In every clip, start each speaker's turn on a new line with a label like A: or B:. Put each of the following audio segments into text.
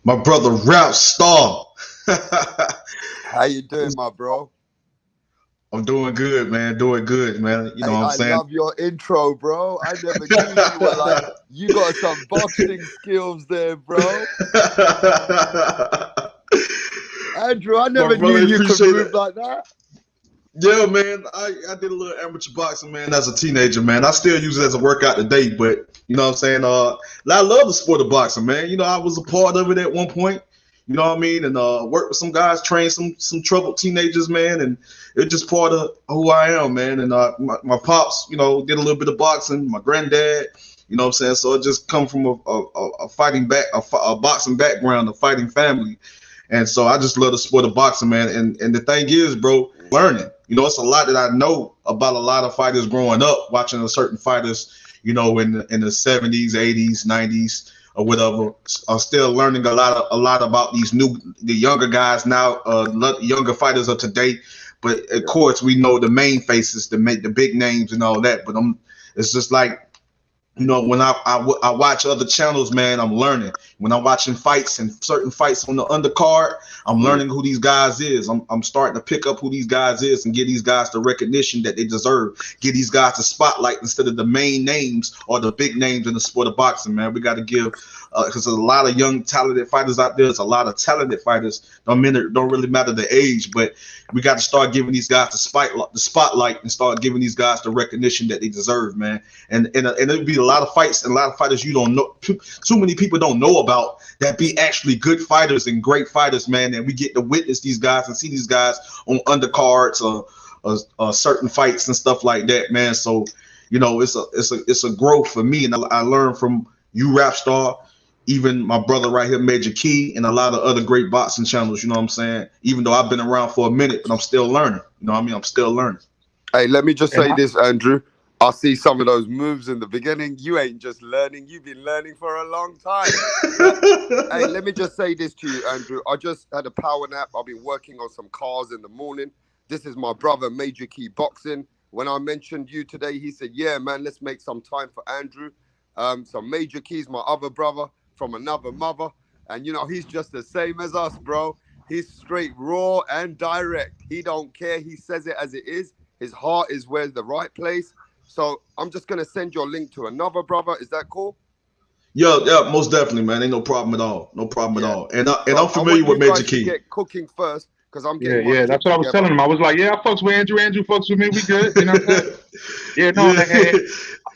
A: My brother Rap Star.
B: How you doing, my bro?
A: I'm doing good, man. Doing good, man. You know
B: Hey,
A: what I'm
B: I
A: saying?
B: love your intro, bro. I never knew you were like, you got some boxing skills there, bro. Andrew, I
A: My
B: never knew
A: brother,
B: you could
A: appreciate
B: move
A: it.
B: like that.
A: Yeah, man. I did a little amateur boxing, man, as a teenager, man. I still use it as a workout today, but you know what I'm saying? I love the sport of boxing, man. You know, I was a part of it at one point. You know what I mean? And worked with some guys, trained some troubled teenagers, man, and it's just part of who I am, man. And my pops, you know, did a little bit of boxing. My granddad, you know what I'm saying? So it just come from a fighting back, a boxing background, a fighting family. And so I just love the sport of boxing, man. And the thing is, bro, learning. You know, it's a lot that I know about a lot of fighters growing up, watching a certain fighters, you know, in the 70s, 80s, 90s, or whatever. I'm still learning a lot about the younger guys now, younger fighters of today. But of course, we know the main faces, the big names and all that. But it's just like, you know, when I watch other channels, man, I'm learning. When I'm watching fights and certain fights on the undercard, I'm learning who these guys is. I'm starting to pick up who these guys is and give these guys the recognition that they deserve. Give these guys the spotlight instead of the main names or the big names in the sport of boxing, man. We got to give, because there's a lot of young, talented fighters out there. There's a lot of talented fighters. Don't really matter the age, but we got to start giving these guys the spotlight and start giving these guys the recognition that they deserve, man. And it'll be a lot of fights and a lot of fighters you don't know. Too many people don't know about that be actually good fighters and great fighters, man. And we get to witness these guys and see these guys on undercards or certain fights and stuff like that, man. So, you know, it's a growth for me, and I learned from you, Rap Star, even my brother right here, Major Key, and a lot of other great boxing channels. You know what I'm saying? Even though I've been around for a minute, but I'm still learning. You know what I mean? I'm still learning.
B: Hey, let me just say this, Andrew. I see some of those moves in the beginning. You ain't just learning. You've been learning for a long time. Hey, let me just say this to you, Andrew. I just had a power nap. I've been working on some cars in the morning. This is my brother, Major Key Boxing. When I mentioned you today, he said, yeah, man, let's make some time for Andrew. So Major Key's my other brother from another mother. And, you know, he's just the same as us, bro. He's straight raw and direct. He don't care. He says it as it is. His heart is where's the right place. So I'm just going to send your link to another brother. Is that cool?
A: Yeah, most definitely, man. Ain't no problem at all. No problem at all. And I'm familiar with Major Key.
B: Get cooking first because I'm getting
C: my that's what I was telling him. I was like, yeah, I fucks with Andrew. Andrew fucks with me. We good. You know what I'm saying? Yeah, no. Yeah.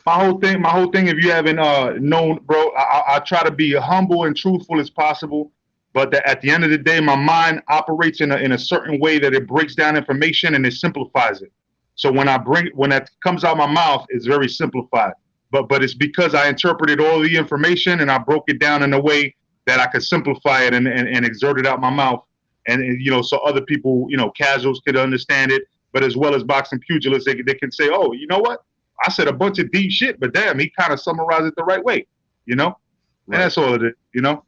C: My whole thing. If you haven't known, bro, I try to be humble and truthful as possible. But at the end of the day, my mind operates in a certain way that it breaks down information and it simplifies it. So when that comes out my mouth, it's very simplified. But it's because I interpreted all the information and I broke it down in a way that I could simplify it and exert it out my mouth. And you know, so other people, you know, casuals could understand it, but as well as boxing pugilists, they can say, oh, you know what? I said a bunch of deep shit, but damn, he kind of summarized it the right way, you know? Right. And that's all it is, you know?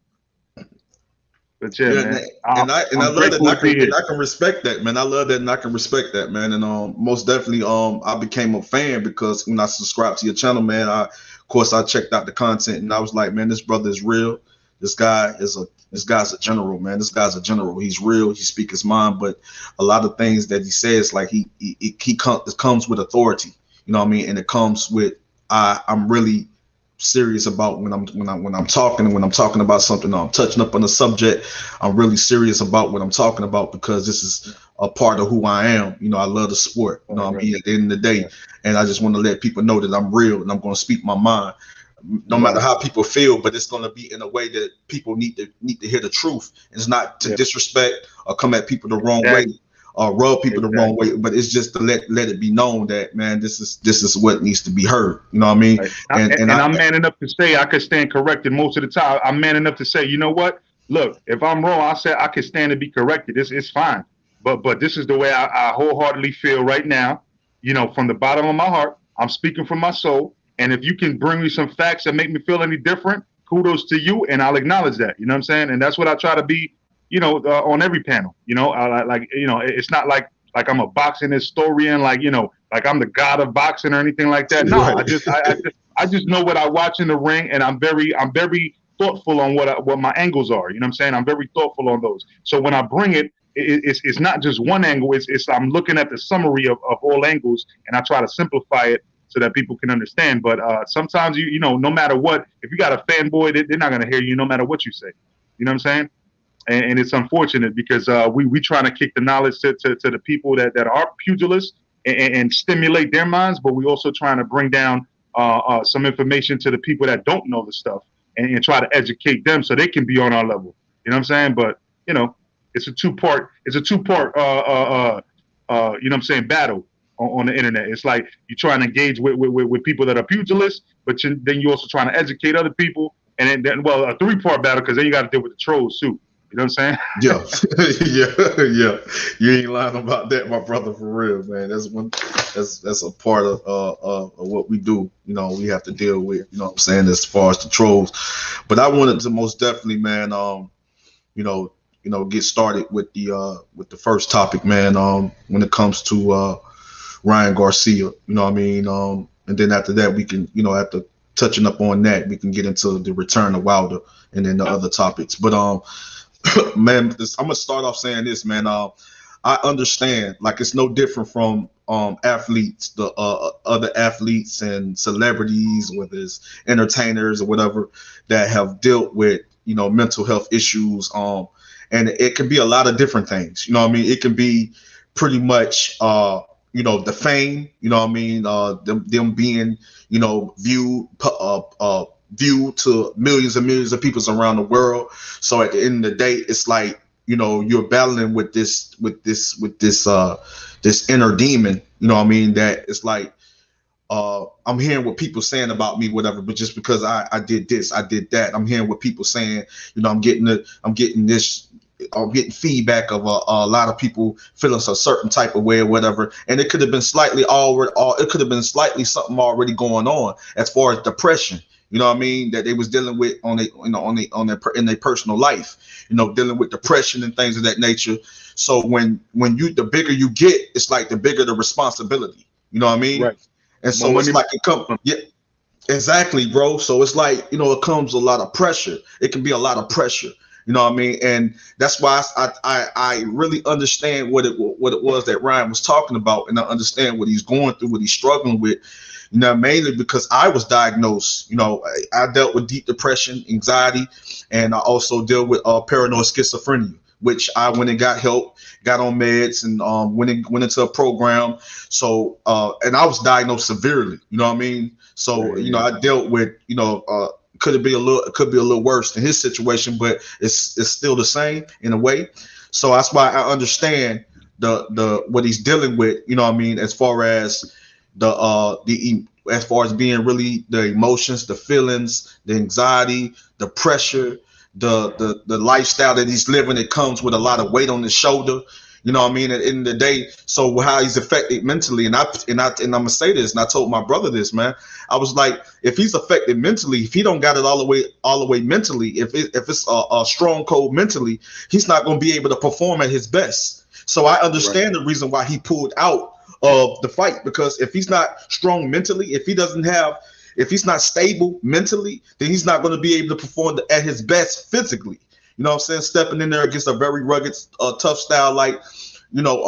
C: But yeah, man.
A: And I love that, and I can respect that, man. I love that, and I can respect that, man. And most definitely, I became a fan because when I subscribed to your channel, man, of course I checked out the content, and I was like, man, this brother is real. This guy's a general, man. This guy's a general. He's real. He speaks his mind, but a lot of things that he says, like it comes with authority. You know what I mean? And it comes with I'm really serious about when I'm talking, and when I'm talking about something, I'm touching up on a subject, I'm really serious about what I'm talking about because this is a part of who I am. You know, I love the sport. You know what I mean? At the end of the day, and I just want to let people know that I'm real and I'm going to speak my mind, no matter how people feel. But it's going to be in a way that people need to hear the truth. It's not to disrespect or come at people the wrong way or rub people the wrong way, but it's just to let it be known that, man, this is what needs to be heard. You know what I mean?
C: Right. And I'm man enough to say I could stand corrected most of the time. I'm man enough to say, you know what? Look, if I'm wrong, I said I could stand to be corrected. It's fine. But this is the way I wholeheartedly feel right now. You know, from the bottom of my heart, I'm speaking from my soul. And if you can bring me some facts that make me feel any different, kudos to you, and I'll acknowledge that. You know what I'm saying? And that's what I try to be. You know, on every panel, you know, like, you know, it's not like I'm a boxing historian, like, you know, like I'm the god of boxing or anything like that. No, right. I just know what I watch in the ring, and I'm very thoughtful on what my angles are. You know what I'm saying? I'm very thoughtful on those. So when I bring it, it's not just one angle. It's I'm looking at the summary of all angles, and I try to simplify it so that people can understand. But sometimes you know, no matter what, if you got a fanboy, they're not gonna hear you no matter what you say. You know what I'm saying? And it's unfortunate because we trying to kick the knowledge to the people that are pugilists and stimulate their minds, but we also trying to bring down some information to the people that don't know the stuff and try to educate them so they can be on our level. You know what I'm saying? But you know, it's a two-part you know what I'm saying, battle on the internet. It's like you're trying to engage with people that are pugilists, but then you're also trying to educate other people. And then well, a three-part battle because then you got to deal with the trolls too. You know what I'm saying?
A: Yeah, yeah. You ain't lying about that, my brother, for real, man. That's a part of what we do. You know, we have to deal with. You know what I'm saying, as far as the trolls. But I wanted to most definitely, man. You know, get started with the first topic, man. When it comes to Ryan Garcia, you know what I mean. And then after that, we can, you know, after touching up on that, we can get into the return of Wilder and then the other topics. But man, I'm gonna start off saying this, man. I understand, like, it's no different from athletes, the other athletes and celebrities, whether it's entertainers or whatever, that have dealt with, you know, mental health issues. And it can be a lot of different things. You know what I mean? It can be pretty much you know, the fame. You know what I mean? Them being, you know, viewed to millions and millions of people around the world. So at the end of the day, it's like, you know, you're battling with this inner demon. You know what I mean? That it's like, I'm hearing what people saying about me, whatever, but just because I did this, I did that, I'm hearing what people saying. You know, I'm getting feedback of a lot of people feeling a certain type of way or whatever, and it could have been slightly something already going on as far as depression. You know what I mean? That they was dealing with in their personal life. You know, dealing with depression and things of that nature. So when the bigger you get, it's like the bigger the responsibility. You know what I mean? Right. And so it's like it comes. Yeah. Exactly, bro. So it's like, you know, it comes a lot of pressure. It can be a lot of pressure. You know what I mean? And that's why I really understand what it was that Ryan was talking about, and I understand what he's going through, what he's struggling with. You know, mainly because I was diagnosed. You know, I dealt with deep depression, anxiety, and I also dealt with paranoid schizophrenia, which I went and got help, got on meds, and went into a program. So and I was diagnosed severely. You know what I mean? So you know, I dealt with, you know, could be a little worse than his situation, but it's still the same in a way. So that's why I understand the what he's dealing with. You know what I mean? As far as as far as being really the emotions, the feelings, the anxiety, the pressure, the lifestyle that he's living. It comes with a lot of weight on his shoulder. You know what I mean? At the end of the day, so how he's affected mentally, and I'm gonna say this, and I told my brother this, man. I was like, if he's affected mentally, if he don't got it all the way mentally, if it's a strong code mentally, he's not gonna be able to perform at his best. So I understand the reason why he pulled out of the fight, because if he's not strong mentally, if he's not stable mentally, then he's not going to be able to perform at his best physically. You know what I'm saying? Stepping in there against a very rugged, tough style like, you know,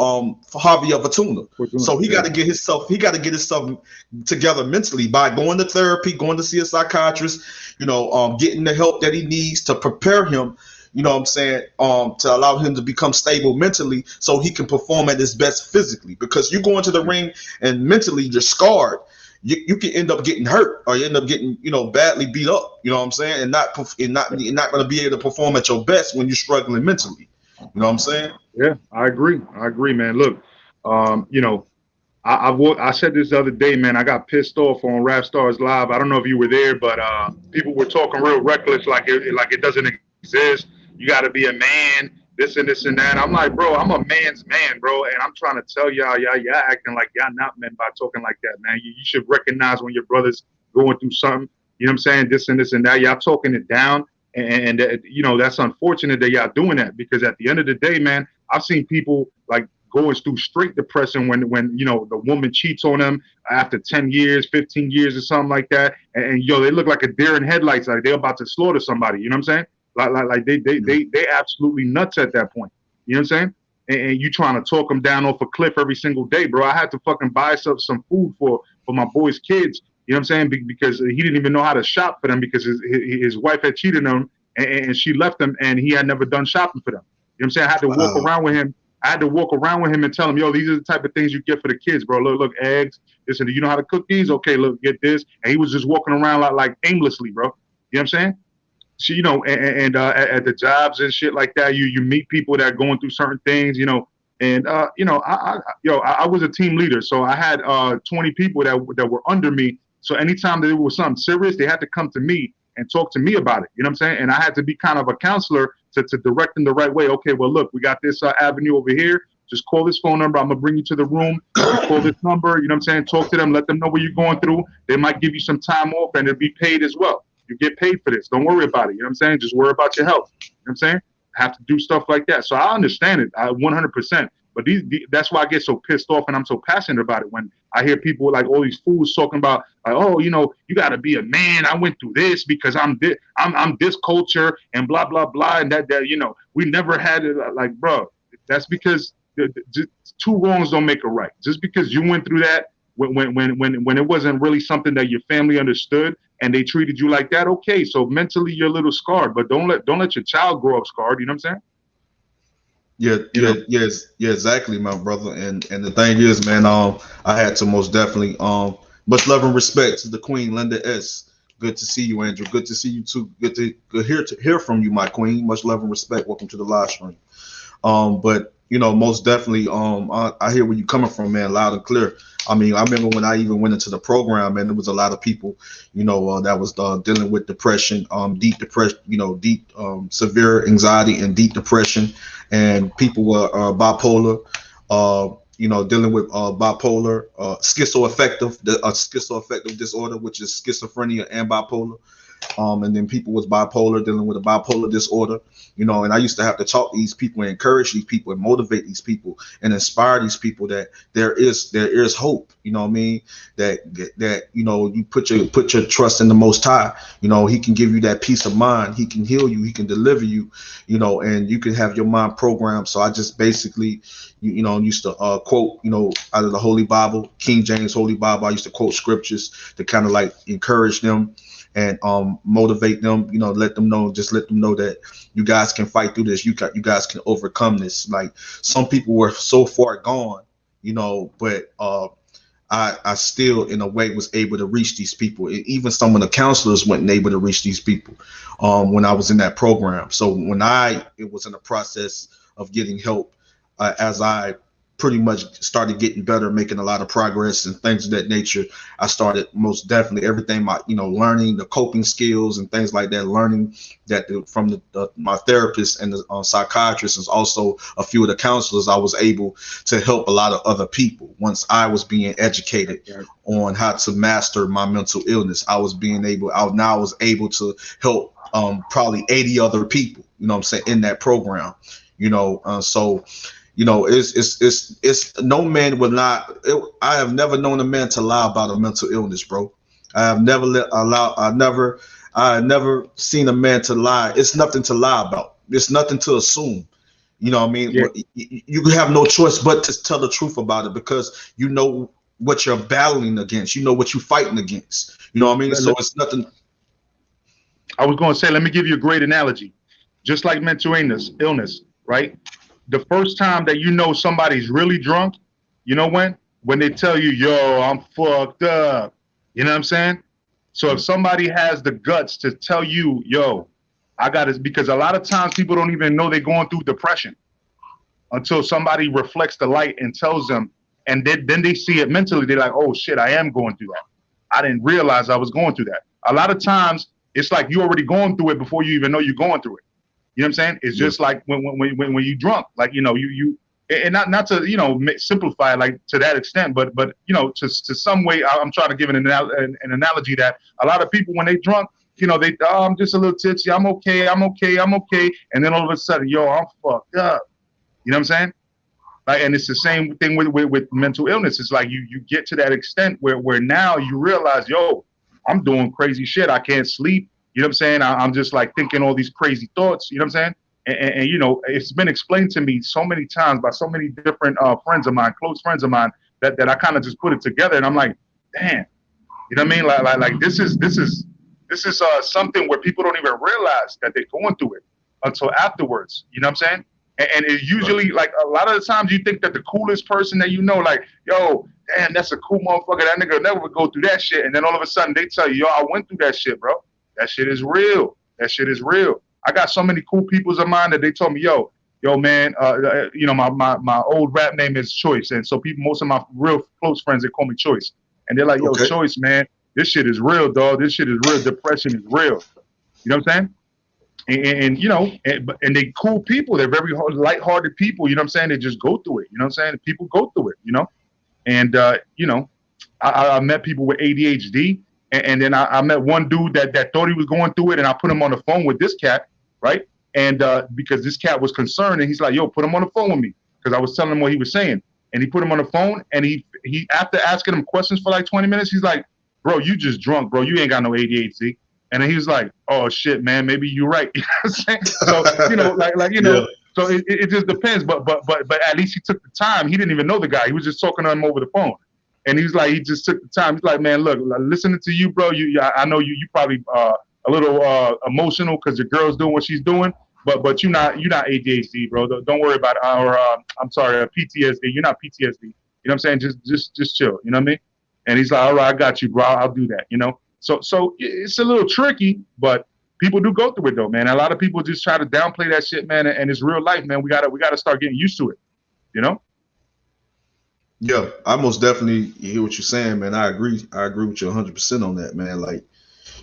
A: Javier Fortuna. So he got to get himself together mentally by going to therapy, going to see a psychiatrist, you know, getting the help that he needs to prepare him, you know what I'm saying, to allow him to become stable mentally so he can perform at his best physically. Because you go into the ring and mentally you're scarred, you can end up getting hurt, or you end up getting, you know, badly beat up, you know what I'm saying, and not going to be able to perform at your best when you're struggling mentally. You know what I'm saying?
C: Yeah, I agree, man. Look, you know, I said this the other day, man. I got pissed off on Rap Stars Live. I don't know if you were there, but people were talking real reckless, like it doesn't exist. You got to be a man, this and that. I'm like, bro, I'm a man's man, bro, and I'm trying to tell y'all acting like y'all not men by talking like that, man. You should recognize when your brother's going through something. You know what I'm saying? This and that. Y'all talking it down, and you know, that's unfortunate that y'all doing that, because at the end of the day, man, I've seen people like going through straight depression when you know the woman cheats on them after 10 years, 15 years or something like that, and yo, they look like a deer in headlights, like they're about to slaughter somebody. You know what I'm saying? Like they absolutely nuts at that point. You know what I'm saying? And you trying to talk them down off a cliff every single day, bro. I had to fucking buy some food for my boy's kids. You know what I'm saying? Because he didn't even know how to shop for them because his wife had cheated on him and she left him and he had never done shopping for them. You know what I'm saying? I had to walk around with him. I had to walk around with him and tell him, yo, these are the type of things you get for the kids, bro. Look, eggs. Listen, do you know how to cook these? Okay, look, get this. And he was just walking around like aimlessly, bro. You know what I'm saying? So, you know, and at the jobs and shit like that, you meet people that are going through certain things, you know, and you know, I was a team leader, so I had 20 people that were under me. So anytime there was something serious, they had to come to me and talk to me about it. You know what I'm saying? And I had to be kind of a counselor to direct them the right way. Okay, well, look, we got this avenue over here. Just call this phone number. I'm gonna bring you to the room. Call this number. You know what I'm saying? Talk to them. Let them know what you're going through. They might give you some time off, and it'll be paid as well. You get paid for this. Don't worry about it. You know what I'm saying? Just worry about your health. You know what I'm saying? Have to do stuff like that. So I understand it 100%. But that's why I get so pissed off and I'm so passionate about it when I hear people like all these fools talking about, like, oh, you know, you got to be a man. I went through this because I'm this culture and blah, blah, blah. And that you know, we never had it. Like, bro, that's because two wrongs don't make a right. Just because you went through that when it wasn't really something that your family understood and they treated you like that, okay, so mentally you're a little scarred, but don't let your child grow up scarred. You know what I'm saying?
A: Yeah, exactly, my brother. And the thing is, man, I had to most definitely much love and respect to the Queen, Linda S. Good to see you, Andrew. Good to see you too. Good to hear from you, my queen. Much love and respect. Welcome to the live stream. But you know, most definitely, I hear where you're coming from, man, loud and clear. I mean, I remember when I even went into the program, and there was a lot of people, you know, that was dealing with depression, deep depression, you know, deep, severe anxiety and deep depression, and people were bipolar, you know, dealing with bipolar, schizoaffective disorder, which is schizophrenia and bipolar. And then people was bipolar, dealing with a bipolar disorder, you know, and I used to have to talk to these people and encourage these people and motivate these people and inspire these people that there is hope, you know what I mean? That you know, you put your trust in the Most High, you know, He can give you that peace of mind, He can heal you, He can deliver you, you know, and you can have your mind programmed. So I just basically, you know, used to quote, you know, out of the Holy Bible, King James Holy Bible. I used to quote scriptures to kind of like encourage them and motivate them, you know, let them know that you guys can fight through this. You guys can overcome this. Like, some people were so far gone, you know, but I still in a way was able to reach these people. Even some of the counselors weren't able to reach these people when I was in that program. So when it was in the process of getting help, as I pretty much started getting better, making a lot of progress and things of that nature, I started most definitely everything, learning the coping skills and things like that, learning that from my therapist and the psychiatrist, and also a few of the counselors, I was able to help a lot of other people. Once I was being educated on how to master my mental illness, I was able to help probably 80 other people, you know what I'm saying, in that program, you know, so you know, it's no man will not. I have never known a man to lie about a mental illness, bro. I have never seen a man to lie. It's nothing to lie about. It's nothing to assume. You know what I mean? Yeah. You have no choice but to tell the truth about it, because you know what you're battling against. You know what you're fighting against. You know what I mean? So it's nothing.
C: I was going to say, let me give you a great analogy. Just like mental illness, right? The first time that you know somebody's really drunk, you know when they tell you, yo, I'm fucked up. You know what I'm saying? So if somebody has the guts to tell you, yo, I got it, because a lot of times people don't even know they're going through depression until somebody reflects the light and tells them, and then they see it mentally. They're like, oh shit, I am going through that. I didn't realize I was going through that. A lot of times it's like you already going through it before you even know you're going through it. You know what I'm saying? It's just like when you drunk, like, you know, you and not to, you know, simplify it like to that extent, but you know, to some way, I'm trying to give an analogy that a lot of people, when they drunk, you know, I'm just a little tipsy, I'm okay, and then all of a sudden, yo, I'm fucked up. You know what I'm saying? Like, and it's the same thing with mental illness. It's like you get to that extent where now you realize, yo, I'm doing crazy shit. I can't sleep. You know what I'm saying? I'm just like thinking all these crazy thoughts. You know what I'm saying? And you know, it's been explained to me so many times by so many different friends of mine, close friends of mine, that I kind of just put it together, and I'm like, damn, you know what I mean? Like this is something where people don't even realize that they're going through it until afterwards. You know what I'm saying? And it usually, like, a lot of the times you think that the coolest person that you know, like, yo, damn, that's a cool motherfucker. That nigga never would go through that shit. And then all of a sudden they tell you, yo, I went through that shit, bro. That shit is real. That shit is real. I got so many cool peoples of mine that they told me, yo, man, you know, my old rap name is Choice. And so most of my real close friends, they call me Choice. And they're like, yo, Choice, man, this shit is real, dog. This shit is real. Depression is real. You know what I'm saying? And you know, and they cool people. They're very lighthearted people. You know what I'm saying? They just go through it. You know what I'm saying? People go through it. You know, and you know, I met people with ADHD, and then I met one dude that thought he was going through it, and I put him on the phone with this cat, right? And because this cat was concerned, and he's like, "Yo, put him on the phone with me," because I was telling him what he was saying, and he put him on the phone, and he after asking him questions for like 20 minutes, he's like, "Bro, you just drunk, bro. You ain't got no ADHD." And then he was like, "Oh shit, man, maybe you're right." You know what I'm saying? So, you know, like you know, so it just depends. But at least he took the time. He didn't even know the guy. He was just talking to him over the phone. And he's like, he just took the time. He's like, "Man, look, listening to you, bro. I know you probably a little emotional because your girl's doing what she's doing. But you're not ADHD, bro. Don't worry about it. Or I'm sorry, PTSD. You're not PTSD. You know what I'm saying? Just chill. You know what I mean?" And he's like, "All right, I got you, bro. I'll do that." You know. So it's a little tricky, but people do go through it though, man. A lot of people just try to downplay that shit, man. And it's real life, man. We gotta start getting used to it, you know?
A: Yeah, I most definitely hear what you're saying, man. I agree with you 100% on that, man. Like,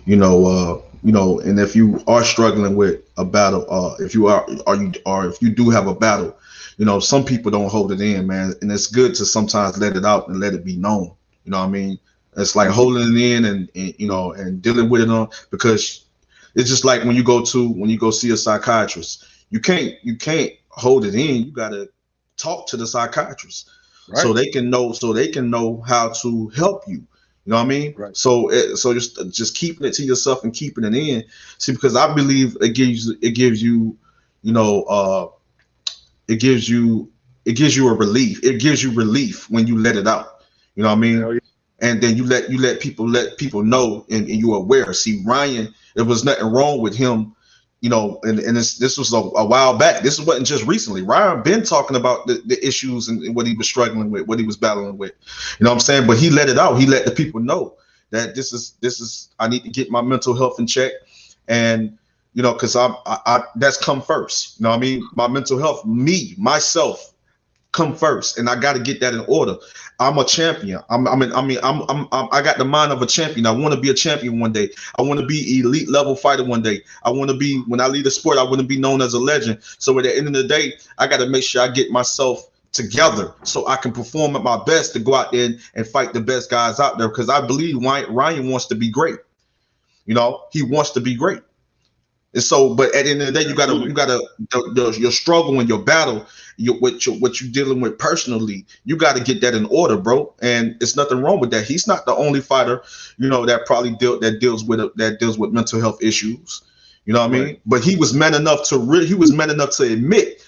A: you know, and if you are struggling with a battle, if you do have a battle, you know, some people don't hold it in, man. And it's good to sometimes let it out and let it be known. You know what I mean? It's like holding it in and you know, and dealing with it on, because it's just like when you go see a psychiatrist, you can't hold it in. You got to talk to the psychiatrist, right? So they can know how to help you. You know what I mean?
C: Right.
A: So just keeping it to yourself and keeping it in. See, because I believe it gives you a relief. It gives you relief when you let it out. You know what I mean?
C: Hell yeah.
A: And then you let people know, and you're aware. See, Ryan, there was nothing wrong with him, you know, and this was a while back. This wasn't just recently. Ryan been talking about the issues and what he was struggling with, what he was battling with. You know what I'm saying? But he let it out. He let the people know that this is I need to get my mental health in check, and you know, because I that's come first. You know what I mean? My mental health, myself, come first, and I got to get that in order. I'm a champion. I got the mind of a champion. I want to be a champion one day. I want to be elite level fighter one day. I want to be, when I leave the sport, I want to be known as a legend. So at the end of the day, I got to make sure I get myself together so I can perform at my best to go out there and fight the best guys out there. Because I believe Ryan wants to be great. You know, he wants to be great. And so, but at the end of the day, you gotta your struggle and your battle, what you're dealing with personally, you got to get that in order, bro. And it's nothing wrong with that. He's not the only fighter, you know, that probably deals with mental health issues. You know what I mean? But he was man enough to admit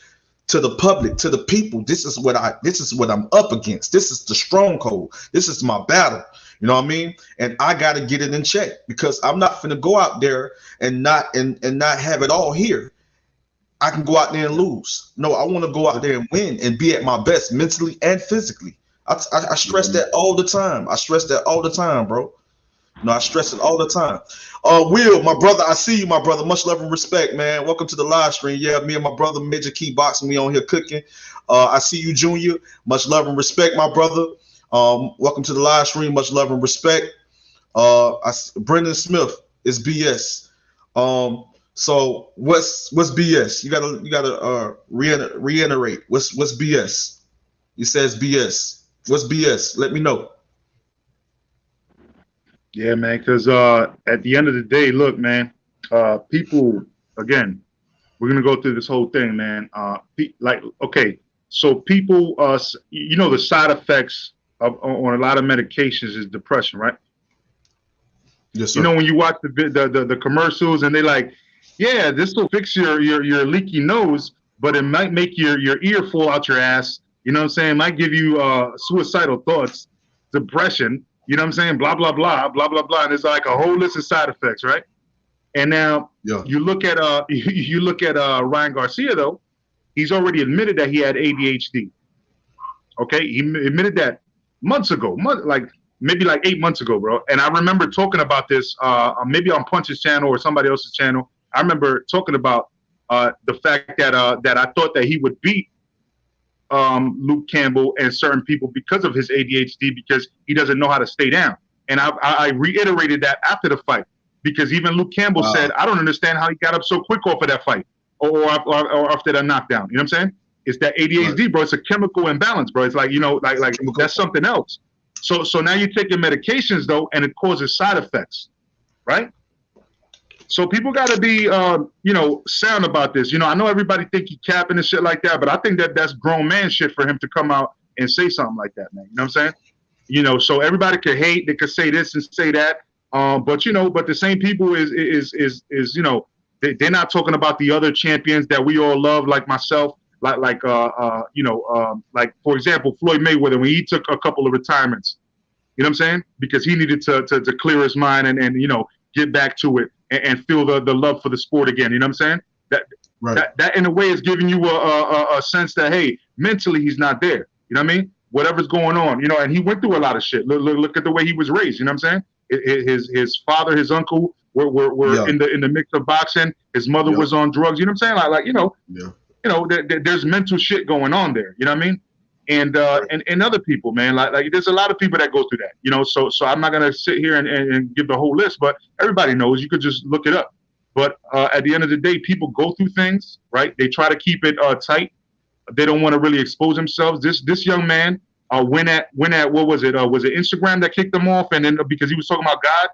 A: to the public, to the people, this is what I'm up against. This is the stronghold. This is my battle. You know what I mean? And I got to get it in check, because I'm not finna go out there and not have it all here. I can go out there and lose. No, I want to go out there and win and be at my best mentally and physically. I stress that all the time. Bro. No, I stress it all the time. Will, my brother, I see you, my brother. Much love and respect, man. Welcome to the live stream. Yeah, me and my brother Major Key Boxing, we on here cooking. I see you, Junior. Much love and respect, my brother. Welcome to the live stream. Much love and respect. Brendan Smith is BS. So what's BS? You gotta reiterate. What's BS? He says BS. What's BS? Let me know.
C: Yeah, man. Because at the end of the day, look, man. People, again, we're gonna go through this whole thing, man. Okay, So people, the side effects on a lot of medications is depression, right?
A: Yes, sir.
C: You know, when you watch the commercials and they like, yeah, this will fix your leaky nose, but it might make your ear fall out your ass. You know what I'm saying? It might give you suicidal thoughts, depression. You know what I'm saying? Blah blah blah blah blah blah. And it's like a whole list of side effects, right? And now you look at Ryan Garcia though. He's already admitted that he had ADHD. Okay, he admitted that months ago, maybe like 8 months ago, bro. And I remember talking about this, maybe on Punch's channel or somebody else's channel. I remember talking about the fact that I thought that he would beat Luke Campbell and certain people because of his ADHD, because he doesn't know how to stay down. And I reiterated that after the fight, because even Luke Campbell said, I don't understand how he got up so quick off of that fight or after that knockdown. You know what I'm saying? It's that ADHD, bro. It's a chemical imbalance, bro. It's like, like that's something else. So now you're taking medications though, and it causes side effects, right? So people got to be, sound about this. I know everybody think he capping and shit like that, but I think that's grown man shit for him to come out and say something like that, man. You know what I'm saying? So everybody could hate, they could say this and say that, but the same people they're not talking about the other champions that we all love, like myself, like for example, Floyd Mayweather, when he took a couple of retirements, you know what I'm saying? Because he needed to clear his mind and get back to it and feel the love for the sport again. You know what I'm saying? That in a way is giving you a sense that, hey, mentally he's not there. You know what I mean? Whatever's going on, and he went through a lot of shit. Look at the way he was raised. You know what I'm saying? His father, his uncle were in the mix of boxing. His mother was on drugs. You know what I'm saying? There's mental shit going on there. You know what I mean? And other people, man, like there's a lot of people that go through that, so I'm not gonna sit here and give the whole list, but everybody knows. You could just look it up. But at the end of the day, people go through things, right? They try to keep it tight. They don't want to really expose themselves. This young man went at what was it? Was it Instagram that kicked him off? And then because he was talking about God,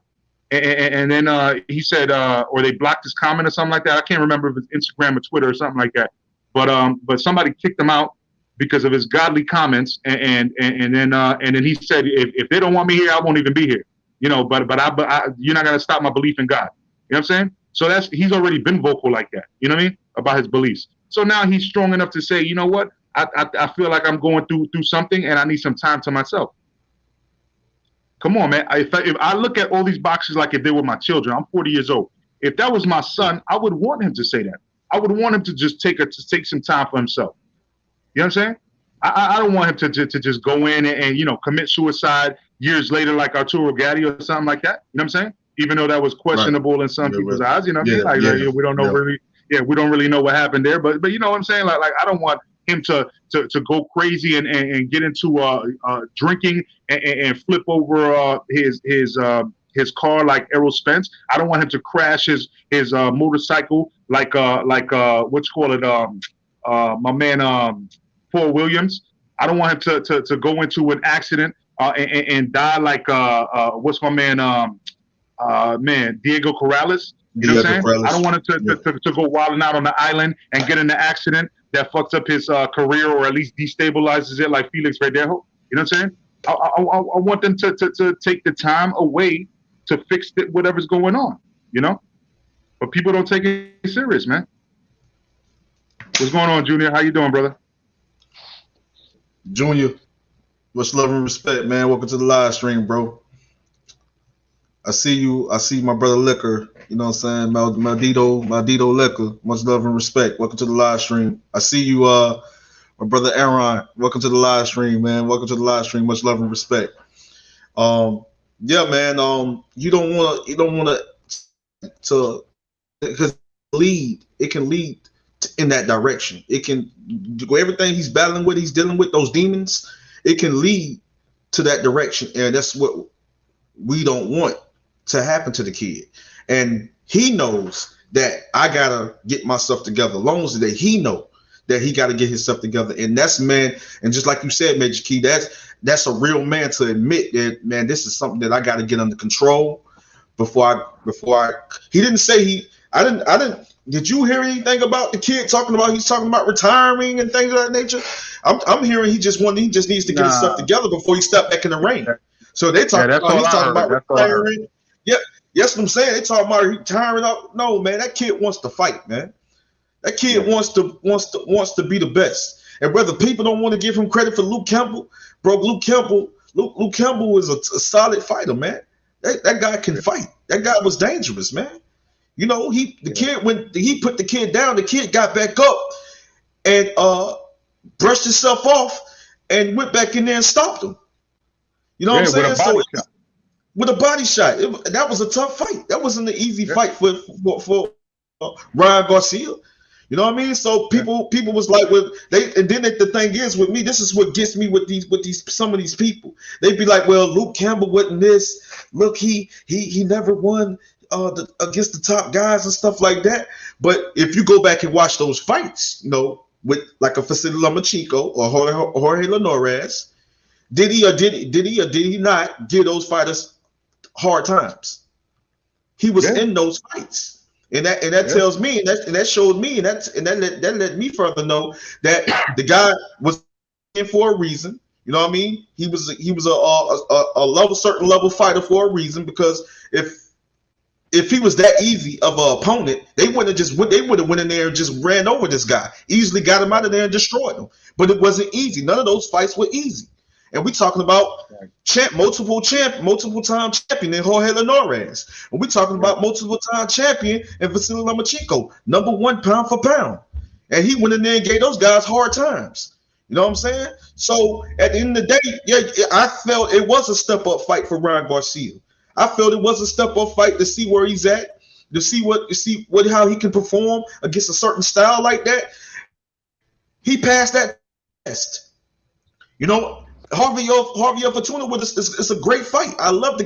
C: and then he said, or they blocked his comment or something like that. I can't remember if it's Instagram or Twitter or something like that. But somebody kicked him out because of his godly comments, and then he said, if they don't want me here, I won't even be here. But you're not gonna stop my belief in God. You know what I'm saying? So he's already been vocal like that. You know what I mean? About his beliefs. So now he's strong enough to say, you know what? I feel like I'm going through something, and I need some time to myself. Come on, man. If I look at all these boxers like if they were my children, I'm 40 years old. If that was my son, I would want him to say that. I would want him to just take some time for himself. You know what I'm saying? I don't want him to just go in and commit suicide years later like Arturo Gatti or something like that. You know what I'm saying? Even though that was questionable in some people's eyes, you know what I mean? We don't know really. Yeah, we don't really know what happened there, but you know what I'm saying? Like I don't want him to go crazy and get into drinking and flip over his car like Errol Spence. I don't want him to crash his motorcycle like what you call it, my man Paul Williams. I don't want him to go into an accident and die like what's my man Diego Corrales. You know what I'm saying? I don't want him to go wilding out on the island and get in an accident that fucks up his career or at least destabilizes it like Felix Verdejo. You know what I'm saying? I want them to take the time away to fix whatever's going on, But people don't take it serious, man. What's going on, Junior? How you doing, brother?
A: Junior, much love and respect, man. Welcome to the live stream, bro. I see you. I see my brother Liquor. You know what I'm saying? Maldito Liquor. Much love and respect. Welcome to the live stream. I see you, my brother Aaron. Welcome to the live stream, man. Welcome to the live stream. Much love and respect. Yeah, man. You don't want to because it can lead in that direction. It can go everything he's battling with, he's dealing with those demons. It can lead to that direction, and that's what we don't want to happen to the kid. And he knows that I gotta get myself together. Long as he know that he gotta get himself together. And that's, man, and just like you said, Major Key, that's a real man to admit that, man, this is something that I gotta get under control before I he didn't say I didn't did you hear anything about the kid he's talking about retiring and things of that nature? I'm hearing he just needs to get his stuff together before he step back in the ring. So they talking about he's talking about retiring. Yeah, yes, what I'm saying. They talking about retiring out. No, man, that kid wants to fight, man. That kid wants to be the best. And whether people don't want to give him credit for Luke Campbell, bro, Luke Campbell is a solid fighter, man. That guy can fight. That guy was dangerous, man. You know, kid, when he put the kid down, the kid got back up and brushed himself off and went back in there and stopped him. You know what I'm saying? With a body shot. That was a tough fight. That wasn't an easy fight for Ryan Garcia. You know what I mean? So people was like, the thing is with me, this is what gets me with some of these people. They'd be like, well, Luke Campbell wasn't this. Look, he never won against the top guys and stuff like that. But if you go back and watch those fights, you know, with like a Vasily Lomachenko or Jorge Linares, did he or did he not give those fighters hard times? He was in those fights. And that tells me, and that showed me, and that let me further know that the guy was in for a reason. You know what I mean? He was a certain level fighter for a reason, because if he was that easy of an opponent, they would have went in there and just ran over this guy, easily got him out of there and destroyed him. But it wasn't easy. None of those fights were easy. And we're talking about multiple time champion in Jorge Linares. And we're talking about multiple time champion in Vasily Lomachenko, #1 pound for pound. And he went in there and gave those guys hard times. You know what I'm saying? So at the end of the day, I felt it was a step up fight for Ryan Garcia. I felt it was a step up fight to see where he's at, to see how he can perform against a certain style like that. He passed that test. You know, Harvey Fortuna with us is a great fight. I love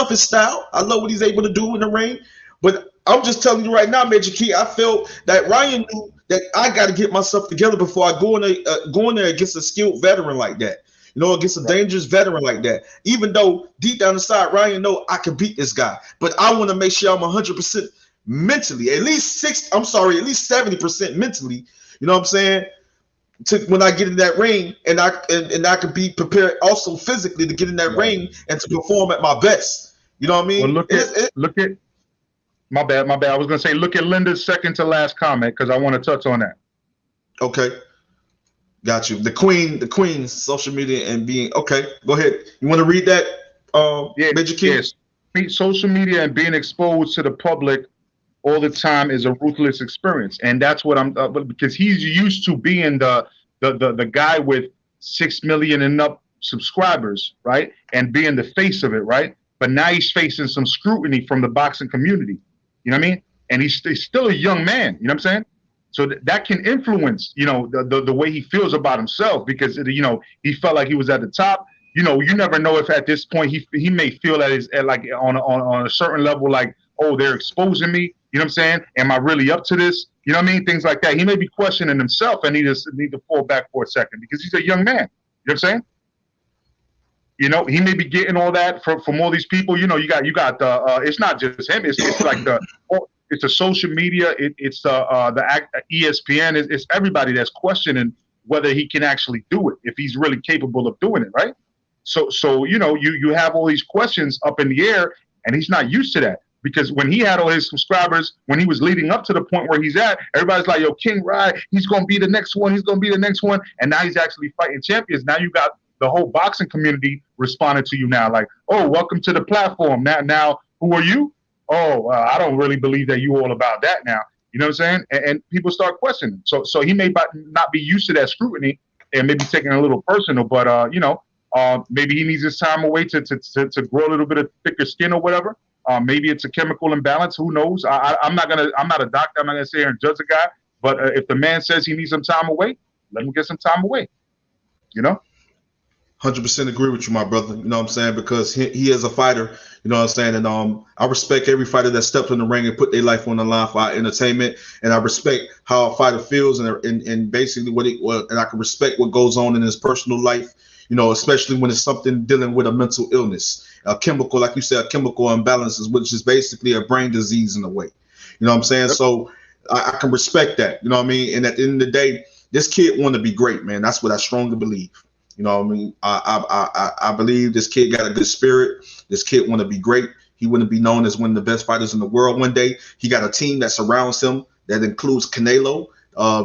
A: his style. I love what he's able to do in the ring. But I'm just telling you right now, Major Key, I felt that Ryan knew that I got to get myself together before I go in there against a skilled veteran like that. You know, against a dangerous veteran like that. Even though deep down inside, Ryan know I can beat this guy. But I want to make sure I'm 100% mentally, at least 70% mentally. You know what I'm saying? When I get in that ring, and I could be prepared also physically to get in that ring and to perform at my best. You know what I mean?
C: Well, look at my bad. I was gonna say, look at Linda's second to last comment, because I want to touch on that.
A: Okay, got you. The queen, social media and being okay. Go ahead. You want to read that? Major Key?
C: Yes. Social media and being exposed to the public all the time is a ruthless experience, and that's what I'm because he's used to being the guy with 6 million and up subscribers, right, and being the face of it, right. But now he's facing some scrutiny from the boxing community. You know what I mean? And he's still a young man. You know what I'm saying? So that can influence, you know, the way he feels about himself, because you know he felt like he was at the top. You know, you never know if at this point he may feel that is like on a certain level, like, oh, they're exposing me. You know what I'm saying? Am I really up to this? You know what I mean? Things like that. He may be questioning himself and need to fall back for a second, because he's a young man. You know what I'm saying? You know, he may be getting all that from all these people. You know, you got it's not just him. It's like it's the social media. It's the ESPN. It's everybody that's questioning whether he can actually do it, if he's really capable of doing it, right? So you know, you have all these questions up in the air, and he's not used to that. Because when he had all his subscribers, when he was leading up to the point where he's at, everybody's like, yo, King Rye, he's going to be the next one. He's going to be the next one. And now he's actually fighting champions. Now you got the whole boxing community responding to you now. Like, oh, welcome to the platform. Now, who are you? Oh, I don't really believe that you all about that now. You know what I'm saying? And people start questioning. So he may not be used to that scrutiny and maybe taking it a little personal, but, you know, maybe he needs his time away to grow a little bit of thicker skin or whatever. Maybe it's a chemical imbalance. Who knows? I'm not a doctor. I'm not gonna sit here and judge a guy. But if the man says he needs some time away, let him get some time away. You know.
A: 100% agree with you, my brother. You know what I'm saying? Because he is a fighter. You know what I'm saying? And I respect every fighter that stepped in the ring and put their life on the line for our entertainment. And I respect how a fighter feels and basically and I can respect what goes on in his personal life. You know, especially when it's something dealing with a mental illness, a chemical, like you said, a chemical imbalances, which is basically a brain disease in a way. You know what I'm saying? So I can respect that. You know what I mean? And at the end of the day, This kid want to be great, man. That's what I strongly believe. You know what I mean? I believe this kid got a good spirit. This kid want to be great. He want to be known as one of the best fighters in the world one day. He got a team that surrounds him that includes Canelo,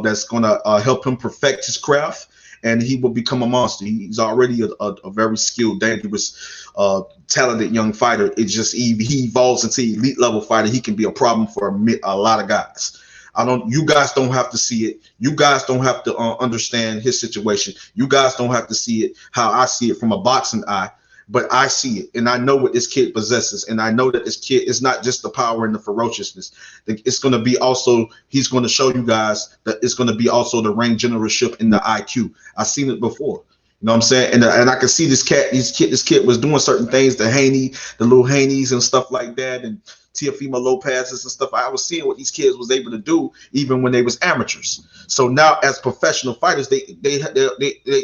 A: that's going to help him perfect his craft, and he will become a monster. He's already a very skilled, dangerous, talented young fighter. It's just he evolves into elite level fighter. He can be a problem for a lot of guys. You guys don't have to see it. You guys don't have to understand his situation. You guys don't have to see it how I see it from a boxing eye, but I see it, and I know what this kid possesses, and I know that this kid is not just the power and the ferociousness. It's going to be also, he's going to show you guys that it's going to be also the ring generalship and the IQ. I've seen it before. You know what I'm saying? And I can see this kid was doing certain things, the Haney, the little Haneys and stuff like that, and Teofimo Lopez's and stuff. I was seeing what these kids was able to do even when they was amateurs. So now as professional fighters, they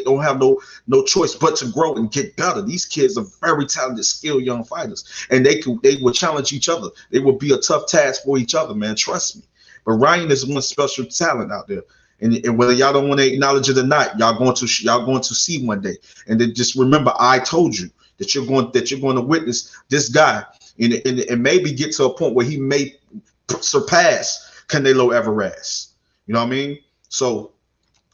A: don't have no choice but to grow and get better. These kids are very talented, skilled young fighters, and they will challenge each other. They will be a tough task for each other, man. Trust me. But Ryan is one special talent out there. And whether y'all don't want to acknowledge it or not, y'all going to see one day. And then just remember, I told you that you're going to witness this guy and maybe get to a point where he may surpass Canelo Alvarez. You know what I mean? So,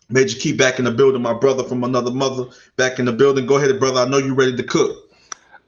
A: Major Key back in the building, my brother from another mother back in the building. Go ahead, brother. I know you're ready to cook.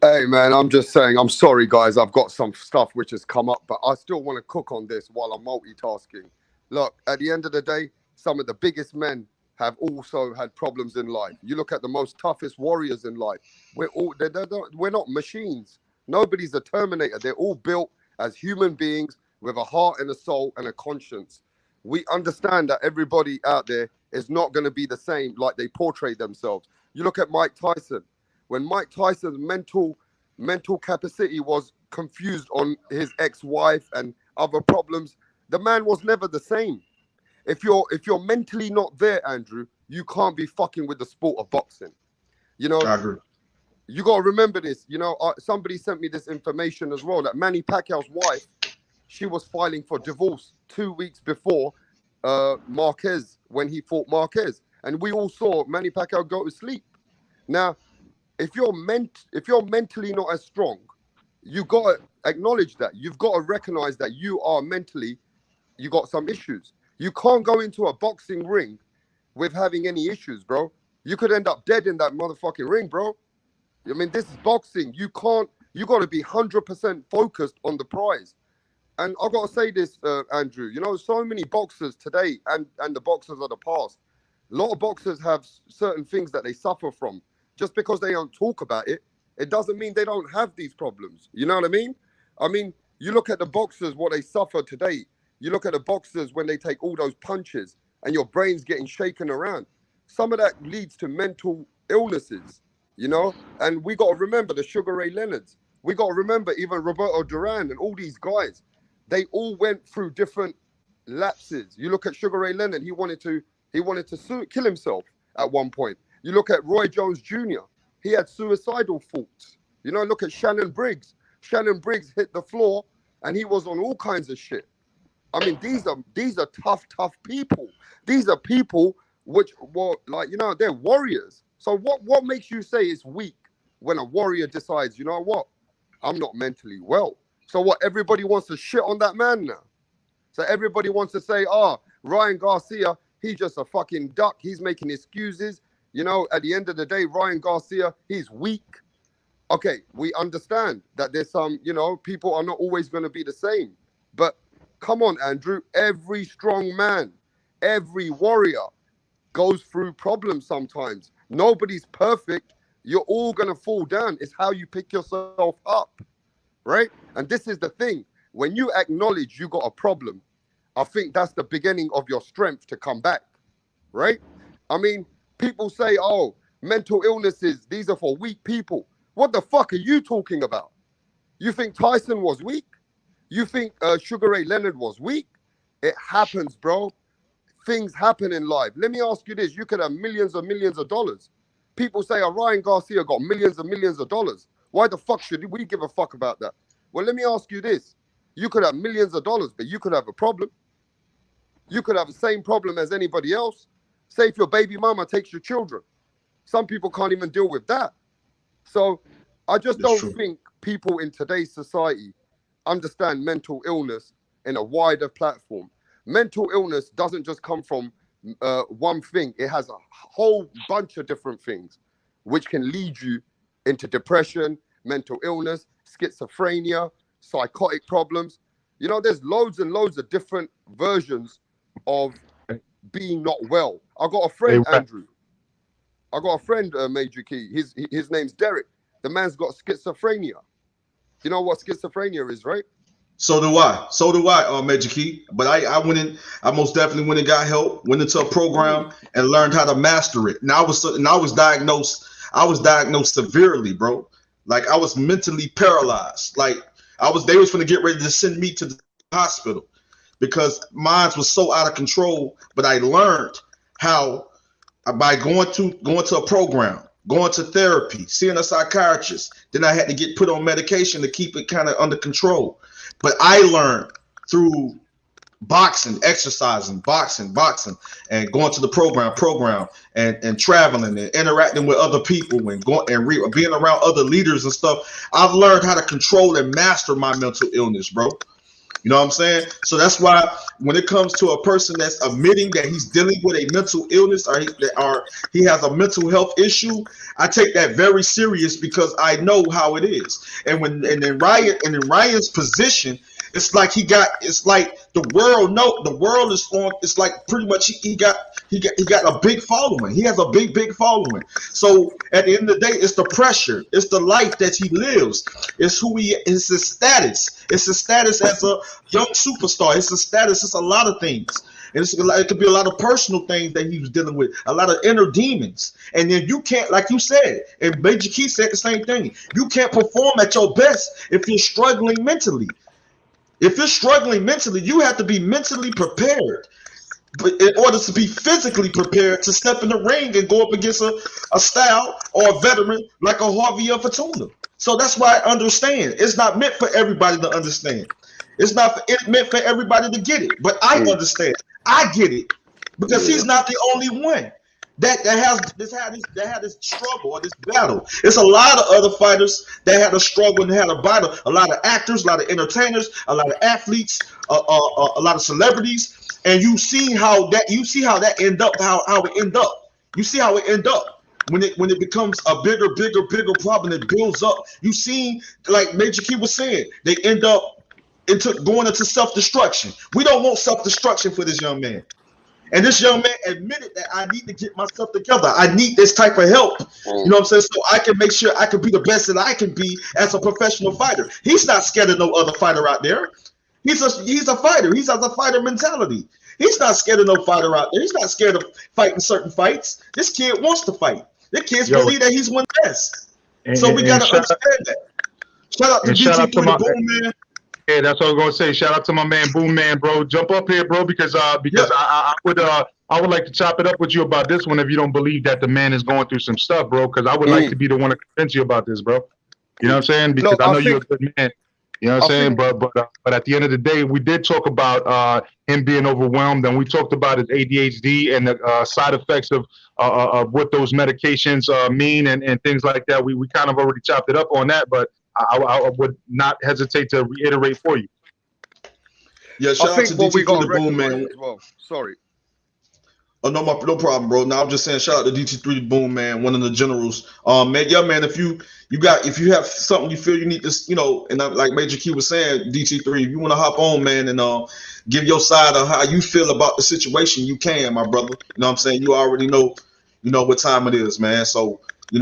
B: Hey, man, I'm just saying, I'm sorry, guys. I've got some stuff which has come up, but I still want to cook on this while I'm multitasking. Look, at the end of the day, some of the biggest men have also had problems in life. You look at the most toughest warriors in life. We're not machines. Nobody's a Terminator. They're all built as human beings with a heart and a soul and a conscience. We understand that everybody out there is not going to be the same like they portray themselves. You look at Mike Tyson. When Mike Tyson's mental capacity was confused on his ex-wife and other problems, the man was never the same. If you're mentally not there, Andrew, you can't be fucking with the sport of boxing. You know,
A: I agree.
B: You got to remember this. You know, somebody sent me this information as well, that Manny Pacquiao's wife, she was filing for divorce 2 weeks before Marquez, when he fought Marquez. And we all saw Manny Pacquiao go to sleep. Now, if you're mentally not as strong, you got to acknowledge that. You've got to recognize that you got some issues. You can't go into a boxing ring with having any issues, bro. You could end up dead in that motherfucking ring, bro. I mean, this is boxing. You got to be 100% focused on the prize. And I've got to say this, Andrew, you know, so many boxers today and the boxers of the past, a lot of boxers have certain things that they suffer from. Just because they don't talk about it, it doesn't mean they don't have these problems. You know what I mean? I mean, you look at the boxers, what they suffer today. You look at the boxers when they take all those punches and your brain's getting shaken around. Some of that leads to mental illnesses, you know? And we got to remember the Sugar Ray Leonards. We got to remember even Roberto Duran and all these guys. They all went through different lapses. You look at Sugar Ray Leonard, he wanted to kill himself at one point. You look at Roy Jones Jr., he had suicidal thoughts. You know, look at Shannon Briggs. Shannon Briggs hit the floor and he was on all kinds of shit. I mean, these are tough people. These are people which were like, you know, they're warriors. So what makes you say it's weak when a warrior decides, you know what, I'm not mentally well? So what, everybody wants to shit on that man now? So everybody wants to say, Ryan Garcia, he's just a fucking duck. He's making excuses. You know, at the end of the day, Ryan Garcia, he's weak. Okay, we understand that there's some, you know, people are not always going to be the same. But come on, Andrew, every strong man, every warrior goes through problems sometimes. Nobody's perfect. You're all going to fall down. It's how you pick yourself up, right? And this is the thing. When you acknowledge you got a problem, I think that's the beginning of your strength to come back, right? I mean, people say, oh, mental illnesses, these are for weak people. What the fuck are you talking about? You think Tyson was weak? You think Sugar Ray Leonard was weak? It happens, bro. Things happen in life. Let me ask you this. You could have millions and millions of dollars. People say, Ryan Garcia got millions and millions of dollars. Why the fuck should we give a fuck about that? Well, let me ask you this. You could have millions of dollars, but you could have a problem. You could have the same problem as anybody else. Say if your baby mama takes your children. Some people can't even deal with that. So I just don't think people in today's society understand mental illness in a wider platform. Mental illness doesn't just come from one thing. It has a whole bunch of different things which can lead you into depression, mental illness, schizophrenia, psychotic problems. You know, there's loads and loads of different versions of being not well. I got a friend, Andrew. I got a friend, Major Key. His name's Derek. The man's got schizophrenia. You know what schizophrenia is, right?
A: So do I, Major Key. But I most definitely went and got help, went into a program and learned how to master it. And I was diagnosed severely, bro. Like I was mentally paralyzed. Like they was gonna get ready to send me to the hospital because mine was so out of control. But I learned how by going to a program, going to therapy, seeing a psychiatrist. Then I had to get put on medication to keep it kind of under control. But I learned through boxing, exercising, boxing, and going to the program, and traveling and interacting with other people and being around other leaders and stuff. I've learned how to control and master my mental illness, bro. You know what I'm saying? So that's why when it comes to a person that's admitting that he's dealing with a mental illness or he has a mental health issue, I take that very serious because I know how it is. And in Ryan's position, it's like the world is on. It's like pretty much he got a big following. He has a big following. So at the end of the day, it's the pressure. It's the life that he lives. It's who he is. His status. It's his status as a young superstar. It's his status. It's a lot of things. And it could be a lot of personal things that he was dealing with, a lot of inner demons. And then you can't, like you said, and Major Key said the same thing. You can't perform at your best if you're struggling mentally. If you're struggling mentally, you have to be mentally prepared. But in order to be physically prepared to step in the ring and go up against a style or a veteran like a Harvey or Fortuna. So that's why I understand. It's not meant for everybody to understand. It's meant for everybody to get it. But I understand. I get it because he's not the only one that had this struggle or this battle. It's a lot of other fighters that had a struggle and had a battle. A lot of actors, a lot of entertainers, a lot of athletes, a lot of celebrities. And you see how that end up, how it end up. You see how it end up when it becomes a bigger problem. It builds up. You see, like Major Key was saying, they end up going into self-destruction. We don't want self-destruction for this young man. And this young man admitted that I need to get myself together. I need this type of help. You know what I'm saying? So I can make sure I can be the best that I can be as a professional fighter. He's not scared of no other fighter out there. He's a fighter. He has a fighter mentality. He's not scared of no fighter out there. He's not scared of fighting certain fights. This kid wants to fight. This kid believe that he's one of the best. So we got to understand that. Shout out to DT3 the Boom Man.
C: Yeah, that's what I was gonna say. Shout out to my man Boom Man, bro. Jump up here, bro, because I would like to chop it up with you about this one if you don't believe that the man is going through some stuff, bro. Because I would like to be the one to convince you about this, bro. You know what I'm saying? Because I know you're a good man. You know what I'm saying? But at the end of the day, we did talk about him being overwhelmed, and we talked about his ADHD and the side effects of what those medications mean and things like that. We kind of already chopped it up on that, but I would not hesitate to reiterate for you.
A: Yeah, shout out to DT3 the Boom Man.
B: Well, sorry.
A: Oh no, no problem, bro. No, I'm just saying, shout out to DT3 the Boom Man, one of the generals. Man, yeah, man. If you have something you feel you need to, you know, and like Major Key was saying, DT3, if you want to hop on, man, and give your side of how you feel about the situation, you can, my brother. You know what I'm saying? You already know, what time it is, man. So. Me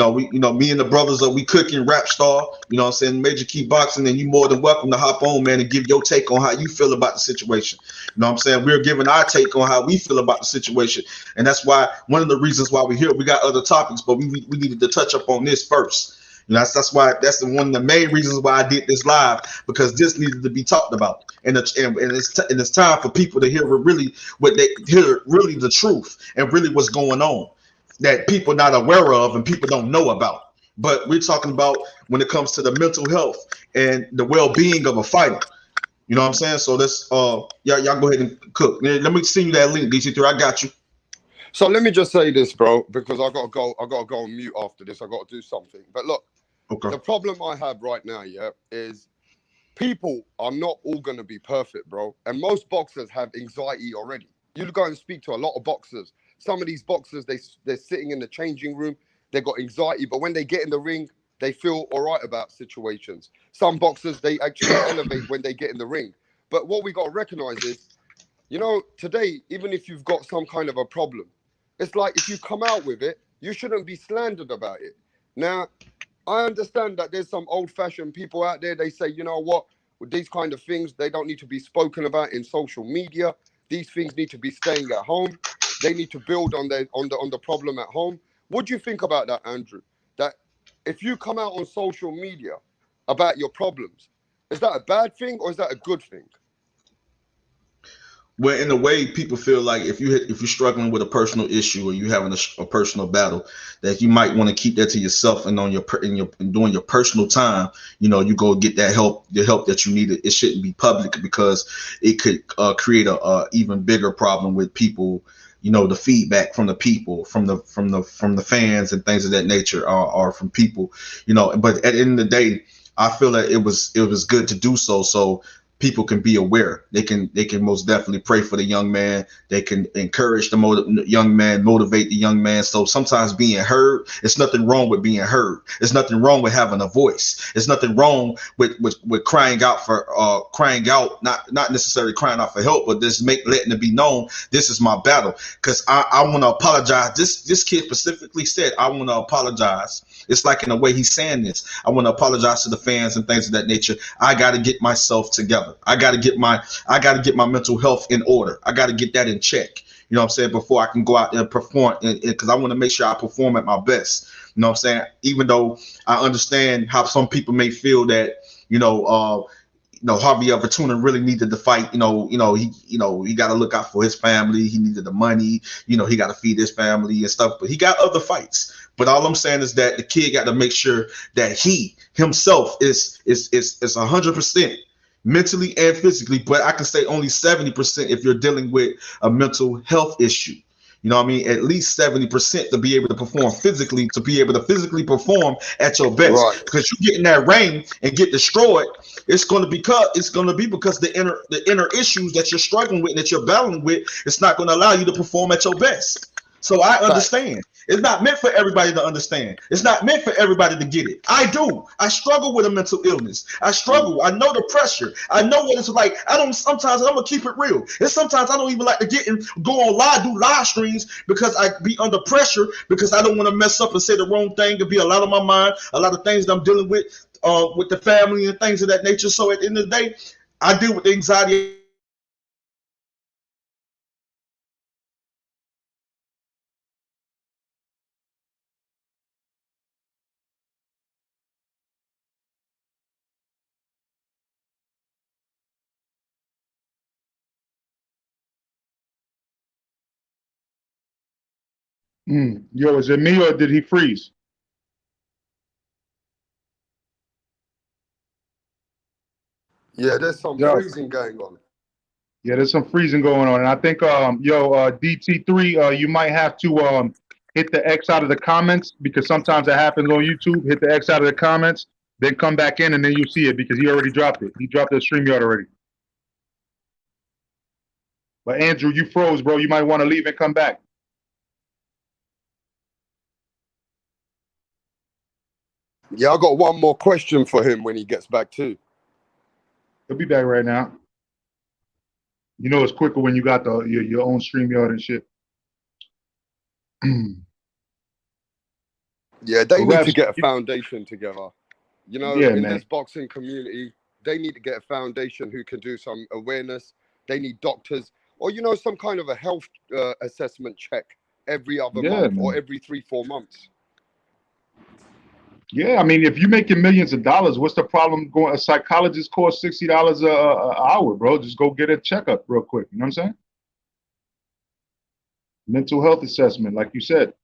A: and the brothers we cooking rap star, you know what I'm saying, Major Key Boxing, and you more than welcome to hop on, man, and give your take on how you feel about the situation. You know what I'm saying? We're giving our take on how we feel about the situation. And that's why one of the reasons why we're here, we got other topics, but we needed to touch up on this first. You know, that's why that's one of the main reasons why I did this live, because this needed to be talked about. And it's time for people to hear really the truth and really what's going on that people not aware of and people don't know about. But we're talking about when it comes to the mental health and the well-being of a fighter. You know what I'm saying? So let's y'all go ahead and cook. Let me send you that link, DC3. I got you.
B: So let me just say this, bro, because I gotta go. I gotta go on mute after this. I gotta do something. But look,
A: Okay.
B: the problem I have right now, yeah, is people are not all gonna be perfect, bro. And most boxers have anxiety already. You go and speak to a lot of boxers. Some of these boxers, they're sitting in the changing room. They got anxiety, but when they get in the ring, they feel all right about situations. Some boxers, they actually elevate when they get in the ring. But what we gotta recognize is, today, even if you've got some kind of a problem, it's like if you come out with it, you shouldn't be slandered about it. Now, I understand that there's some old-fashioned people out there. They say, you know what, with these kind of things, they don't need to be spoken about in social media. These things need to be staying at home. They need to build on the problem at home. What do you think about that, Andrew? That if you come out on social media about your problems, is that a bad thing or is that a good thing?
A: Well, in a way, people feel like if you're struggling with a personal issue or you having a personal battle, that you might want to keep that to yourself, and on during your personal time, you go get that help, the help that you need. It shouldn't be public because it could create a even bigger problem with people. The feedback from the people, from the fans and things of that nature are from people. But at the end of the day, I feel that it was good to do so. So people can be aware. They can most definitely pray for the young man. They can encourage the young man, motivate the young man. So sometimes being heard, it's nothing wrong with being heard. There's nothing wrong with having a voice. There's nothing wrong with crying out not necessarily crying out for help, but just letting it be known, this is my battle. Because I want to apologize. This kid specifically said, I want to apologize. It's like in a way he's saying this. I want to apologize to the fans and things of that nature. I got to get myself together. I got to get my mental health in order. I got to get that in check. You know what I'm saying? Before I can go out there and perform, because I want to make sure I perform at my best. You know what I'm saying? Even though I understand how some people may feel that, Javier Fortuna really needed to fight. He got to look out for his family. He needed the money. He got to feed his family and stuff. But he got other fights. But all I'm saying is that the kid got to make sure that he himself is 100% mentally and physically. But I can say only 70% if you're dealing with a mental health issue. You know what I mean? At least 70% to be able to perform physically, to be able to physically perform at your best.
B: Right.
A: Because you get in that ring and get destroyed, it's going to be because the inner issues that you're struggling with, that you're battling with, it's not going to allow you to perform at your best. So I understand. It's not meant for everybody to understand. It's not meant for everybody to get it. I do. I struggle with a mental illness. I struggle. I know the pressure. I know what it's like. Sometimes I'm going to keep it real. And sometimes I don't even like to go on do live streams because I be under pressure because I don't want to mess up and say the wrong thing. It'll be a lot on my mind, a lot of things that I'm dealing with the family and things of that nature. So at the end of the day, I deal with the anxiety.
C: Yo, is it me or did he freeze?
B: Yeah, there's some freezing going on.
C: Yeah, there's some freezing going on. And I think, DT3, you might have to hit the X out of the comments because sometimes that happens on YouTube. Hit the X out of the comments, then come back in and then you see it because he already dropped it. He dropped the StreamYard already. But Andrew, you froze, bro. You might want to leave and come back.
B: Yeah, I got one more question for him when he gets back too.
C: He'll be back right now. It's quicker when you got your own StreamYard and shit.
B: Yeah, they need to get a foundation together. In this boxing community, they need to get a foundation who can do some awareness. They need doctors or, some kind of a health assessment check every other month or every 3-4 months.
C: Yeah, I mean, if you're making millions of dollars, what's the problem going? A psychologist costs $60 an hour, bro. Just go get a checkup real quick. You know what I'm saying? Mental health assessment, like you said.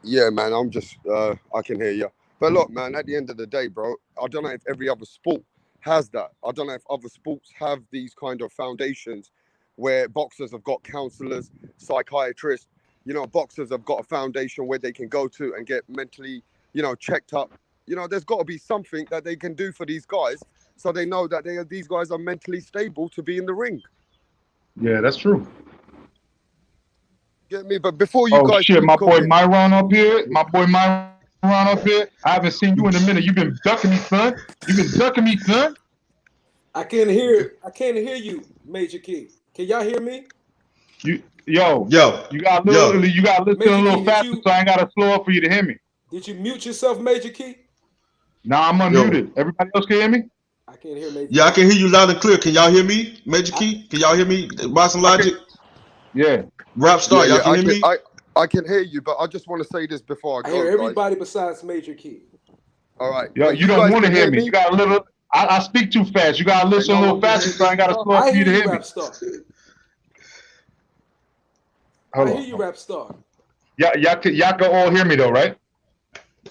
B: Yeah, man, I'm just, I can hear you. But look, man, at the end of the day, bro, I don't know if every other sport has that. I don't know if other sports have these kind of foundations where boxers have got counselors, psychiatrists. You know, boxers have got a foundation where they can go to and get mentally, you know, checked up. You know, there's got to be something that they can do for these guys so they know that these guys are mentally stable to be in the ring.
C: Yeah, that's true.
B: Get me? But before you guys
C: shit,
B: keep
C: my
B: cooking,
C: boy Myron up here. I haven't seen you in a minute. You've been ducking me, son.
D: I can't hear you, Major Key. Can y'all hear me?
C: You gotta listen a little faster, so I ain't gotta slow up for you to hear me.
D: Did you mute yourself, Major Key?
C: Nah, I'm unmuted. Everybody else can hear me?
D: I can't hear Major.
A: Yeah, I can hear you loud and clear. Can y'all hear me, Major Key? Can y'all hear me, Boston Logic?
C: Yeah.
A: Rap Star, y'all can hear me?
B: I can hear you, but I just want to say this before I go.
D: I hear everybody besides Major Key.
B: All right.
C: Yo, you don't want to hear me. You got a little. I speak too fast. You gotta listen a little faster, so I ain't gotta slow up for you to hear me.
D: Rap Star. I hear you, Rap Star.
C: Y'all can all hear me though, right?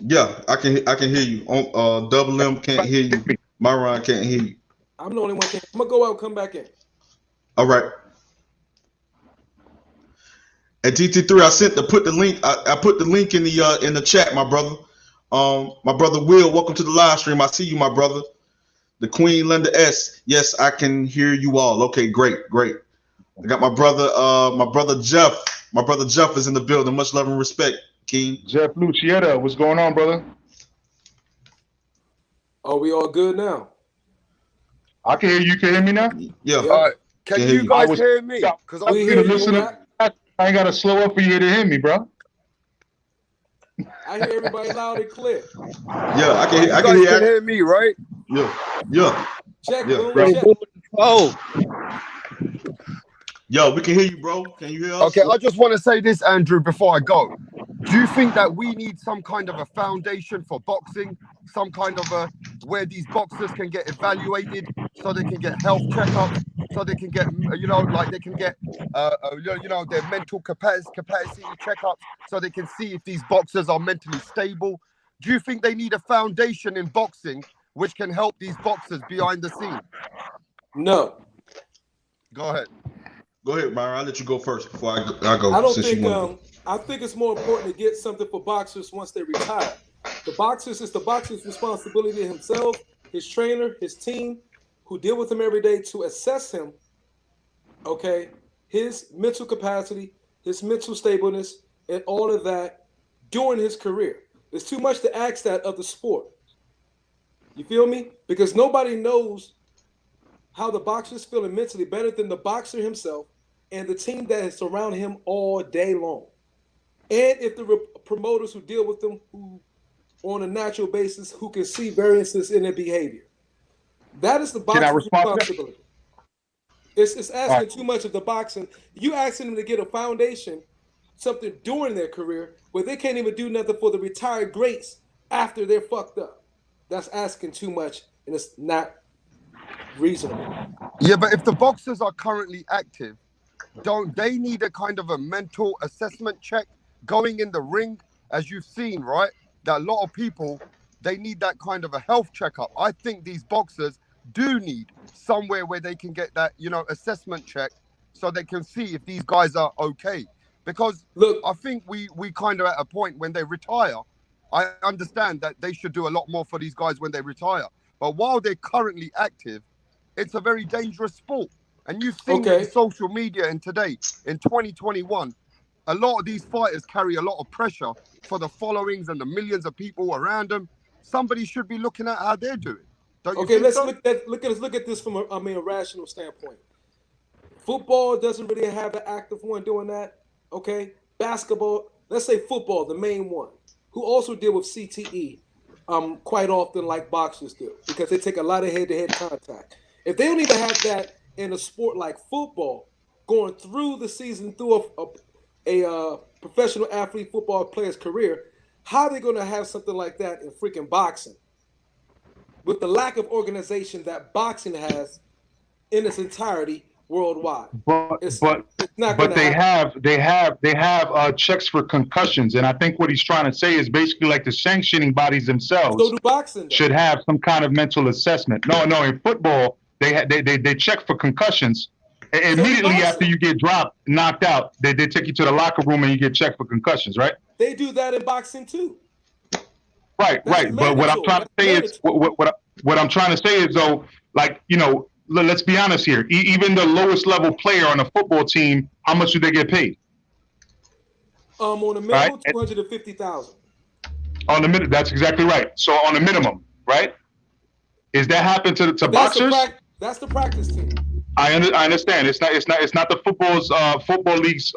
A: Yeah, I can hear you. Double M can't hear you. Myron can't hear you.
D: I'm the only one. I'm gonna go out and come back in.
A: All right. At GT3, I put the link. I put the link in the chat, my brother. My brother Will, welcome to the live stream. I see you, my brother. The Queen Linda S. Yes, I can hear you all. Okay, great. I got my brother Jeff. My brother Jeff is in the building. Much love and respect, King.
C: Jeff Lucietta, what's going on, brother?
D: Are we all good now?
C: I can hear you. Can hear me now?
A: Yeah.
B: All right. Can you guys hear me? Because I
D: hear you.
C: I ain't gotta slow up for you to hear me, bro.
D: I hear everybody loud and clear.
A: Yeah, I can hear.
B: You guys can hear me, right?
A: Yeah.
D: Check,
A: yeah.
D: check.
B: Oh.
A: Yo, we can hear you, bro. Can you hear us?
B: Okay, I just want to say this, Andrew, before I go. Do you think that we need some kind of a foundation for boxing, some kind of a where these boxers can get evaluated, so they can get health checkups, so they can get, they can get, their mental capacity checkups, so they can see if these boxers are mentally stable? Do you think they need a foundation in boxing which can help these boxers behind the scene?
D: No.
B: Go ahead.
A: Go ahead, Myron. I'll let you go first before I go.
D: I don't think. I think it's more important to get something for boxers once they retire. The boxer's responsibility himself, his trainer, his team, who deal with him every day to assess him. Okay, his mental capacity, his mental stableness, and all of that during his career. It's too much to ask that of the sport. You feel me? Because nobody knows how the boxer is feeling mentally better than the boxer himself and the team that is surrounding him all day long. And if the promoters who deal with them, who on a natural basis, who can see variances in their behavior. That is the boxer's responsibility. It's asking too much of the boxing. You asking them to get a foundation, something during their career, where they can't even do nothing for the retired greats after they're fucked up. That's asking too much, and it's not reasonable.
B: Yeah, but if the boxers are currently active, don't they need a kind of a mental assessment check going in the ring? As you've seen, right? That a lot of people, they need that kind of a health checkup. I think these boxers do need somewhere where they can get that, assessment check so they can see if these guys are okay. Because look, I think we kind of at a point when they retire, I understand that they should do a lot more for these guys when they retire. But while they're currently active, it's a very dangerous sport. And you've seen in social media and today, in 2021, a lot of these fighters carry a lot of pressure for the followings and the millions of people around them. Somebody should be looking at how they're doing. Don't you think so?
D: Look at this from a rational standpoint. Football doesn't really have an active one doing that. Okay, basketball. Let's say football, the main one, who also deal with CTE, quite often like boxers do, because they take a lot of head-to-head contact. If they don't even have that in a sport like football, going through the season through a professional athlete football player's career, how are they going to have something like that in freaking boxing? With the lack of organization that boxing has in its entirety worldwide.
C: But they have checks for concussions, and I think what he's trying to say is basically like the sanctioning bodies themselves
D: so do boxing,
C: should have some kind of mental assessment. No, in football they check for concussions, Immediately after you get dropped, knocked out, they take you to the locker room and you get checked for concussions, right?
D: They do that in boxing too.
C: Right. But what I'm trying to say is, what I'm trying to say is, though, like, you know, let's be honest here. Even the lowest level player on a football team, how much do they get paid?
D: On the minimum, $250,000.
C: On the minimum, that's exactly right. So on the minimum, right? Is that happen to boxers?
D: That's the practice team.
C: I understand. It's not the football league's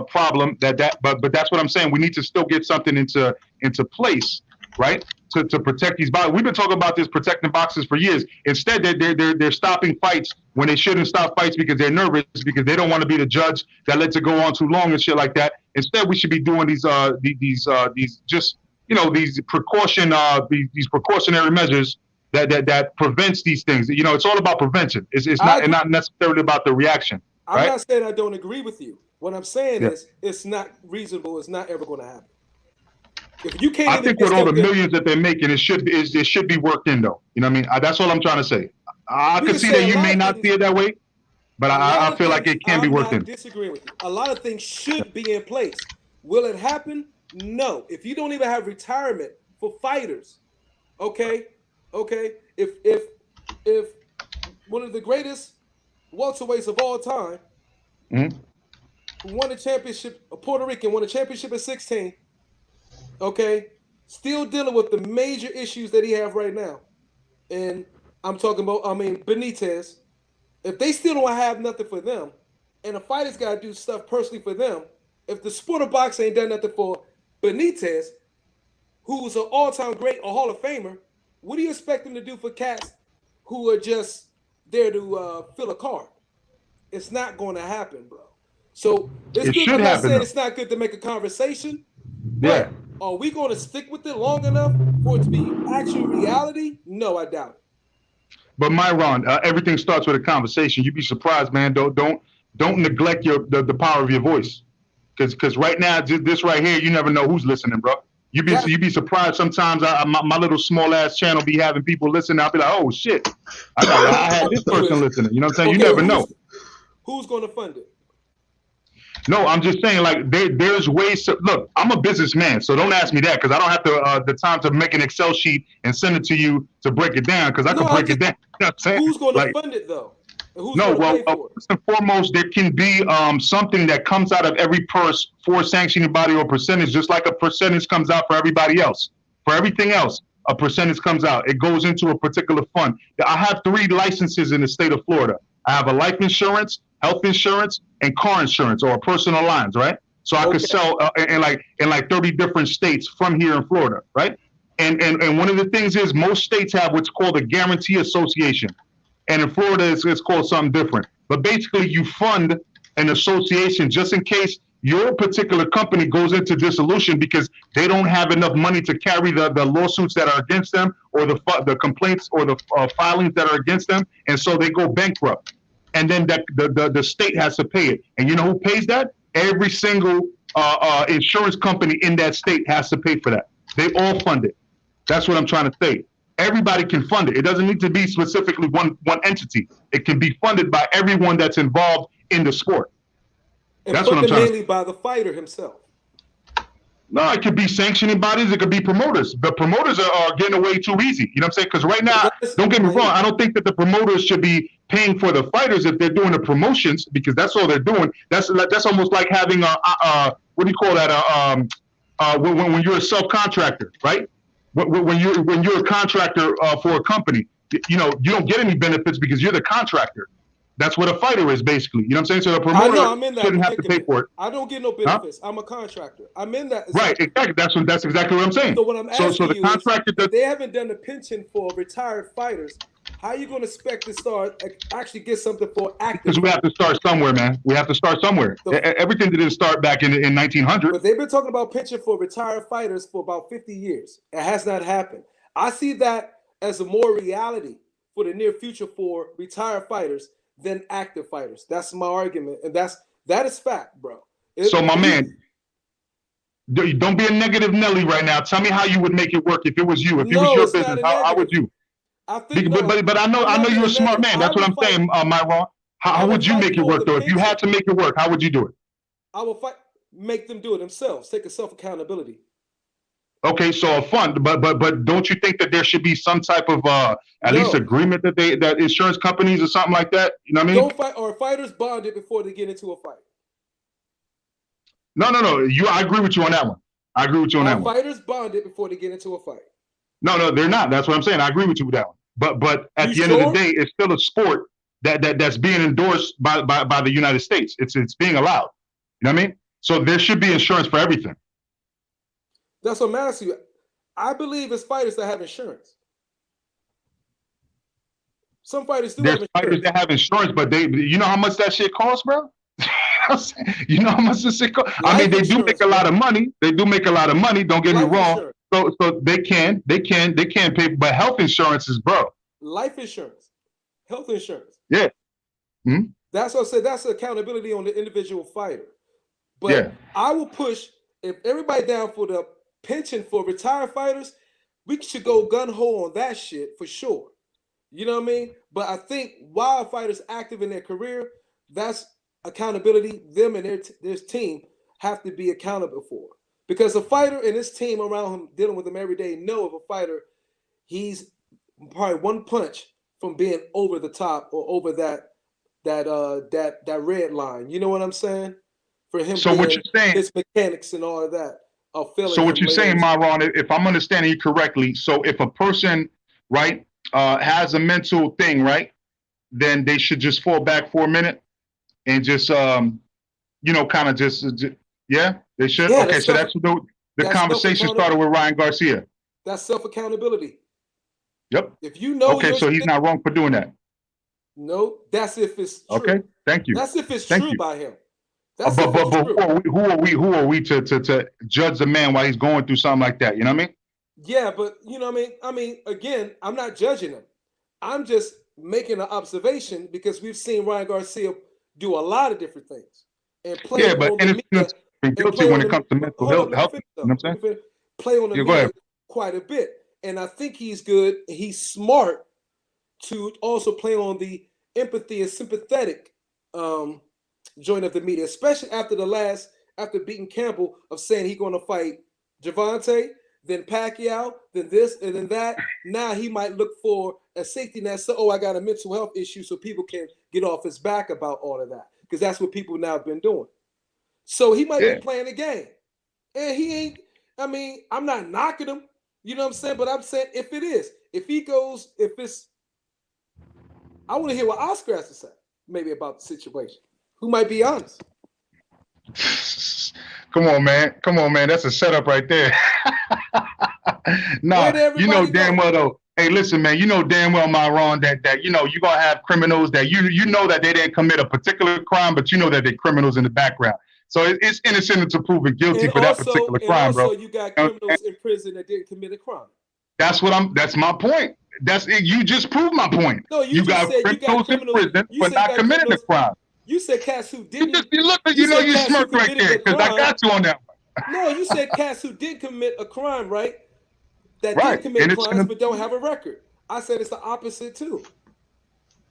C: problem but that's what I'm saying. We need to still get something into place, right? To protect these boxers. We've been talking about this, protecting boxers, for years. Instead, they're stopping fights when they shouldn't stop fights because they're nervous, because they don't want to be the judge that lets it go on too long and shit like that. Instead, we should be doing these just, you know, these precautionary measures that prevents these things. You know, it's all about prevention. It's not necessarily about the reaction.
D: I'm
C: right?
D: not saying I don't agree with you. What I'm saying is it's not reasonable. It's not ever going to happen. If you can't,
C: I think with all the millions that they're making, it should be worked in, though. You know what I mean? That's all I'm trying to say. I can see that you may not see it that way, but I feel like it can be worked in.
D: I'm not disagreeing with you. A lot of things should be in place. Will it happen? No. If you don't even have retirement for fighters, okay. If one of the greatest welterweights of all time, who won a championship, a Puerto Rican, won a championship at 16, okay, still dealing with the major issues that he have right now, and I'm talking about, Benitez. If they still don't have nothing for them, and the fighters got to do stuff personally for them, if the sport of boxing ain't done nothing for Benitez, who's an all-time great, a Hall of Famer, what do you expect them to do for cats who are just there to fill a card? It's not going to happen, bro. So it's good. I'm not saying it's not good to make a conversation. But are we going to stick with it long enough for it to be actual reality? No, I doubt it.
C: But Myron, everything starts with a conversation. You'd be surprised, man. Don't neglect the power of your voice, because right now, this right here, you never know who's listening, bro. You'd be surprised sometimes. My little small ass channel be having people listening. I'll be like, oh shit, I had this person listening. You know what I'm saying? You never know.
D: Who's going to fund it?
C: No, I'm just saying, like, there's ways to look. I'm a businessman, so don't ask me that, because I don't have the time to make an Excel sheet and send it to you to break it down, because I can break it down. You know what I'm saying?
D: Who's going to fund it though? Who's
C: First and foremost, there can be something that comes out of every purse for a sanctioning body, or percentage, just like a percentage comes out for everybody else. For everything else, a percentage comes out. It goes into a particular fund. I have 3 licenses in the state of Florida. I have a life insurance, health insurance, and car insurance, or personal lines, right? So I could sell in like 30 different states from here in Florida, right? And one of the things is, most states have what's called a guarantee association. And in Florida, it's called something different. But basically, you fund an association just in case your particular company goes into dissolution because they don't have enough money to carry the lawsuits that are against them, or the complaints or the filings that are against them, and so they go bankrupt. And then the state has to pay it. And you know who pays that? Every single insurance company in that state has to pay for that. They all fund it. That's what I'm trying to say. Everybody can fund it. It doesn't need to be specifically one entity. It can be funded by everyone that's involved in the sport.
D: And that's what I'm trying to say. Mainly by the fighter himself.
C: No, it could be sanctioning bodies. It could be promoters. The promoters are getting away too easy. You know what I'm saying? Because right now, don't get me wrong, I don't think that the promoters should be paying for the fighters if they're doing the promotions, because that's all they're doing. That's almost like having what do you call that? When you're a self-contractor, right? When you're a contractor for a company, you know, you don't get any benefits because you're the contractor. That's what a fighter is, basically. You know what I'm saying? So the promoter shouldn't have to pay for it.
D: I don't get no benefits. Huh? I'm a contractor. I'm in that.
C: Right, exactly. That's exactly what I'm saying.
D: So what I'm asking
C: so the contractor
D: is, if they haven't done a pension for retired fighters, how are you going to expect to start actually get something for active?
C: Because we have to start somewhere, man. We have to start somewhere. So, everything didn't start back in 1900.
D: But they've been talking about pension for retired fighters for about 50 years. It has not happened. I see that as a more reality for the near future for retired fighters than active fighters. That's my argument, and that is fact, bro.
C: So my man, don't be a negative Nelly right now. Tell me how you would make it work if it was you. If it was your business, how would you?
D: I think,
C: but I know you're a smart man. That's what I'm saying, Myron. How would you make it work though? If you had to make it work, how would you do it?
D: I will make them do it themselves. Take a self accountability.
C: Okay, so a fund, but don't you think that there should be some type of at least agreement that insurance companies or something like that? You know what I mean?
D: Don't fight, or fighters bonded before they get into a fight.
C: No. I agree with you on that one. I agree with you on that one.
D: Fighters bonded before they get into a fight.
C: No, they're not. That's what I'm saying. I agree with you with that one. But at the end of the day, it's still a sport that's being endorsed by the United States. It's being allowed. You know what I mean? So there should be insurance for everything.
D: That's what I'm asking you. I believe it's fighters that have insurance. Some fighters do have insurance.
C: Fighters that have insurance, but you know how much that shit costs, bro? You know how much this shit costs? I mean, they do make a lot of money. They do make a lot of money. Don't get me wrong. So they can pay, but health insurance is, bro.
D: Life insurance, health insurance.
C: Yeah.
D: Mm-hmm. That's what I said. That's accountability on the individual fighter. But I will push, if everybody down for the pension for retired fighters, we should go gun ho on that shit for sure. You know what I mean? But I think while fighters active in their career, that's accountability. Them and their team have to be accountable for. Because a fighter and his team around him, dealing with him every day, know if a fighter, he's probably one punch from being over the top or over that red line. You know what I'm saying? For him,
C: so what you're saying,
D: his mechanics and all of that.
C: So what you're saying, Myron, if I'm understanding you correctly, so if a person, right, has a mental thing, right, then they should just fall back for a minute and just, kind of just, yeah, they should. Yeah, okay, so that's the conversation started with Ryan Garcia.
D: That's self-accountability.
C: Yep.
D: If you know.
C: Okay, so he's not wrong for doing that.
D: No, that's if it's true.
C: Okay, thank you.
D: That's if it's true by him. But
C: who are we to judge the man while he's going through something like that? You know what I mean?
D: Yeah, but you know what I mean? I mean, again, I'm not judging him. I'm just making an observation because we've seen Ryan Garcia do a lot of different things and play.
C: Yeah, but innocence and guilty when it comes to mental health. You know what I'm saying?
D: Play on the media quite a bit, and I think he's good. He's smart to also play on the empathy and sympathetic joint of the media, especially after beating Campbell, of saying he's going to fight Gervonta, then Pacquiao, then this and then that. Now he might look for a safety net. So, I got a mental health issue, so people can get off his back about all of that, because that's what people now have been doing. So he might be playing a game, and he ain't. I mean, I'm not knocking him. You know what I'm saying? But I'm saying if it's, I want to hear what Oscar has to say, maybe about the situation. Who might be honest?
C: Come on, man. That's a setup right there. You know damn well though. Hey, listen, man. You know damn well, Myron, that you're gonna have criminals that you know that they didn't commit a particular crime, but you know that they're criminals in the background. So it's innocent until proven guilty for that particular crime, bro.
D: You got criminals in prison that didn't commit a crime.
C: That's my point. That's it. You just proved my point.
D: No, you got criminals in prison
C: for not committing a crime.
D: You said cats who didn't.
C: You smirked right there because I got you on that one.
D: No, you said cats who did commit a crime, right? That did commit crimes but don't have a record. I said it's the opposite too.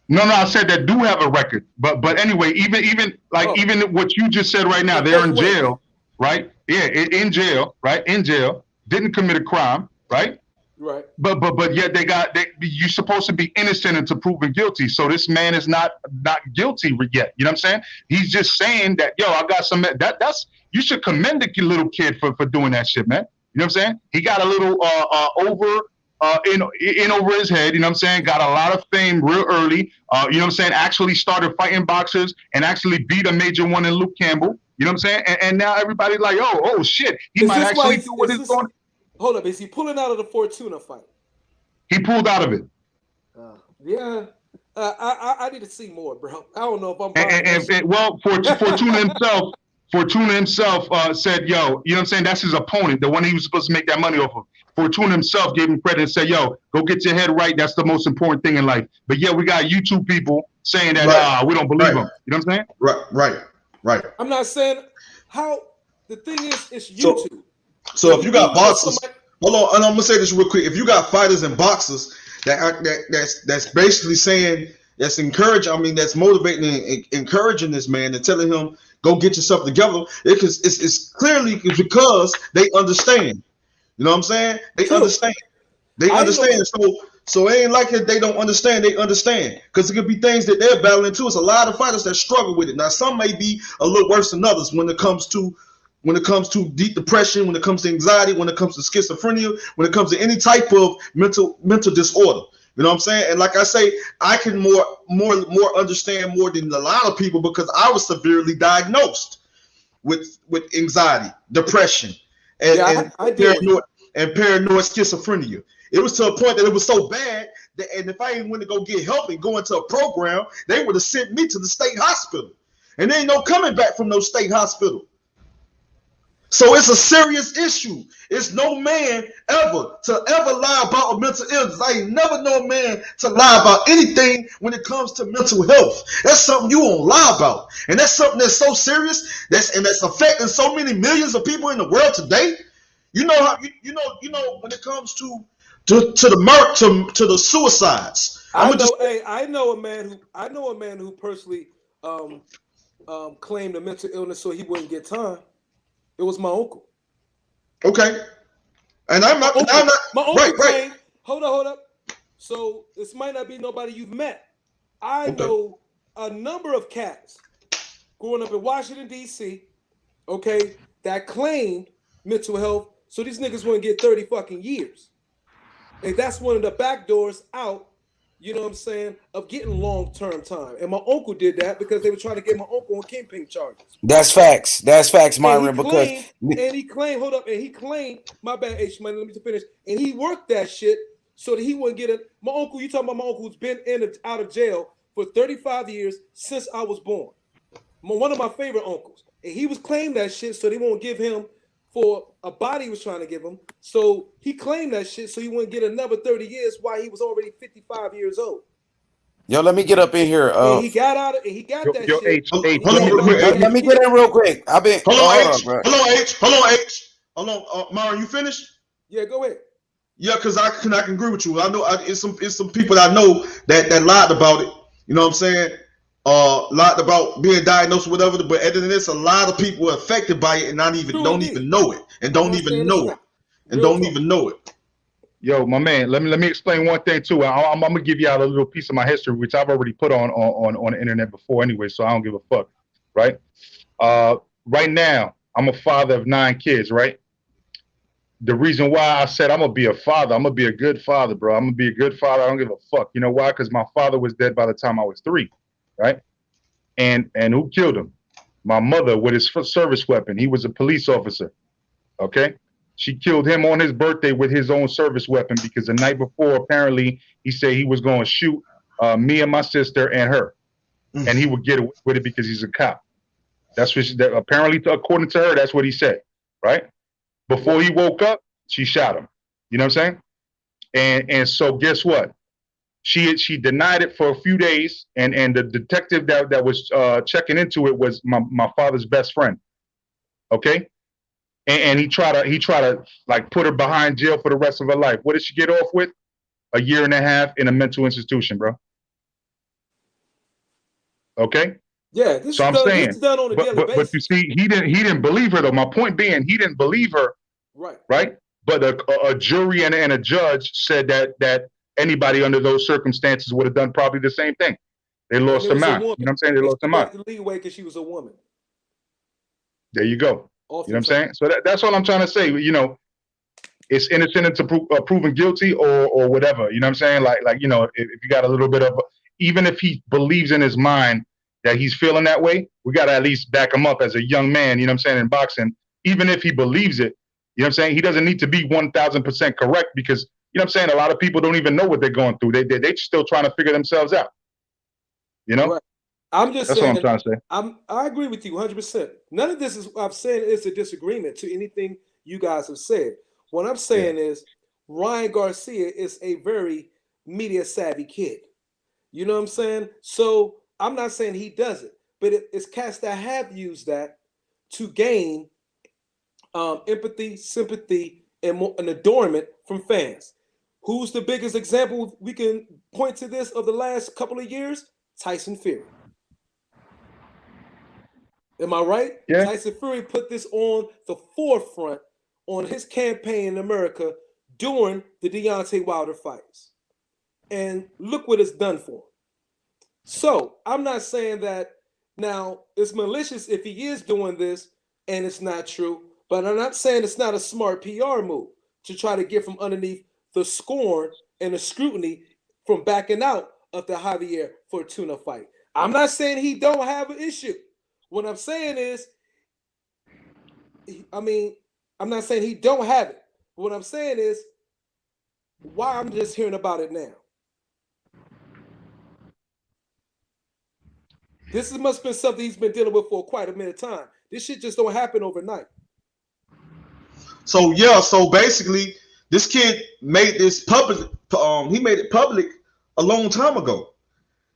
C: No, I said that do have a record. But anyway, even what you just said right now, they're in jail, right? Yeah, in jail, right? In jail, didn't commit a crime, right?
D: Right.
C: But yet you're supposed to be innocent until proven guilty. So this man is not guilty yet. You know what I'm saying? He's just saying that, I got some that's you should commend the little kid for doing that shit, man. You know what I'm saying? He got a little in over his head, you know what I'm saying? Got a lot of fame real early. You know what I'm saying? Actually started fighting boxers and actually beat a major one in Luke Campbell. You know what I'm saying? And now everybody's like, oh shit, he might actually do what he's going.
D: Hold up, is he pulling out of the Fortuna fight?
C: He pulled out of it.
D: Yeah. I need to see more, bro. I don't know if I'm buying
C: well, Fortuna himself said, you know what I'm saying? That's his opponent, the one he was supposed to make that money off of. Fortuna himself gave him credit and said, go get your head right. That's the most important thing in life. But yeah, we got YouTube people saying that we don't believe him. You know what I'm
A: saying? Right.
D: I'm not saying how the thing is, it's YouTube.
A: So if you got boxers, hold on, and I'm gonna say this real quick. If you got fighters and boxers that's basically saying that's encouraging. I mean, that's motivating and encouraging this man and telling him go get yourself together. It's clearly because they understand. You know what I'm saying? They
D: True.
A: understand. They understand. So it ain't like that they don't understand. They understand because it could be things that they're battling too. It's a lot of fighters that struggle with it. Now some may be a little worse than others when it comes to deep depression, when it comes to anxiety, when it comes to schizophrenia, when it comes to any type of mental disorder. You know what I'm saying? And like I say, I can more understand more than a lot of people because I was severely diagnosed with anxiety, depression, and paranoid schizophrenia. It was to a point that it was so bad that, and if I ain't went to go get help and go into a program, they would have sent me to the state hospital, and there ain't no coming back from no state hospital. So it's a serious issue. It's no man ever lie about a mental illness. I ain't never known a man to lie about anything when it comes to mental health. That's something you won't lie about, and that's something that's so serious. That's affecting so many millions of people in the world today. You know how you know when it comes to the suicides.
D: I know a man who personally claimed a mental illness so he wouldn't get time. It was my uncle.
A: Okay. And I'm not
D: my uncle
A: right.
D: claimed, hold up. So this might not be nobody you've met. I know a number of cats growing up in Washington, D.C., okay, that claimed mental health so these niggas wouldn't get 30 fucking years. And that's one of the back doors out, you know what I'm saying, of getting long-term time. And my uncle did that because they were trying to get my uncle on kingpin charges.
E: That's facts. That's facts, Myron.
D: And he claimed, my bad, H, man, let me finish. And he worked that shit so that he wouldn't get it. My uncle, you talking about my uncle who's been in and out of jail for 35 years since I was born. One of my favorite uncles. And he was claimed that shit so they won't give him for a body he was trying to give him. So he claimed that shit so he wouldn't get another 30 years while he was already 55 years old.
E: Yo, let me get up in here.
D: And he got out of it. He got that shit.
E: Let me get in real quick.
A: Hold on, H. Hold on, Myron, you finished?
D: Yeah, go ahead.
A: Yeah, because I can agree with you. I know it's some people that I know that lied about it. You know what I'm saying? Lied about being diagnosed with whatever. But other than this, a lot of people are affected by it and don't even know it.
C: Yo, my man, let me explain one thing too. I'm gonna give you out a little piece of my history, which I've already put on the internet before anyway, so I don't give a fuck, right? Right now, I'm a father of 9 kids, right? The reason why I said I'm gonna be a father, I'm gonna be a good father, bro. I'm gonna be a good father. I don't give a fuck. You know why? Because my father was dead by the time I was 3, right? And who killed him? My mother with his service weapon. He was a police officer, okay? She killed him on his birthday with his own service weapon because the night before, apparently, he said he was going to shoot me and my sister and her. And he would get away with it because he's a cop. That's what apparently, according to her, that's what he said, right? Before he woke up, she shot him. You know what I'm saying? And so guess what? She denied it for a few days, and the detective that was checking into it was my father's best friend. Okay? And he tried to like put her behind jail for the rest of her life. What did she get off with? A year and a half in a mental institution, bro. Okay?
D: Yeah, this is done on a daily basis.
C: But you see, he didn't believe her though. My point being, he didn't believe her. Right? But a jury and a judge said that anybody under those circumstances would have done probably the same thing. They lost their mind. You know what I'm saying? They lost their mind.
D: Leeway because she was a woman.
C: There you go. You know what I'm saying? So that's what I'm trying to say. You know, it's innocent until proven guilty or whatever. You know what I'm saying? Like you know, if you got a little bit of, even if he believes in his mind that he's feeling that way, we got to at least back him up as a young man. You know what I'm saying? In boxing, even if he believes it, you know what I'm saying? He doesn't need to be 1,000% correct because, you know what I'm saying? A lot of people don't even know what they're going through. They're still trying to figure themselves out. You know?
D: Right. I'm just
C: That's
D: saying.
C: What I'm trying to say.
D: I agree with you 100%. None of this is I'm saying is a disagreement to anything you guys have said. What I'm saying is Ryan Garcia is a very media savvy kid. You know what I'm saying? So I'm not saying he doesn't, but it's cats that have used that to gain empathy, sympathy, and adornment from fans. Who's the biggest example we can point to this of the last couple of years? Tyson Fury. Am I right?
C: Yeah.
D: Tyson Fury put this on the forefront on his campaign in America during the Deontay Wilder fights. And look what it's done for him. So I'm not saying that now it's malicious if he is doing this and it's not true, but I'm not saying it's not a smart PR move to try to get from underneath the scorn and the scrutiny from backing out of the Javier Fortuna fight. I'm not saying he don't have an issue. What I'm saying is, I'm not saying he don't have it. What I'm saying is, why I'm just hearing about it now. This must have been something he's been dealing with for quite a minute of time. This shit just don't happen overnight.
A: So basically, this kid made this public. He made it public a long time ago.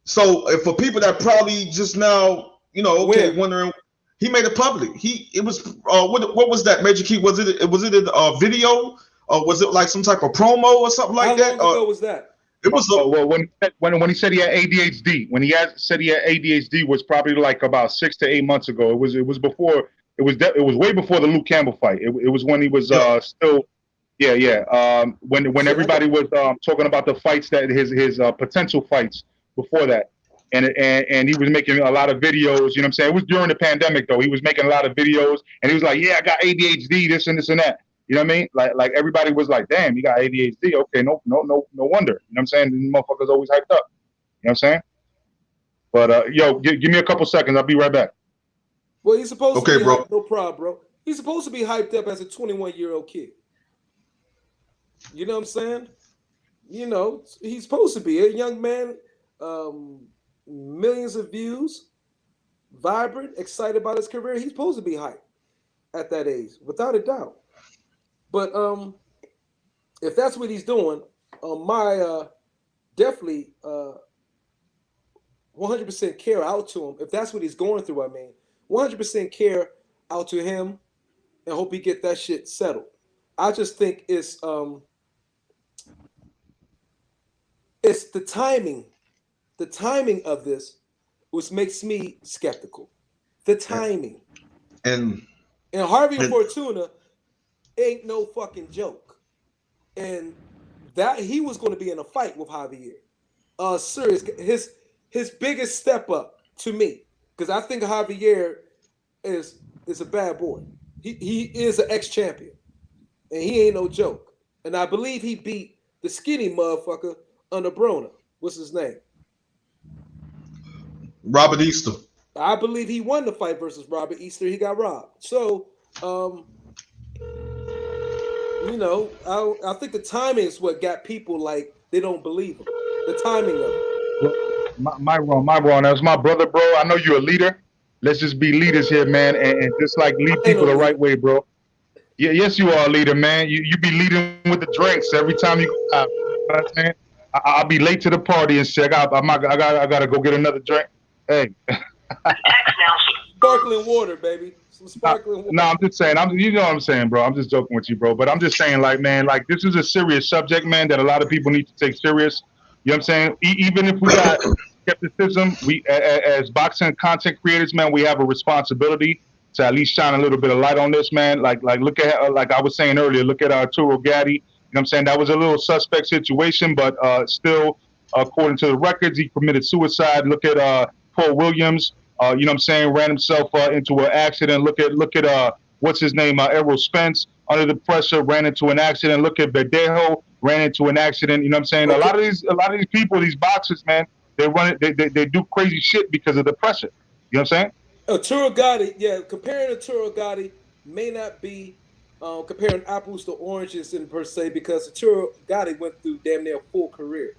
A: So for people that probably just now, wondering, he made it public. It was what was that, Major Key? Was it a video? Or was it like some type of promo or something like that?
D: How long ago was that?
C: It was when he said he had ADHD. When he said he had ADHD was probably like about 6 to 8 months ago. It was before. It was way before the Luke Campbell fight. It was when he was still. When everybody was talking about the fights that his potential fights before that, and he was making a lot of videos. You know what I'm saying? It was during the pandemic though. He was making a lot of videos, and he was like, "Yeah, I got ADHD, this and this and that." You know what I mean? Like everybody was like, "Damn, you got ADHD? Okay, no wonder." You know what I'm saying? These motherfuckers always hyped up. You know what I'm saying? But give me a couple seconds. I'll be right back.
D: Well, he's supposed to be
A: bro.
D: No problem, bro. He's supposed to be hyped up as a 21-year-old kid. You know what I'm saying? He's supposed to be a young man, millions of views, vibrant, excited about his career. He's supposed to be hyped at that age, without a doubt. But if that's what he's doing, my definitely 100% care out to him. If that's what he's going through, 100% care out to him, and hope he get that shit settled. I just think it's the timing of this which makes me skeptical. The timing. And Harvey Fortuna ain't no fucking joke. And that he was going to be in a fight with Javier. Serious. His biggest step up to me, because I think Javier is a bad boy. He is an ex-champion. And he ain't no joke. And I believe he beat the skinny motherfucker under Brona. What's his name?
A: Robert Easter.
D: I believe he won the fight versus Robert Easter. He got robbed. So, I think the timing is what got people like they don't believe him. The timing of it.
C: My wrong. That's my brother, bro. I know you're a leader. Let's just be leaders here, man, and just like lead people the right way, bro. Yeah, yes, you are a leader, man. You be leading with the drinks every time you go out. You know what I'm saying? I'll be late to the party and say, I gotta go get another drink. Hey.
D: Sparkling water, baby. Some sparkling water.
C: No, I'm just saying. You know what I'm saying, bro. I'm just joking with you, bro. But I'm just saying, like, man, like this is a serious subject, man, that a lot of people need to take serious. You know what I'm saying? Even if we got skepticism, we as boxing content creators, man, we have a responsibility to at least shine a little bit of light on this, man. Like look at, like I was saying earlier, look at Arturo Gatti. You know what I'm saying? That was a little suspect situation, but still, according to the records, he committed suicide. Look at Paul Williams. You know what I'm saying? Ran himself into an accident. Look at what's his name? Errol Spence. Under the pressure, ran into an accident. Look at Verdejo. Ran into an accident. You know what I'm saying? A lot of these people, these boxers, man, they do crazy shit because of the pressure. You know what I'm saying?
D: Arturo Gatti, comparing Arturo Gatti may not be comparing apples to oranges in per se, because Arturo Gatti went through damn near a full career,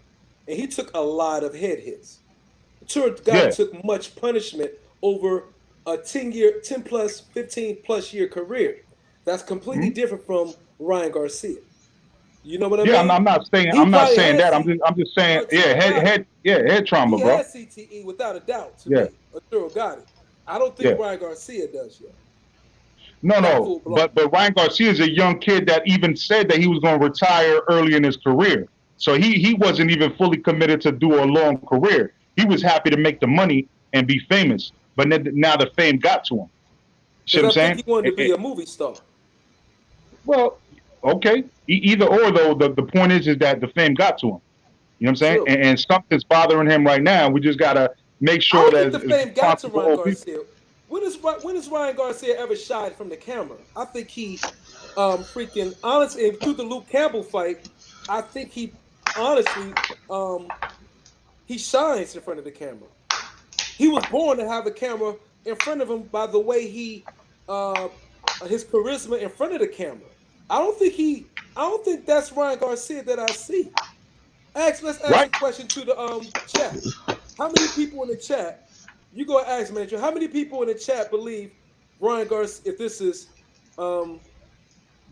D: and he took a lot of head hits. Arturo Gatti took much punishment over a 10 plus, 15 plus year career. That's completely different from Ryan Garcia. You know what I mean?
C: Yeah, I'm not saying that. I'm just saying, head trauma, bro.
D: He has CTE without a doubt. To me, Arturo Gatti. I don't think Ryan Garcia does yet.
C: No. But Ryan Garcia is a young kid that even said that he was going to retire early in his career. So he wasn't even fully committed to do a long career. He was happy to make the money and be famous. But now the fame got to him. See what I'm saying?
D: I think he wanted to be a movie star.
C: Well, okay. Either or, though, the point is that the fame got to him. You know what I'm saying?
D: True.
C: And something's bothering him right now. We just got to make sure that
D: the fame got to Ryan Garcia. When is Ryan Garcia ever shied from the camera? I think he freaking honestly, through the Luke Campbell fight, I think he honestly he shines in front of the camera. He was born to have a camera in front of him by the way he his charisma in front of the camera. I don't think that's Ryan Garcia that I see. Let's ask a question to the chat. How many people in the chat? You go ask, manager. How many people in the chat believe Ryan Garcia, if this is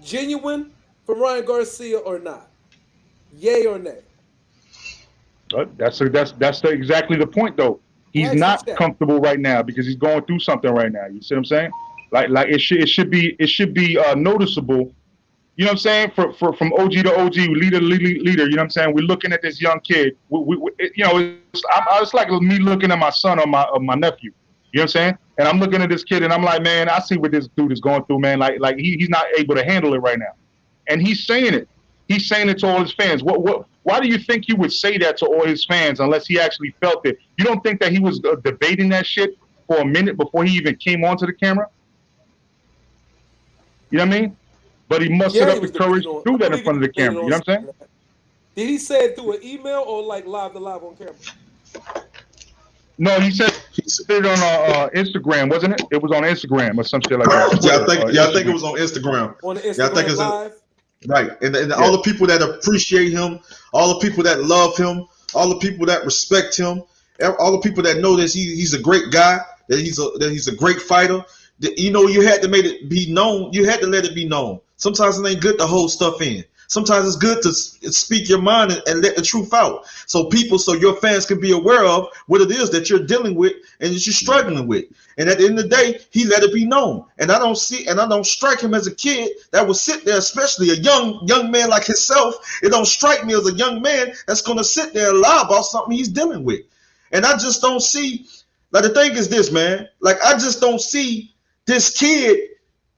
D: genuine for Ryan Garcia or not? Yay or nay?
C: That's exactly the point, though. He's not comfortable right now because he's going through something right now. You see what I'm saying? Like it should be noticeable. You know what I'm saying? From OG to OG, leader. You know what I'm saying? We're looking at this young kid. It's like me looking at my son or my nephew. You know what I'm saying? And I'm looking at this kid and I'm like, man, I see what this dude is going through, man. Like he's not able to handle it right now. And he's saying it. He's saying it to all his fans. Why do you think he would say that to all his fans unless he actually felt it? You don't think that he was debating that shit for a minute before he even came onto the camera? You know what I mean? But he mustered up the courage to do that in front of the camera. You know what I'm saying?
D: Did he say it through an email or like live on camera?
C: No, he said it on Instagram, wasn't it? It was on Instagram or some shit like that.
A: I think it was on Instagram.
D: On the Instagram
A: I think it's
D: live.
A: Right, and all the people that appreciate him, all the people that love him, all the people that respect him, all the people that know that he's a great guy, that he's a great fighter. You had to make it be known. You had to let it be known. Sometimes it ain't good to hold stuff in. Sometimes it's good to speak your mind and let the truth out, so your fans can be aware of what it is that you're dealing with and that you're struggling with. And at the end of the day, he let it be known. And I don't strike him as a kid that would sit there, especially a young man like himself. It don't strike me as a young man that's going to sit there and lie about something he's dealing with. And I just don't see. Like, the thing is this, man. Like, I just don't see this kid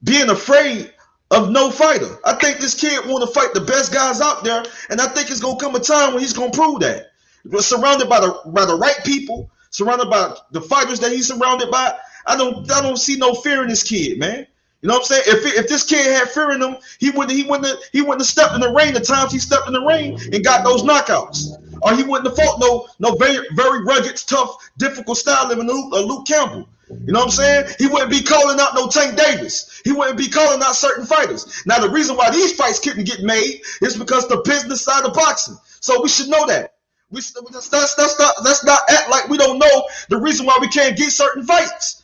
A: being afraid of no fighter. I think this kid want to fight the best guys out there, and I think it's gonna come a time when he's gonna prove that. But surrounded by the right people, surrounded by the fighters that he's surrounded by, I don't see no fear in this kid, man. You know what I'm saying? If this kid had fear in him, he wouldn't have stepped in the ring the times he stepped in the ring and got those knockouts. Or he wouldn't have fought no very, very rugged, tough, difficult style of Luke Campbell. You know what I'm saying? He wouldn't be calling out no Tank Davis. He wouldn't be calling out certain fighters. Now, the reason why these fights couldn't get made is because the business side of boxing. So we should know that. Let's not act like we don't know the reason why we can't get certain fights.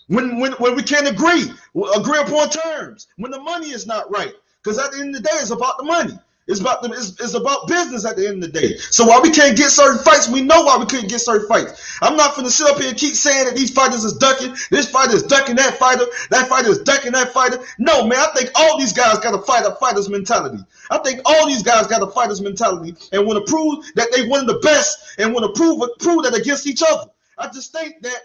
A: When we can't agree upon terms, when the money is not right. Because at the end of the day, it's about the money. It's about business at the end of the day. So while we can't get certain fights, we know why we couldn't get certain fights. I'm not finna sit up here and keep saying that these fighters is ducking. This fighter is ducking that fighter is ducking that fighter. No, man, I think all these guys got a fighter's mentality. I think all these guys got a fighter's mentality and want to prove that they one of the best and want to prove that against each other. I just think that,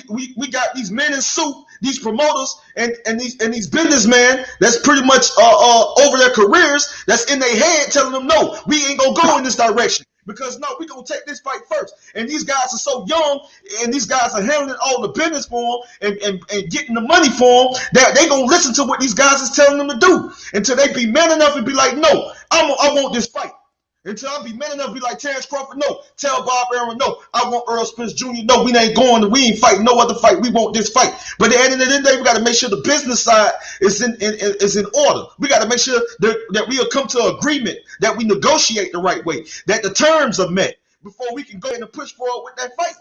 A: we got these men in suit, these promoters and these businessmen that's pretty much over their careers, that's in their head telling them, no, we ain't gonna go in this direction because no, we gonna take this fight first. And these guys are so young and these guys are handling all the business for them and getting the money for them that they gonna listen to what these guys is telling them to do until they be man enough and be like, no, I want this fight. Until I be man enough to be like Terrence Crawford, no. Tell Bob Arum, no. I want Earl Spence Jr., no. We ain't fighting no other fight. We want this fight. But at the end of the day, we got to make sure the business side is in order. We got to make sure that we'll come to an agreement, that we negotiate the right way, that the terms are met before we can go ahead and push forward with that fight.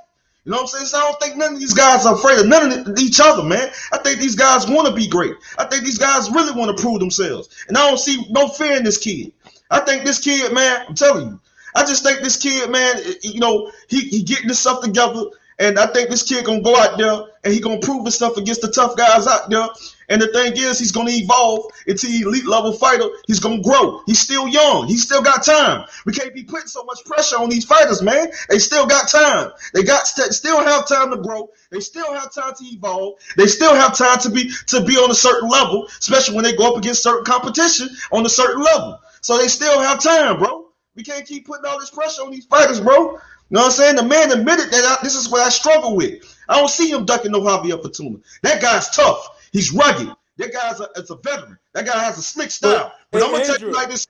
A: You know what I'm saying? So I don't think none of these guys are afraid of none of each other, man. I think these guys want to be great. I think these guys really want to prove themselves. And I don't see no fear in this kid. I think this kid, man, I'm telling you, I just think this kid, man, he getting this stuff together, and I think this kid gonna go out there and he gonna prove himself against the tough guys out there, And the thing is, he's going to evolve into an elite level fighter. He's going to grow. He's still young. He's still got time. We can't be putting so much pressure on these fighters, man. They still got time. They still have time to grow. They still have time to evolve. They still have time to be on a certain level, especially when they go up against certain competition on a certain level. So they still have time, bro. We can't keep putting all this pressure on these fighters, bro. You know what I'm saying? The man admitted that this is what I struggle with. I don't see him ducking no Javier Fortuna. That guy's tough. He's rugged. That guy's a veteran. That guy has a slick style. But I'm gonna tell you like this.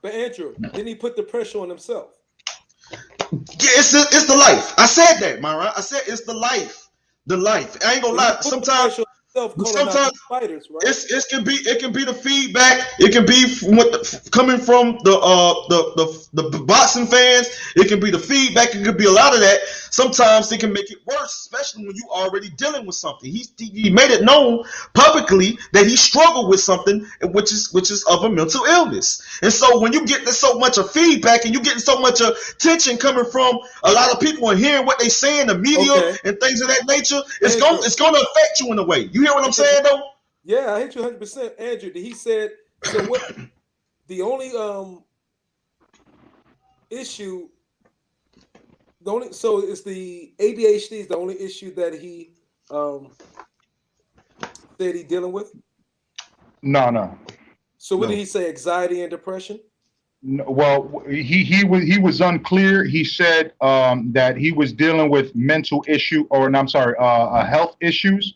D: But Andrew, didn't he put the pressure on himself?
A: Yeah, it's the life. I said that, Myron. I said it's the life. The life. I ain't gonna lie. Sometimes
D: fighters, right?
A: It can be the feedback. It can be coming from the boxing fans. It can be the feedback. It could be a lot of that. Sometimes it can make it worse, especially when you already dealing with something. He made it known publicly that he struggled with something, which is of a mental illness. And so when you get so much of feedback and you getting so much attention coming from a lot of people and hearing what they say in the media and things of that nature, it's gonna affect you in a way. You hear what I'm saying though?
D: Yeah, I hit you 100%, Andrew. He said so. What the only issue? So it's the ADHD is the only issue that he said he dealing with.
C: No.
D: So what did he say? Anxiety and depression?
C: No, well, he was unclear. He said that he was dealing with mental issue, health issues.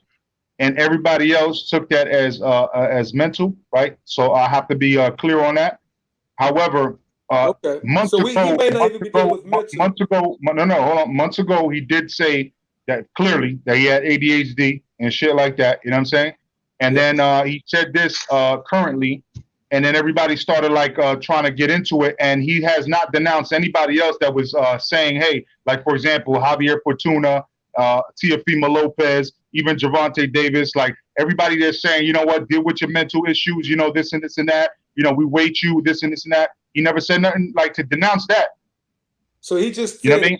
C: And everybody else took that as mental, right? So I have to be clear on that. However, months ago, he did say that clearly that he had ADHD and shit like that. You know what I'm saying? And then he said this currently, and then everybody started trying to get into it. And he has not denounced anybody else that was saying, hey, like for example, Javier Fortuna, Teofimo Lopez, even Gervonta Davis, like everybody that's saying, you know what, deal with your mental issues, you know, this and this and that, you know, we weight you, this and this and that. He never said nothing like to denounce that.
D: So he just said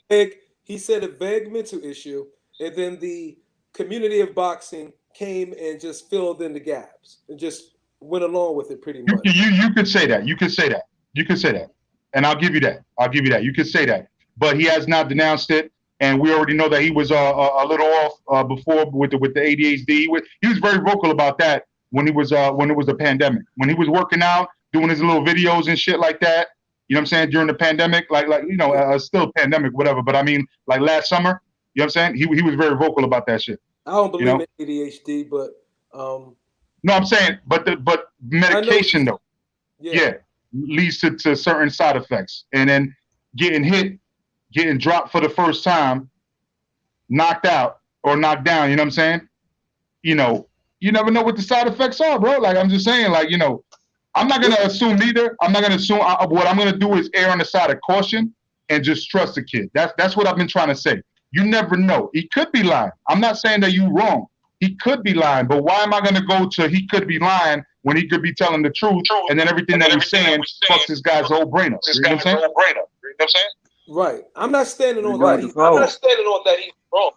D: he said a vague mental issue, and then the community of boxing came and just filled in the gaps and just went along with it pretty much.
C: You could say that. You could say that. You could say that. And I'll give you that. You could say that. But he has not denounced it. And we already know that he was a little off before with the ADHD. He was very vocal about that when it was a pandemic. When he was working out, doing his little videos and shit like that. You know what I'm saying? During the pandemic, still a pandemic, whatever. But I mean, like last summer, you know what I'm saying? He was very vocal about that shit.
D: I don't believe in ADHD, but
C: no, I'm saying, but medication though, leads to certain side effects, and then getting dropped for the first time, knocked out or knocked down, you know what I'm saying? You know, you never know what the side effects are, bro. Like, I'm just saying, like, you know, I'm not going to assume either. I'm not going to assume. What I'm going to do is err on the side of caution and just trust the kid. That's what I've been trying to say. You never know. He could be lying. I'm not saying that you're wrong. He could be lying, but why am I going to go to he could be lying when he could be telling the truth, and then everything that he's saying fucks this guy's whole brain up. You know what I'm saying?
D: Right. I'm not standing on that. I'm not standing on that he's wrong.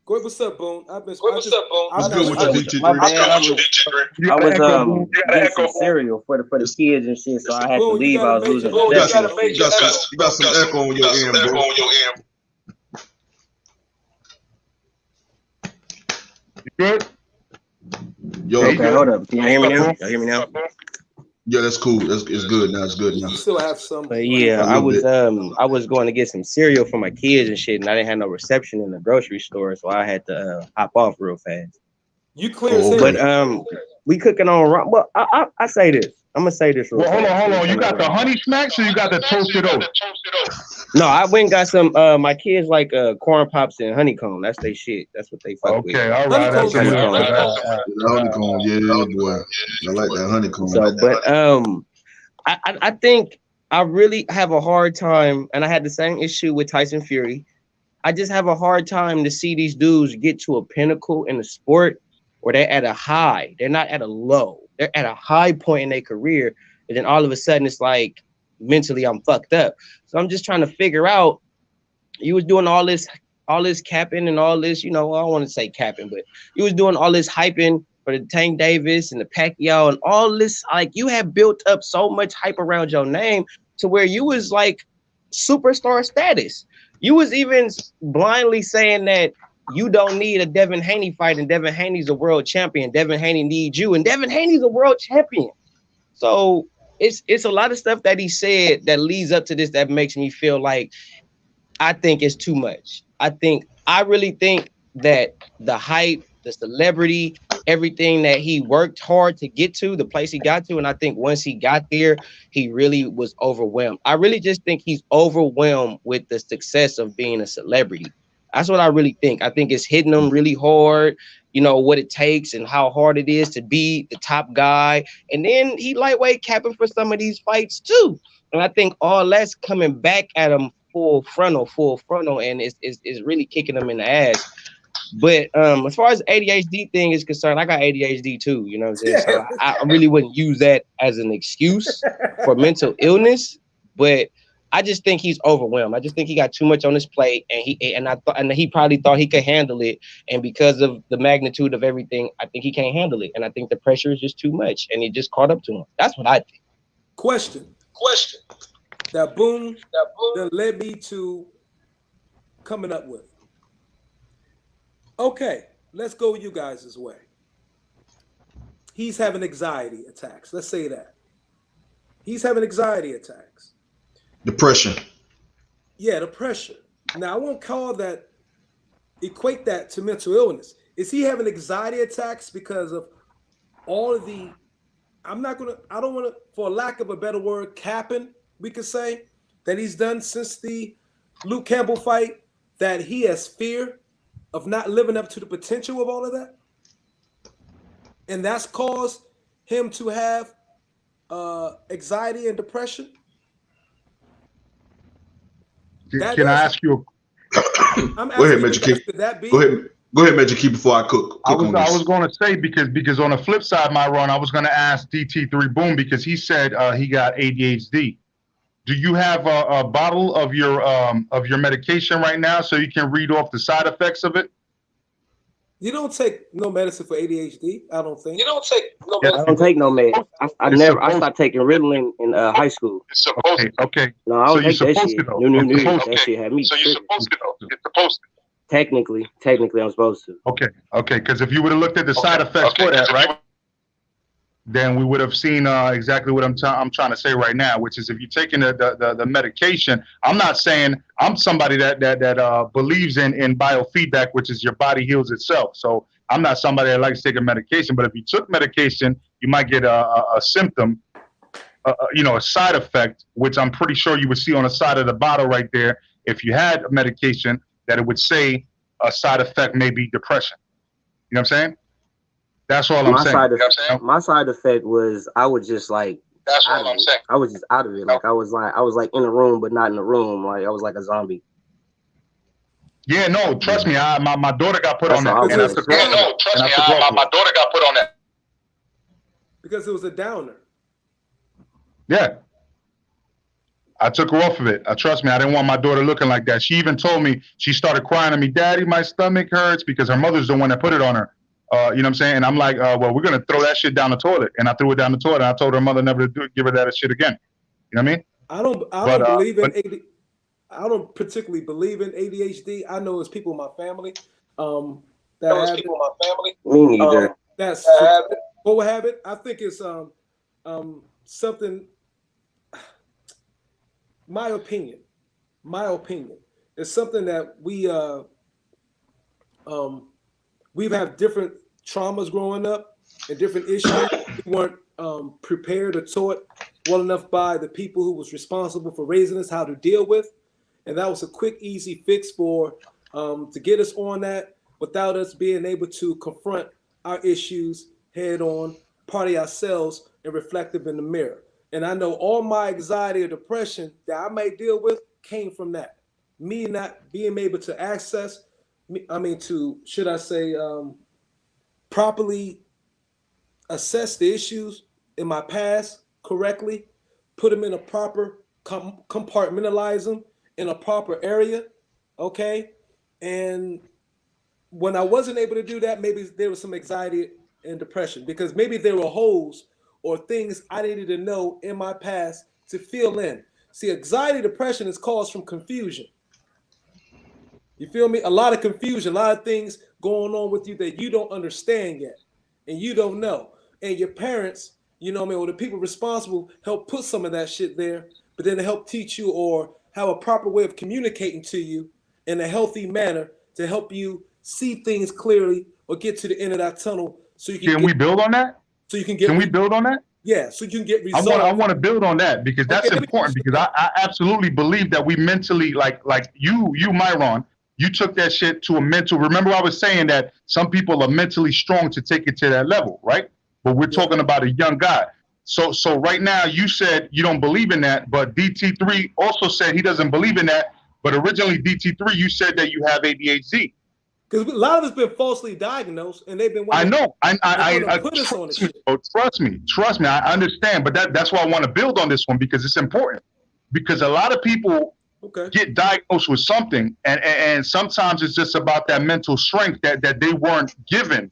D: Go ahead, what's up, Boone?
A: What's up, Boone? I'm good with you,
F: my man. I was getting some cereal for the kids and shit, so I had to leave. I was losing.
A: You got some echo on your end, bro.
C: You good?
A: Yo,
F: okay, hold up. Can you hear me now? Y'all hear me now?
A: Yeah, that's cool. It's good now. It's good now.
D: You still have some.
F: But yeah, I was going to get some cereal for my kids and shit, and I didn't have no reception in the grocery store, so I had to hop off real fast.
D: You clear,
F: but we cooking on. Well, I say this. I'm gonna say this real
C: quick. Hold on. You got the honey smacks or you got the toasted oats?
F: No, I went and got some. My kids like corn pops and honeycomb. That's their shit. That's what they fuck with.
C: Okay, all right. That's
A: honeycomb. Honeycomb, yeah, boy. I like that honeycomb.
F: So, but I think I really have a hard time, and I had the same issue with Tyson Fury. I just have a hard time to see these dudes get to a pinnacle in the sport where they're at a high. They're not at a low. They're at a high point in their career, and then all of a sudden it's like mentally I'm fucked up. So I'm just trying to figure out. You was doing all all this capping and all this, I don't want to say capping, but you was doing all this hyping for the Tank Davis and the Pacquiao and all this. Like, you have built up so much hype around your name to where you was like superstar status. You was even blindly saying that you don't need a Devin Haney fight, and Devin Haney's a world champion. Devin Haney needs you, and Devin Haney's a world champion. So it's a lot of stuff that he said that leads up to this that makes me feel like I think it's too much. I really think that the hype, the celebrity, everything that he worked hard to get to, the place he got to, and I think once he got there, he really was overwhelmed. I really just think he's overwhelmed with the success of being a celebrity. That's what I really think. I think it's hitting him really hard, what it takes and how hard it is to be the top guy. And then he lightweight capping for some of these fights too. And I think all that's coming back at him full frontal, and it's really kicking him in the ass. But as far as ADHD thing is concerned, I got ADHD too, you know what I'm saying? So I really wouldn't use that as an excuse for mental illness, but I just think he's overwhelmed. I just think he got too much on his plate, and he probably thought he could handle it. And because of the magnitude of everything, I think he can't handle it. And I think the pressure is just too much, and it just caught up to him. That's what I think.
D: Question. That boom that led me to coming up with. Okay, let's go you guys' way. He's having anxiety attacks. Let's say that. He's having anxiety attacks.
A: Depression.
D: Yeah, depression. Now, I won't equate that to mental illness. Is he having anxiety attacks because of all of the, I don't want to, for lack of a better word, capping, we could say, that he's done since the Luke Campbell fight, that he has fear of not living up to the potential of all of that? And that's caused him to have anxiety and depression?
C: Can I ask you?
A: Go ahead, Magic Key. Go ahead, Magic Key. Before I cook
C: I was going to say because on the flip side, Myron, I was going to ask DT3 Boom because he said he got ADHD. Do you have a bottle of your medication right now so you can read off the side effects of it?
D: You don't take no medicine for ADHD, I don't think.
F: You don't take no medicine. I don't take no meds. I stopped taking Ritalin in high school.
C: It's supposed to. Okay.
F: No, I don't take that shit. No. That shit had me.
C: So you're supposed to though. You're supposed to.
F: Technically, I'm supposed to.
C: Okay. Because if you would have looked at the side effects for that, right? Then we would have seen exactly what I'm trying to say right now, which is if you're taking the medication, I'm not saying I'm somebody that believes in biofeedback, which is your body heals itself. So I'm not somebody that likes taking medication, but if you took medication, you might get a symptom, a side effect, which I'm pretty sure you would see on the side of the bottle right there. If you had medication, that it would say a side effect may be depression. You know what I'm saying? That's all I'm saying.
F: My side effect was I was just like.
C: That's all I'm saying.
F: I was just out of it. Like I was like in the room, but not in the room. Like I was like a zombie.
C: Yeah, no, trust me. My daughter got put on that.
D: My
C: daughter got put on that.
D: Because it was a downer.
C: Yeah. I took her off of it. Trust me, I didn't want my daughter looking like that. She even told me, she started crying at me, Daddy, my stomach hurts, because her mother's the one that put it on her. You know what I'm saying? And I'm like, well, we're going to throw that shit down the toilet. And I threw it down the toilet. And I told her mother never to give her that shit again. You know what I mean?
D: I don't particularly believe in ADHD. I know it's people in my family
F: Me neither.
D: What have it? I think it's something. My opinion. It's something that we've had different traumas growing up and different issues. We weren't prepared or taught well enough by the people who was responsible for raising us how to deal with. And that was a quick, easy fix to get us on that without us being able to confront our issues head on, party ourselves, and reflective in the mirror. And I know all my anxiety or depression that I may deal with came from that. Me not being able to access, properly assess the issues in my past correctly, put them in a proper, compartmentalize them in a proper area, okay? And when I wasn't able to do that, maybe there was some anxiety and depression because maybe there were holes or things I needed to know in my past to fill in. See, anxiety, depression is caused from confusion. You feel me? A lot of confusion, a lot of things going on with you that you don't understand yet and you don't know. And your parents, you know what I mean, or the people responsible help put some of that shit there, but then to help teach you or have a proper way of communicating to you in a healthy manner to help you see things clearly or get to the end of that tunnel so you
C: can we build on that?
D: So you can get.
C: Can we build on that?
D: Yeah, so you can get resolved.
C: I want to build on that because that's important because I absolutely believe that we mentally like you Myron, you took that shit to a mental. Remember I was saying that some people are mentally strong to take it to that level, right? But we're talking about a young guy. So right now you said you don't believe in that, but DT3 also said he doesn't believe in that. But originally DT3, you said that you have ADHD.
D: Because a lot of it's been falsely diagnosed, and they've been.
C: I know.
D: I put us on this shit.
C: Trust me. I understand, but that's why I want to build on this one because it's important. Because a lot of people get diagnosed with something, and sometimes it's just about that mental strength that they weren't given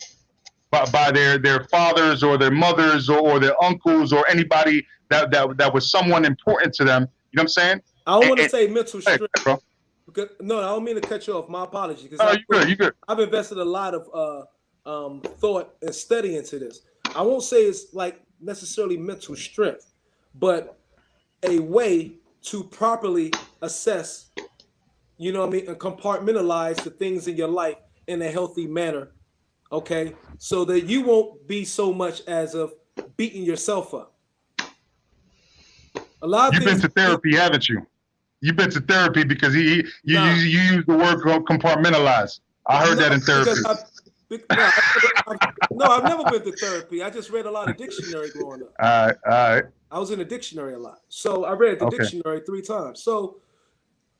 C: by their fathers or their mothers or their uncles or anybody that was someone important to them. You know what I'm saying?
D: I don't want to say mental strength.
C: Bro.
D: Because, no, I don't mean to cut you off. My apologies.
C: You good.
D: I've invested a lot of thought and study into this. I won't say it's like necessarily mental strength, but a way to properly assess, you know what I mean, and compartmentalize the things in your life in a healthy manner, okay? So that you won't be so much as of beating yourself up. A lot of
C: You've been to therapy, haven't you? You've been to therapy because you use the word compartmentalize. I heard that in therapy.
D: I've never been to therapy. I just read a lot of dictionary growing up.
C: All right.
D: I was in a dictionary a lot. So I read the dictionary 3 times. So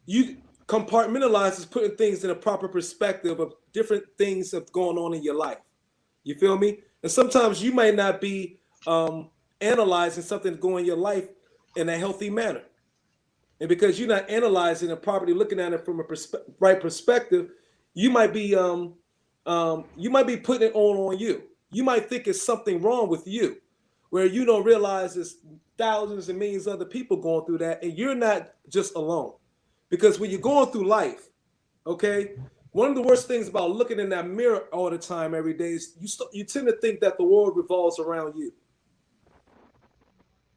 D: you compartmentalize is putting things in a proper perspective of different things that's going on in your life. You feel me? And sometimes you might not be analyzing something that's going in your life in a healthy manner. And because you're not analyzing and properly looking at it from a right perspective, you might be putting it on you. You might think it's something wrong with you, where you don't realize there's thousands and millions of other people going through that, and you're not just alone. Because when you're going through life, okay, one of the worst things about looking in that mirror all the time every day is you tend to think that the world revolves around you.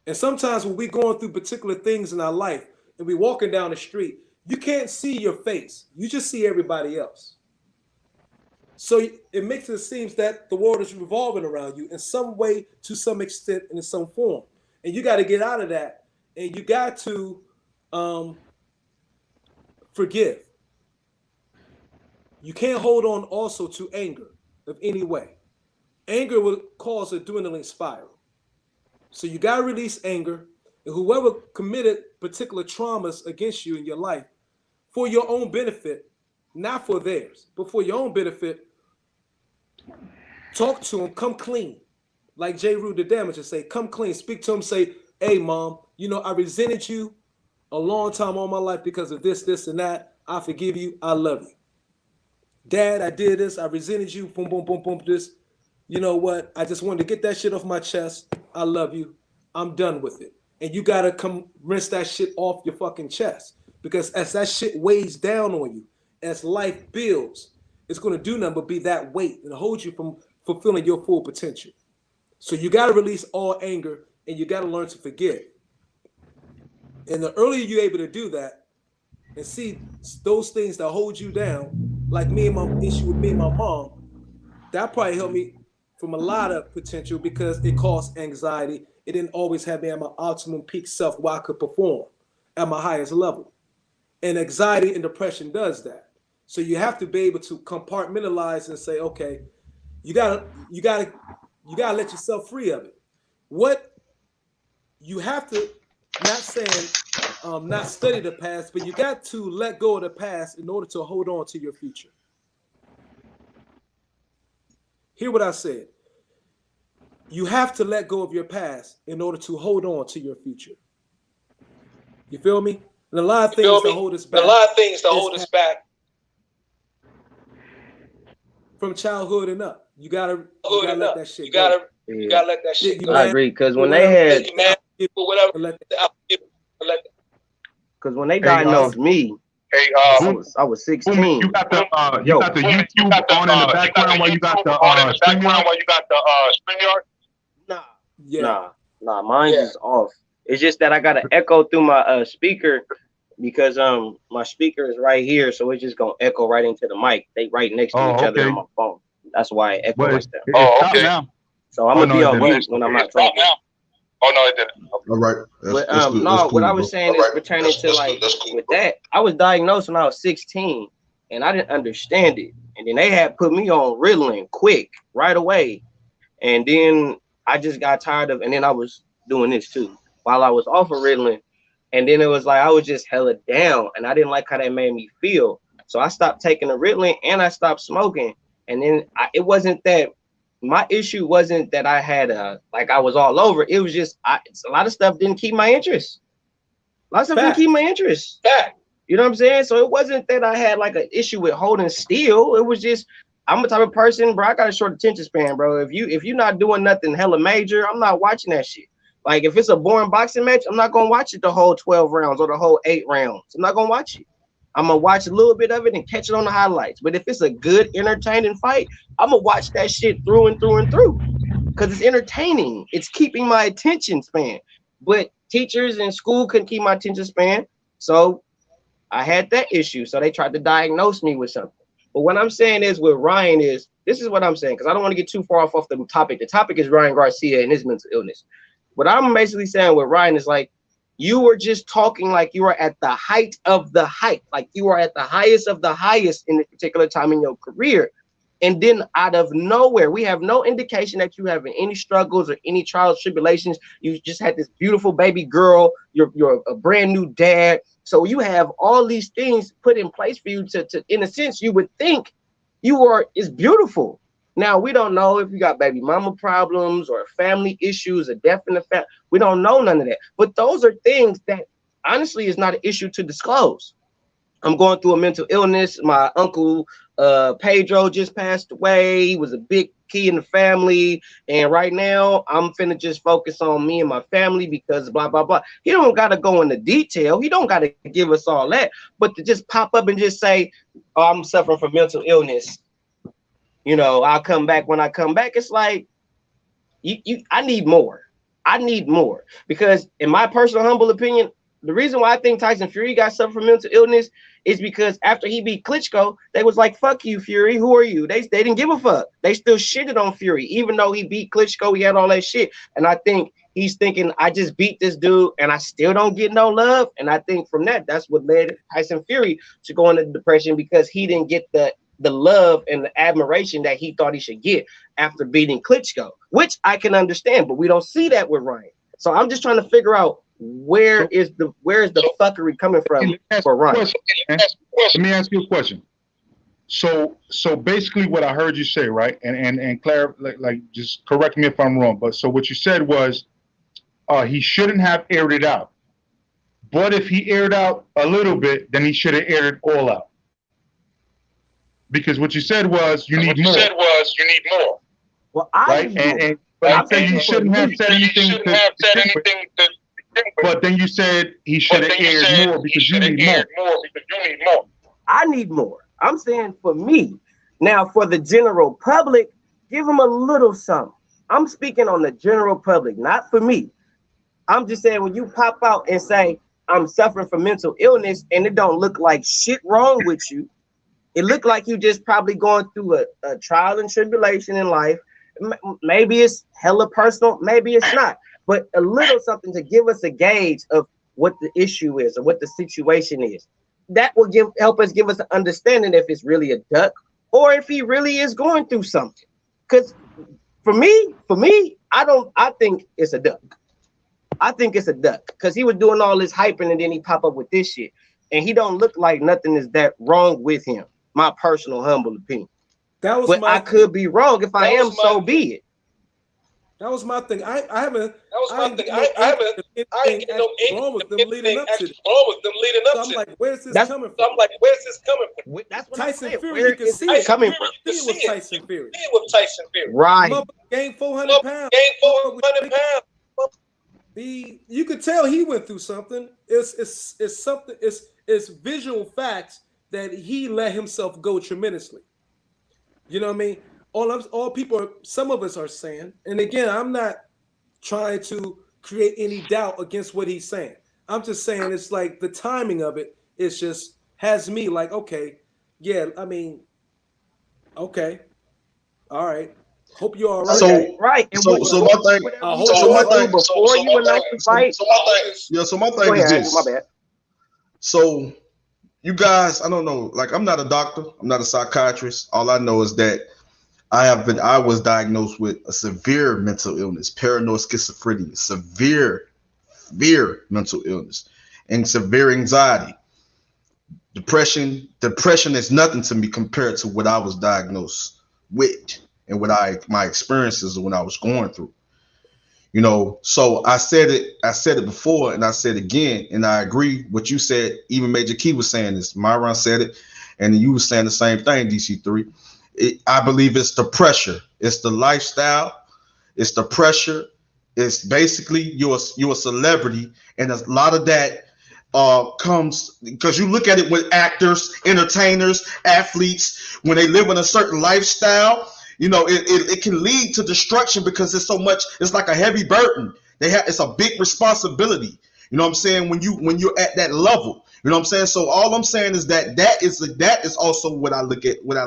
D: And sometimes when we're going through particular things in our life, and we're walking down the street, you can't see your face. You just see everybody else. So it makes it seem that the world is revolving around you in some way, to some extent, and in some form. And you got to get out of that. And you got to forgive. You can't hold on also to anger of any way. Anger will cause a dwindling spiral. So you got to release anger. And whoever committed particular traumas against you in your life, for your own benefit, not for theirs, but for your own benefit, talk to them, come clean. Like J. Rue the Damager say, come clean. Speak to them, say, hey, Mom, you know, I resented you a long time all my life because of this, this, and that. I forgive you. I love you. Dad, I did this. I resented you. Boom, boom, boom, boom, this. You know what? I just wanted to get that shit off my chest. I love you. I'm done with it. And you got to come rinse that shit off your fucking chest. Because as that shit weighs down on you, as life builds, it's going to do nothing but be that weight and hold you from fulfilling your full potential. So you got to release all anger and you got to learn to forgive. And the earlier you're able to do that and see those things that hold you down, like me and my issue with me and my mom, that probably helped me from a lot of potential because it caused anxiety. It didn't always have me at my optimum peak self where I could perform at my highest level. And anxiety and depression does that. So you have to be able to compartmentalize and say, okay, you gotta let yourself free of it. What you have to, not saying not study the past, but you got to let go of the past in order to hold on to your future. Hear what I said. You have to let go of your past in order to hold on to your future. You feel me? And a lot of things that hold us back. from childhood and up. You gotta let that shit
F: you
D: go.
F: gotta let that shit go. I
D: mad
F: agree, because
D: for
F: when
D: whatever-
F: they had,
D: you mad for whatever,
F: because when they diagnosed me, I was 16.
C: You got the YouTube on in the background while you got the StreamYard?
F: Nah, mine's is off. It's just that I got an echo through my speaker, because my speaker is right here, so it's just gonna echo right into the mic. They right next to each other on my phone. That's why it echo like that.
C: Now.
F: So I'm gonna be on mute when I'm not talking.
C: Oh no, it didn't.
A: All right.
F: But what I was saying is pertaining to like with that, I was diagnosed when I was 16, and I didn't understand it. And then they had put me on Ritalin quick right away, and then I just got tired of. And then I was doing this too while I was off of Ritalin, and then it was like I was just hella down, and I didn't like how that made me feel. So I stopped taking the Ritalin and I stopped smoking. And then it wasn't that. My issue wasn't that I had like I was all over. It was just a lot of stuff didn't keep my interest. A lot of stuff didn't keep my interest. You know what I'm saying? So it wasn't that I had like an issue with holding still. It was just I'm the type of person, bro. I got a short attention span, bro. If you're not doing nothing hella major, I'm not watching that shit. Like if it's a boring boxing match, I'm not gonna watch it the whole 12 rounds or the whole 8 rounds. I'm not gonna watch it. I'm gonna watch a little bit of it and catch it on the highlights. But if it's a good, entertaining fight, I'm gonna watch that shit through and through and through, because it's entertaining. It's keeping my attention span. But teachers in school couldn't keep my attention span, so I had that issue. So they tried to diagnose me with something. But what I'm saying is with Ryan is, this is what I'm saying, because I don't want to get too far off the topic. The topic is Ryan Garcia and his mental illness. What I'm basically saying with Ryan is like, you were just talking like you were at the height of the height, like you were at the highest of the highest in this particular time in your career. And then out of nowhere, we have no indication that you have any struggles or any trials, tribulations. You just had this beautiful baby girl. You're a brand new dad. So you have all these things put in place for you to in a sense, you would think is beautiful. Now, we don't know if you got baby mama problems or family issues, a death in the family. We don't know none of that. But those are things that honestly is not an issue to disclose. I'm going through a mental illness. My uncle Pedro just passed away. He was a big key in the family. And right now I'm finna just focus on me and my family because blah, blah, blah. He don't got to go into detail. He don't got to give us all that. But to just pop up and just say, oh, I'm suffering from mental illness. You know, I'll come back when I come back. It's like, I need more. I need more. Because in my personal humble opinion, the reason why I think Tyson Fury got suffered from mental illness is because after he beat Klitschko, they was like, fuck you, Fury. Who are you? They didn't give a fuck. They still shitted on Fury. Even though he beat Klitschko, he had all that shit. And I think he's thinking, I just beat this dude and I still don't get no love. And I think from that's what led Tyson Fury to go into depression, because he didn't get the love and the admiration that he thought he should get after beating Klitschko, which I can understand, but we don't see that with Ryan. So I'm just trying to figure out where is the fuckery coming from for Ryan.
C: Let me ask you a question. So basically what I heard you say, right? And Claire, like just correct me if I'm wrong, but so what you said was he shouldn't have aired it out. But if he aired out a little bit, then he should have aired it all out. Because what you said was you need more.
F: Well, but
C: I'm saying you shouldn't have said anything. But then you said he should have aired more because you need more.
F: I need more. I'm saying for me. Now, for the general public, give them a little something. I'm speaking on the general public, not for me. I'm just saying when you pop out and say, I'm suffering from mental illness and it don't look like shit wrong with you. It looked like you just probably going through a trial and tribulation in life. Maybe it's hella personal, maybe it's not. But a little something to give us a gauge of what the issue is or what the situation is. That will help us give us an understanding if it's really a duck or if he really is going through something. Because for me, I think it's a duck. I think it's a duck because he was doing all this hyping and then he pop up with this shit. And he don't look like nothing is that wrong with him. My personal humble opinion. But I could be wrong. If I am, so be it.
D: That was my thing. I haven't.
G: That was my thing. I ain't getting no
D: wrong with them leading up to it. So I'm like, where's this coming from?
G: I'm like, where's this coming from?
F: That's what
D: Tyson
F: I'm saying.
D: Fury,
F: Where
D: you can
F: is
D: see
F: it
D: it.
F: coming from?
D: See it with Tyson Fury.
F: Right.
D: Gained 400 pounds.
G: Gained 400 pounds.
D: You could tell he went through something. It's something. It's visual facts that he let himself go tremendously. You know what I mean? All people, some of us are saying, and again, I'm not trying to create any doubt against what he's saying. I'm just saying it's like the timing of it is just has me like, okay, yeah, I mean, okay, all right. Hope you're all right.
A: So
F: right. And
A: so my thing.
F: Before you announce the fight.
A: So my thing is this.
F: My bad.
A: So you guys, I don't know. Like, I'm not a doctor. I'm not a psychiatrist. All I know is that I was diagnosed with a severe mental illness, paranoid schizophrenia, severe mental illness, and severe anxiety. Depression is nothing to me compared to what I was diagnosed with and what my experiences when I was going through. You know, so I said it before and I said again, and I agree what you said. Even Major Key was saying this. Myron said it, and you were saying the same thing, DC3. I believe it's the pressure. It's the lifestyle. It's the pressure. It's basically you're a celebrity, and a lot of that comes because you look at it with actors, entertainers, athletes. When they live in a certain lifestyle, you know, it can lead to destruction because it's so much. It's like a heavy burden. It's a big responsibility. You know what I'm saying? When you're at that level. You know what I'm saying? So all I'm saying is that is also what I look at. But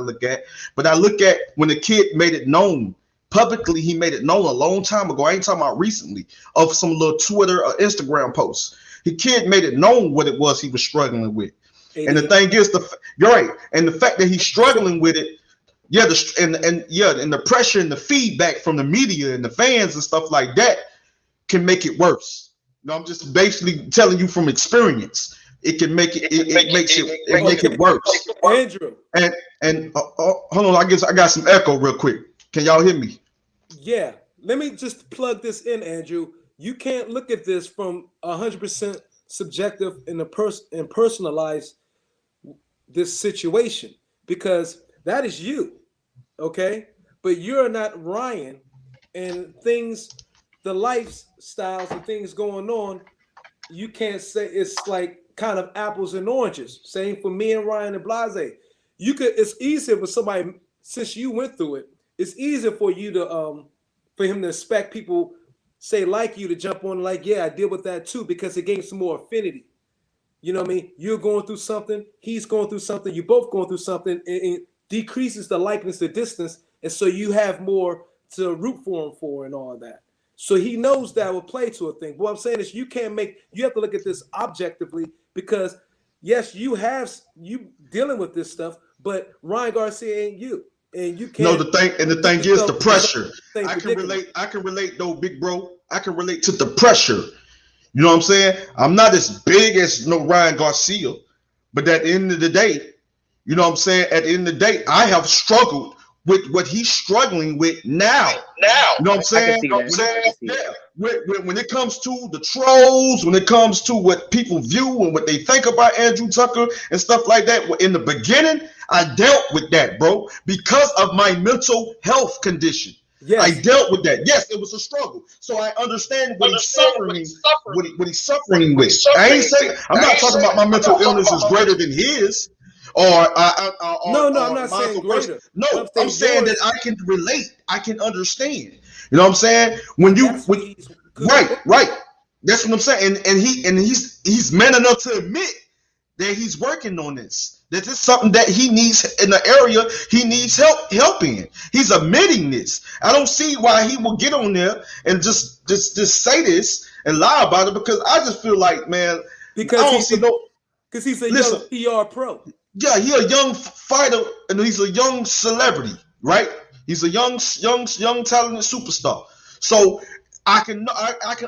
A: I look at when the kid made it known publicly. He made it known a long time ago. I ain't talking about recently of some little Twitter or Instagram posts. The kid made it known what it was he was struggling with. And the thing is, you're right. And the fact that he's struggling with it, and the pressure and the feedback from the media and the fans and stuff like that can make it worse. You know, I'm just basically telling you from experience. It can make it worse.
D: Andrew.
A: And hold on, I got some echo real quick. Can y'all hear me?
D: Yeah. Let me just plug this in, Andrew. You can't look at this from 100% subjective and personalize this situation because that is you, okay? But you're not Ryan, and the lifestyles and things going on, you can't say it's like kind of apples and oranges. Same for me and Ryan and Blase. It's easier for somebody, since you went through it, it's easier for you to for him to expect people say like you to jump on like, yeah, I deal with that too, because it gains some more affinity. You know what I mean? You're going through something, he's going through something, you both going through something, and it decreases the likeness, the distance, and so you have more to root for him for and all that. So he knows that will play to a thing. What I'm saying is you have to look at this objectively because yes, you dealing with this stuff, but Ryan Garcia ain't you. And you can't.
A: No, the thing is the pressure. I can relate though, big bro. I can relate to the pressure. You know what I'm saying? I'm not as big as no Ryan Garcia, but at the end of the day, you know what I'm saying? At the end of the day, I have struggled with what he's struggling with now. You know what I'm saying? When it comes to the trolls, when it comes to what people view and what they think about Andrew Tucker and stuff like that, in the beginning, I dealt with that, bro, because of my mental health condition. Yes. I dealt with that. Yes, it was a struggle. So I understand what he's suffering with. I'm not talking about my mental illness is greater than his.
D: No, I'm not saying greater.
A: No, I'm saying that I can relate. I can understand. You know what I'm saying? Right. That's what I'm saying. And he's man enough to admit that he's working on this. That this is something that he needs in the area he needs help in. He's admitting this. I don't see why he will get on there and just say this and lie about it, because I just feel like, man,
D: because he's a young PR pro.
A: Yeah, he's a young fighter and he's a young celebrity, right? He's a young talented superstar. So I can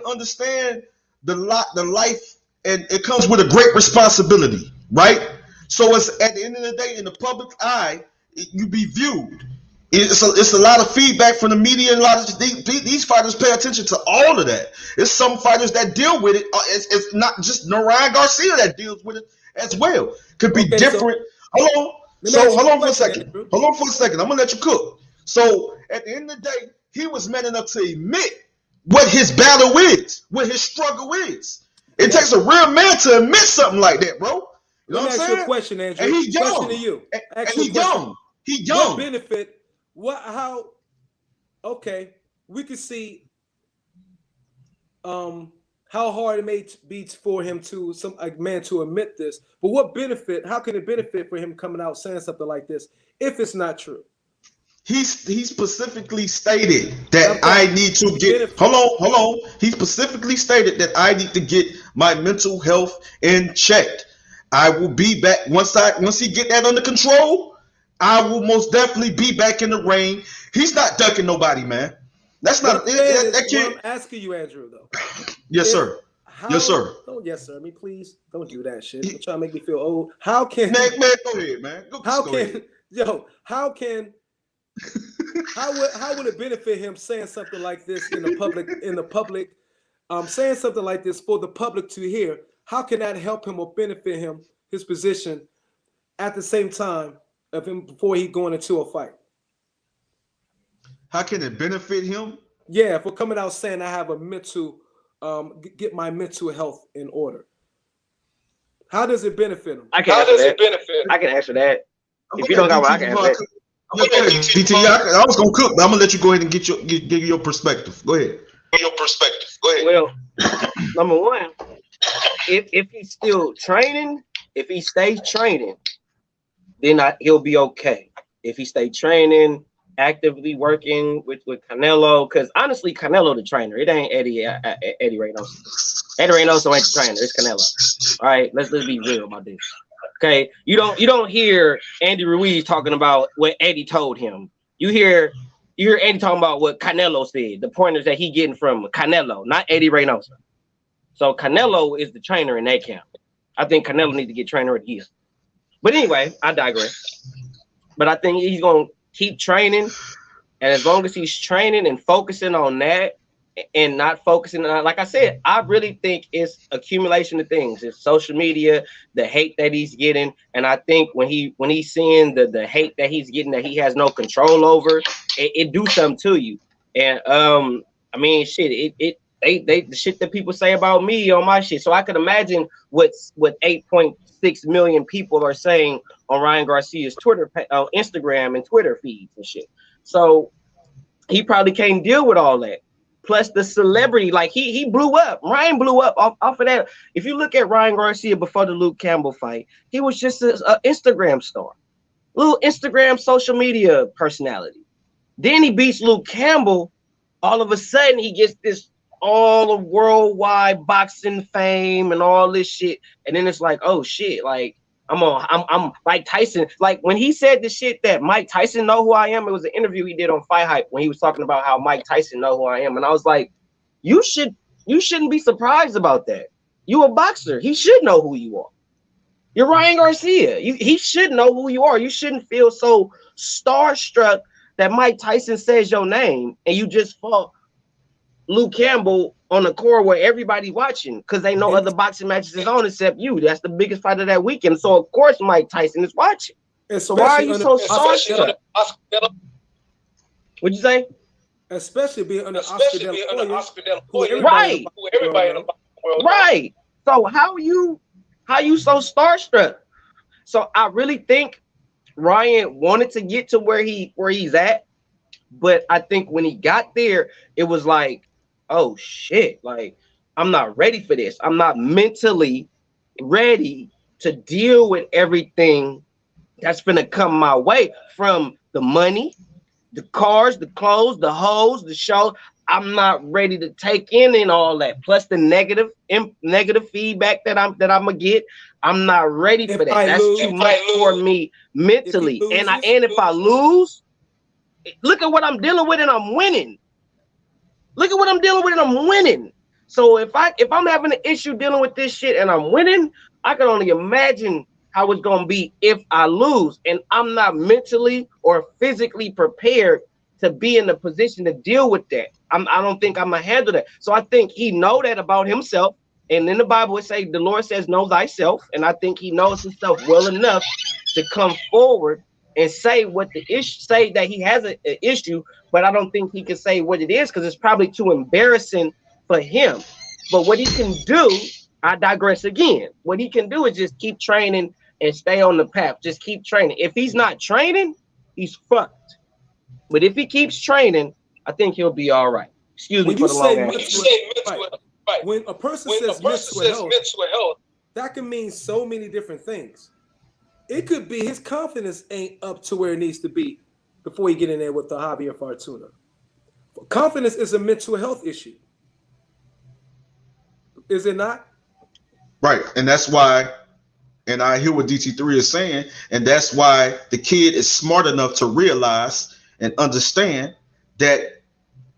A: understand the life, and it comes with a great responsibility, right? So it's at the end of the day, in the public eye, you be viewed. It's a lot of feedback from the media, and a lot of these fighters pay attention to all of that. It's some fighters that deal with it. It's not just Ryan Garcia that deals with it as well. Could be different. Hold on for a second. Hold on for a second. I'm gonna let you cook. So at the end of the day, he was man enough to admit what his battle is, what his struggle is. It takes a real man to admit something like that, bro. You know what I'm saying?
D: Ask you a question, Andrew.
A: And he's young.
D: Question to you.
A: And he's young. He's young.
D: What benefit? How? Okay, we could see how hard it may be for him to a man to admit this. But what benefit? How can it benefit for him coming out saying something like this if it's not true?
A: He specifically stated that I need to get. Hold on. He specifically stated that I need to get my mental health in check. I will be back once he get that under control. I will most definitely be back in the ring. He's not ducking nobody, man. That's not that kid.
D: I'm asking you, Andrew, though.
A: Yes, sir. Yes, sir.
D: Don't yes, sir. I mean, please don't do that shit. You're trying to make me feel old. How can
A: man? Go ahead, man. How
D: would it benefit him saying something like this in the public? Saying something like this for the public to hear. How can that help him or benefit him, his position, at the same time of him before he going into a fight?
A: How can it benefit him?
D: Yeah, for coming out saying I have a mental, get my mental health in order. How does it benefit him?
F: I can answer that. If you don't got one, I can answer that.
A: I was gonna cook, but I'm gonna let you go ahead and give your perspective. Go ahead.
F: Well, number one, if he's still training, if he stays training, then he'll be okay. If he stay training, actively working with Canelo, because honestly, Canelo the trainer. It ain't Eddie Reynoso. Eddie Reynoso ain't the trainer. It's Canelo. All right, let's be real about this. Okay, you don't hear Andy Ruiz talking about what Eddie told him. You hear Eddie talking about what Canelo said, the pointers that he getting from Canelo, not Eddie Reynoso. So Canelo is the trainer in that camp. I think Canelo needs to get trainer of the year. But anyway, I digress. But I think he's gonna keep training, and as long as he's training and focusing on that and not focusing on, like I said, I really think it's accumulation of things. It's social media, the hate that he's getting, and I think when he's seeing the hate that he's getting that he has no control over, it do something to you. And I mean, shit, the shit that people say about me on my shit. So I could imagine what 8.6 million people are saying on Ryan Garcia's Twitter, Instagram, and Twitter feeds and shit. So he probably can't deal with all that. Plus the celebrity, like he blew up. Ryan blew up off of that. If you look at Ryan Garcia before the Luke Campbell fight, he was just an Instagram star, little Instagram social media personality. Then he beats Luke Campbell. All of a sudden, he gets this all of worldwide boxing fame and all this shit. And then it's like, oh shit, like I'm Mike Tyson. Like when he said the shit that Mike Tyson know who I am, it was an interview he did on Fight Hype when he was talking about how Mike Tyson know who I am. And I was like, you shouldn't be surprised about that. You a boxer. He should know who you are. You're Ryan Garcia. He should know who you are. You shouldn't feel so starstruck that Mike Tyson says your name and you just fought Luke Campbell on the court where everybody watching because they know other boxing matches is on except you. That's the biggest fight of that weekend. So of course Mike Tyson is watching. So why are you so starstruck? What'd you say?
D: Especially being under Oscar De La Hoya,
F: right?
G: Everybody in the world,
F: right. So how you so starstruck? So I really think Ryan wanted to get to where he's at, but I think when he got there, it was like, oh shit, like I'm not ready for this. I'm not mentally ready to deal with everything that's gonna come my way, from the money, the cars, the clothes, the hoes, the show. I'm not ready to take in all that. Plus the negative feedback that I'm gonna get. I'm not ready for that. That's too much for me mentally. And if I lose, look at what I'm dealing with, and I'm winning. Look at what I'm dealing with, and I'm winning. So if I'm having an issue dealing with this shit and I'm winning, I can only imagine how it's gonna be if I lose, and I'm not mentally or physically prepared to be in the position to deal with that. I don't think I'm gonna handle that. So I think he know that about himself. And in the Bible, it say the Lord says, "Know thyself," and I think he knows himself well enough to come forward and say what the issue, say that he has an issue, but I don't think he can say what it is because it's probably too embarrassing for him. But what he can do, I digress again. What he can do is just keep training and stay on the path. Just keep training. If he's not training, he's fucked. But if he keeps training, I think he'll be all right. Excuse me for the long answer.
D: Right. When a person says mental health, that can mean so many different things. It could be his confidence ain't up to where it needs to be before he get in there with the Javier Fortuna. Confidence is a mental health issue. Is it not?
A: Right. And that's why, and I hear what DT3 is saying, and that's why the kid is smart enough to realize and understand that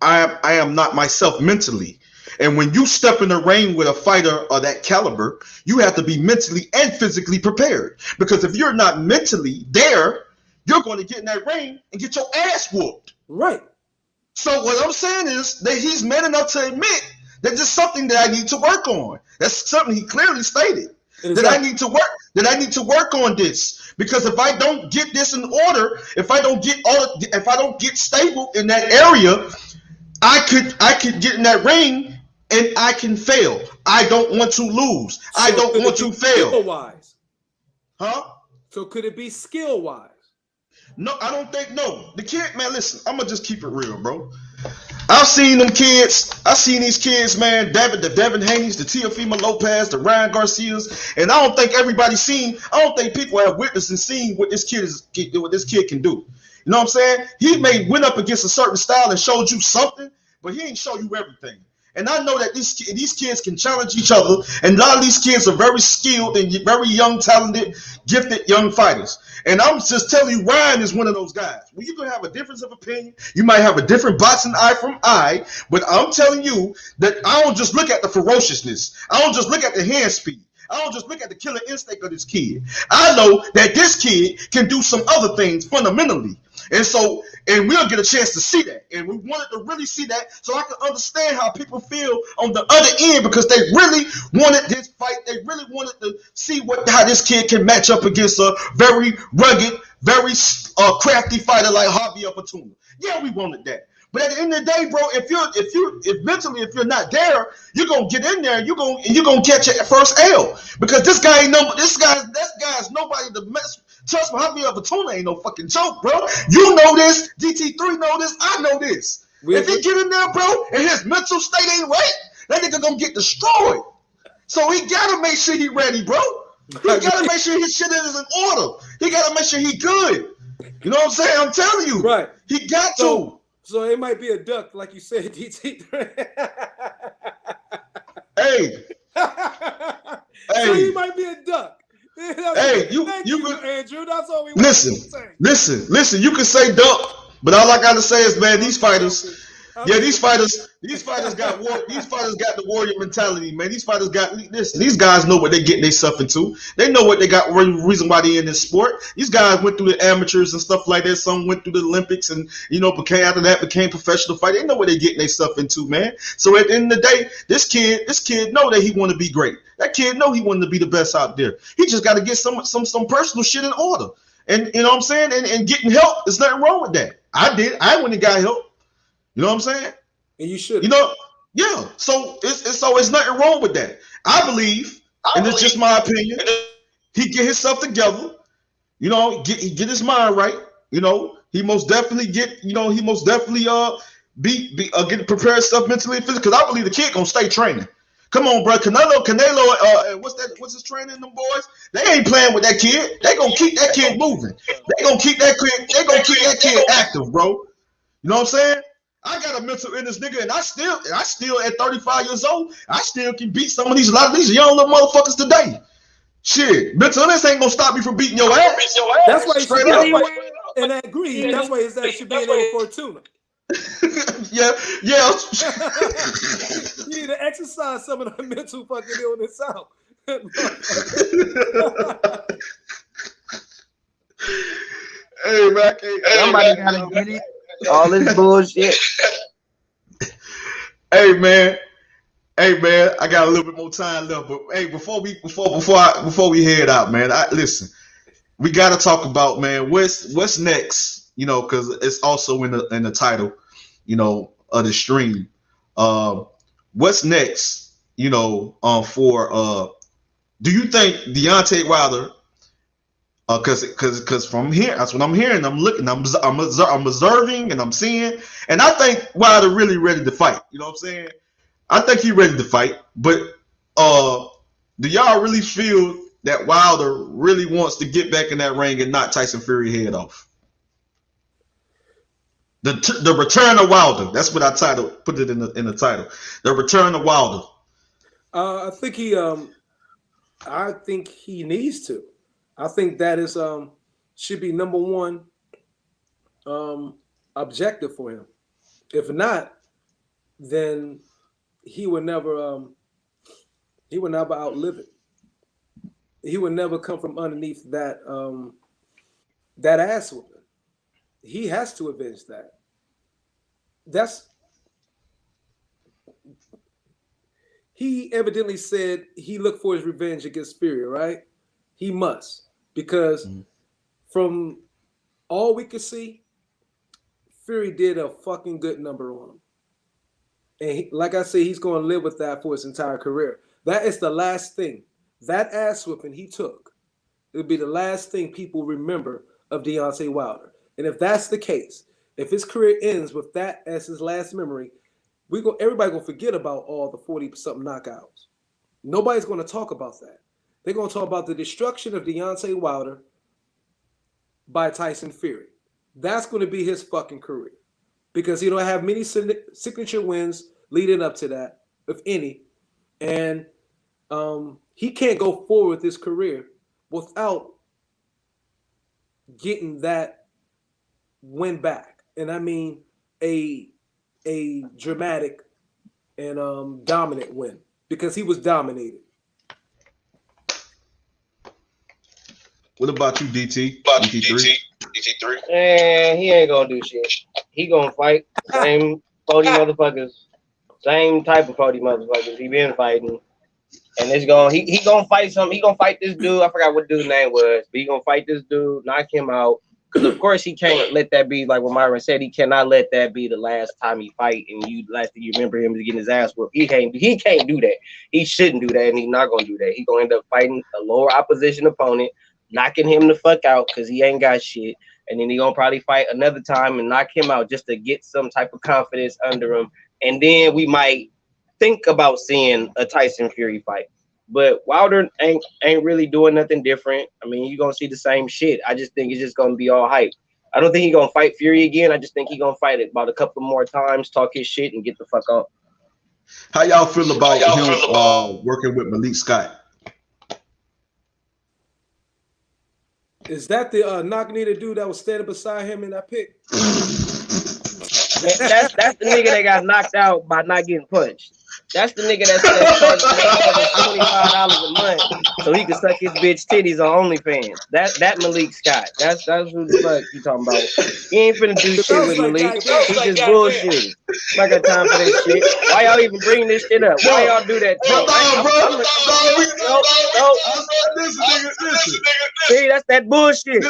A: I am not myself mentally. And when you step in the ring with a fighter of that caliber, you have to be mentally and physically prepared. Because if you're not mentally there, you're going to get in that ring and get your ass whooped.
D: Right.
A: So what I'm saying is that he's man enough to admit that this is something that I need to work on. That's something he clearly stated. That I need to work. That I need to work on this. Because if I don't get this in order, if I don't get stable in that area, I could get in that ring and I can fail. I don't want to lose. So I don't want to fail.
D: Skill-wise.
A: Huh?
D: So could it be skill-wise?
A: No, I don't think. No, the kid, man. Listen, I'm gonna just keep it real, bro. I've seen them kids. I've seen these kids, man. The Devin Haneys, the Teofimo Lopez, the Ryan Garcias, and I don't think everybody's seen. I don't think people have witnessed and seen what this kid can do. You know what I'm saying? He may went up against a certain style and showed you something, but he ain't show you everything. And I know that these kids can challenge each other, and a lot of these kids are very skilled and very young, talented, gifted young fighters. And I'm just telling you, Ryan is one of those guys. Well, you're going to have a difference of opinion. You might have a different boxing eye from eye, but I'm telling you that I don't just look at the ferociousness. I don't just look at the hand speed. I don't just look at the killer instinct of this kid. I know that this kid can do some other things fundamentally. And we'll get a chance to see that. And we wanted to really see that so I can understand how people feel on the other end, because they really wanted this fight. They really wanted to see how this kid can match up against a very rugged, very crafty fighter like Javier Fortuna. Yeah, we wanted that. But at the end of the day, bro, if mentally you're not there, you're gonna get in there and you're gonna catch your first L, because this guy's nobody to mess. Trust me, Javier Fortuna ain't no fucking joke, bro. You know this. DT3 know this. I know this. If he get in there, bro, and his mental state ain't right, that nigga gonna get destroyed. So he gotta make sure he ready, bro. He gotta make sure his shit is in order. He gotta make sure he good. You know what I'm saying? I'm telling you.
D: Right.
A: He got to.
D: So it might be a duck, like you said, DT3.
A: Hey.
D: So he might be a duck.
A: Hey, you
D: Andrew. That's all we want.
A: Listen. You can say duck, but all I gotta say is, man, these fighters got the warrior mentality, man. These fighters these guys know what they're getting themselves into. They know what they got, reason why they in this sport. These guys went through the amateurs and stuff like that. Some went through the Olympics and became professional fighter. They know what they're getting themselves into, man. So at the end of the day, this kid know that he want to be great. That kid know he wanted to be the best out there. He just got to get some personal shit in order. And you know what I'm saying? And getting help, there's nothing wrong with that. I went and got help. You know what I'm saying?
D: And you should.
A: Yeah. So it's nothing wrong with that. I believe, it's just my opinion, he get himself together, get his mind right. He most definitely get prepare himself mentally and physically, because I believe the kid gonna stay training. Come on, bro. Canelo, what's his training, them boys? They ain't playing with that kid. They gonna keep that kid moving. They gonna keep that kid active, bro. You know what I'm saying? I got a mental in this nigga, and I still at 35 years old, I still can beat a lot of these young little motherfuckers today. Shit, mental illness ain't gonna stop me from beating your ass.
D: That's why he should be, and I agree. That's why his ass should be in there with Fortuna.
A: Yeah.
D: You need to exercise some of the mental fucking illness out.
A: man, I can't.
F: Somebody gotta get it. All this bullshit.
A: Hey man, I got a little bit more time left, but hey, before we head out, man, listen. We got to talk about, man, what's next, you know, because it's also in the title, you know, of the stream. What's next, you know, for do you think Deontay Wilder? Because from here, that's what I'm hearing. I'm looking, I'm observing, and I'm seeing, and I think Wilder really ready to fight. You know what I'm saying? I think he's ready to fight, but do y'all really feel that Wilder really wants to get back in that ring and knock Tyson Fury head off? The return of Wilder. That's what I put it in the title. The return of Wilder.
D: I think he needs to. I think that is should be number one objective for him. If not, then he would never outlive it. He would never come from underneath that ass whooping. He has to avenge that. He evidently said he looked for his revenge against Fury, right? He must, because from all we could see, Fury did a fucking good number on him. And like I said, he's going to live with that for his entire career. That is the last thing. That ass whooping he took, it would be the last thing people remember of Deontay Wilder. And if that's the case, if his career ends with that as his last memory, everybody gonna forget about all the 40-something knockouts. Nobody's gonna talk about that. They're gonna talk about the destruction of Deontay Wilder by Tyson Fury. That's gonna be his fucking career, because he don't have many signature wins leading up to that, if any, and he can't go forward with his career without getting that win back. And I mean a dramatic and dominant win, because he was dominated.
A: What about you, DT? DT3?
F: And he ain't gonna do shit. He gonna fight same 40 motherfuckers, same type of 40 motherfuckers he been fighting. And it's he gonna fight something. He gonna fight this dude. I forgot what dude's name was, but he gonna fight this dude, knock him out. Because of course he can't let that be, like what Myron said, he cannot let that be the last time he fight and you remember him getting his ass whooped. He can't do that. He shouldn't do that, and he's not gonna do that. He's gonna end up fighting a lower opposition opponent, knocking him the fuck out because he ain't got shit. And then he gonna probably fight another time and knock him out just to get some type of confidence under him. And then we might think about seeing a Tyson Fury fight. But Wilder ain't really doing nothing different. I mean, you're going to see the same shit. I just think it's just going to be all hype. I don't think he's going to fight Fury again. I just think he's going to fight it about a couple more times, talk his shit, and get the fuck up.
A: How y'all feel about him working with Malik Scott?
D: Is that the knock-kneed dude that was standing beside him in that pic?
F: That's the nigga that got knocked out by not getting punched. That's the nigga that charged $25 a month so he could suck his bitch titties on OnlyFans. That Malik Scott. That's who the fuck you talking about. He ain't finna do shit with Malik. He just bullshit. I got time for this shit. Why y'all even bring this shit up? Why y'all do that? See, that's that bullshit.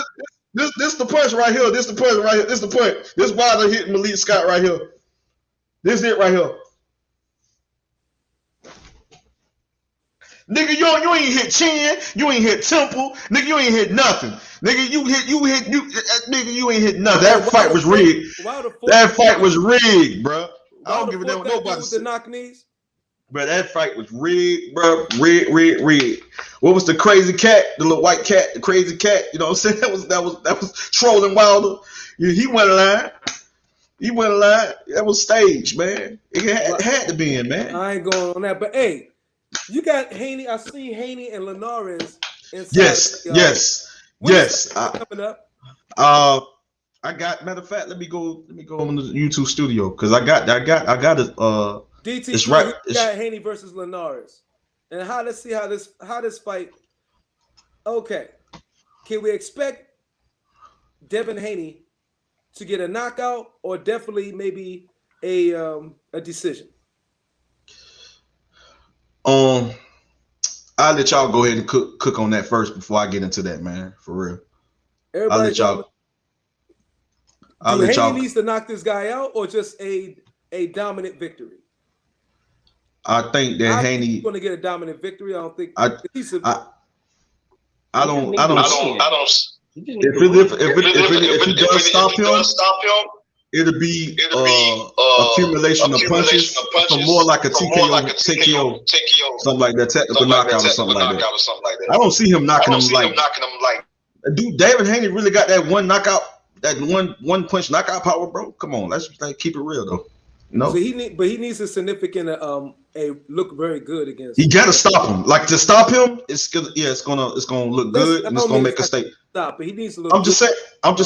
A: This the punch right here. This the punch right here. This the punch. This Wilder hitting Malik Scott right here. This it right here. Nigga, you ain't hit chin, you ain't hit temple, nigga, you ain't hit nothing. Nigga, you ain't hit nothing. That fight was rigged. That fight was rigged, bro. I don't give a damn what nobody said.
D: The knock knees.
A: Bro, that fight was rigged, bro. Rigged. What was the crazy cat? The little white cat, the crazy cat. You know what I'm saying? That was trolling Wilder. Yeah, he went alive. That was staged, man. It had to be in, man.
D: I ain't going on that, but hey. You got Haney. I see Haney and Linares.
A: Yes.
D: Coming up.
A: I got. Matter of fact, let me go on the YouTube studio because I got it.
D: DT.
A: It's right.
D: You got Haney versus Linares, and let's see how this fight. Okay, can we expect Devin Haney to get a knockout or definitely maybe a decision?
A: I'll let y'all go ahead and cook on that first before I get into that, man. For real.
D: Everybody,
A: I'll let y'all.
D: Haney needs to knock this guy out or just a dominant victory?
A: I think that Haney
D: going to get a dominant victory. I don't think.
A: I don't. If he does stop him, it'll be accumulation of punches, so more like a TKO, something like that, technical knockout or something like that. I don't see him knocking him like. Dude, David Haney really got that one knockout, that one punch knockout power, bro. Come on, let's keep it real though. No,
D: so he needs a significant look very good against.
A: He gotta stop him. Like to stop him, it's gonna look good and it's gonna make a statement.
D: Stop, but he needs to look.
A: I'm just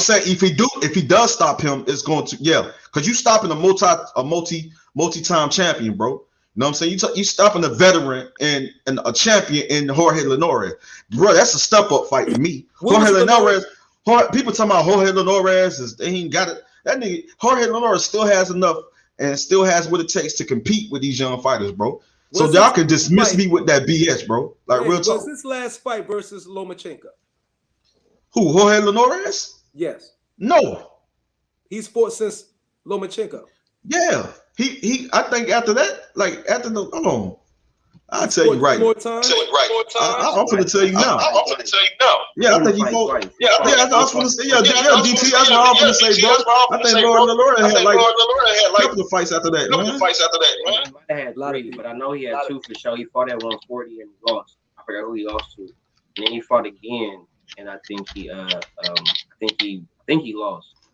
A: saying if he does stop him, it's going to because you stopping a multi-time champion, bro. You know what I'm saying? You stopping a veteran and a champion in Jorge Linares, bro. That's a step up fight to me. Jorge Linares. People talking about Jorge Linares he ain't got it. That nigga Jorge Linares still has enough. And still has what it takes to compete with these young fighters, bro. So y'all can dismiss me with that BS, bro. Like real talk.
D: Was this last fight versus Lomachenko?
A: Who? Jorge Linares?
D: Yes.
A: No.
D: He's fought since Lomachenko.
A: Yeah. He. I think after that, hold on. I'll tell you right.
D: More time.
A: I'm gonna tell you now. Yeah, I think he fought. Yeah, I was gonna say. Yeah, DT. That's what I'm gonna say, bro. I think Lord Linares had like a couple of fights after that, man.
F: He might have had 3, but I know he had 2 for sure. He fought at 140 and lost. I forgot who he lost to. And then he fought again, and I think he lost.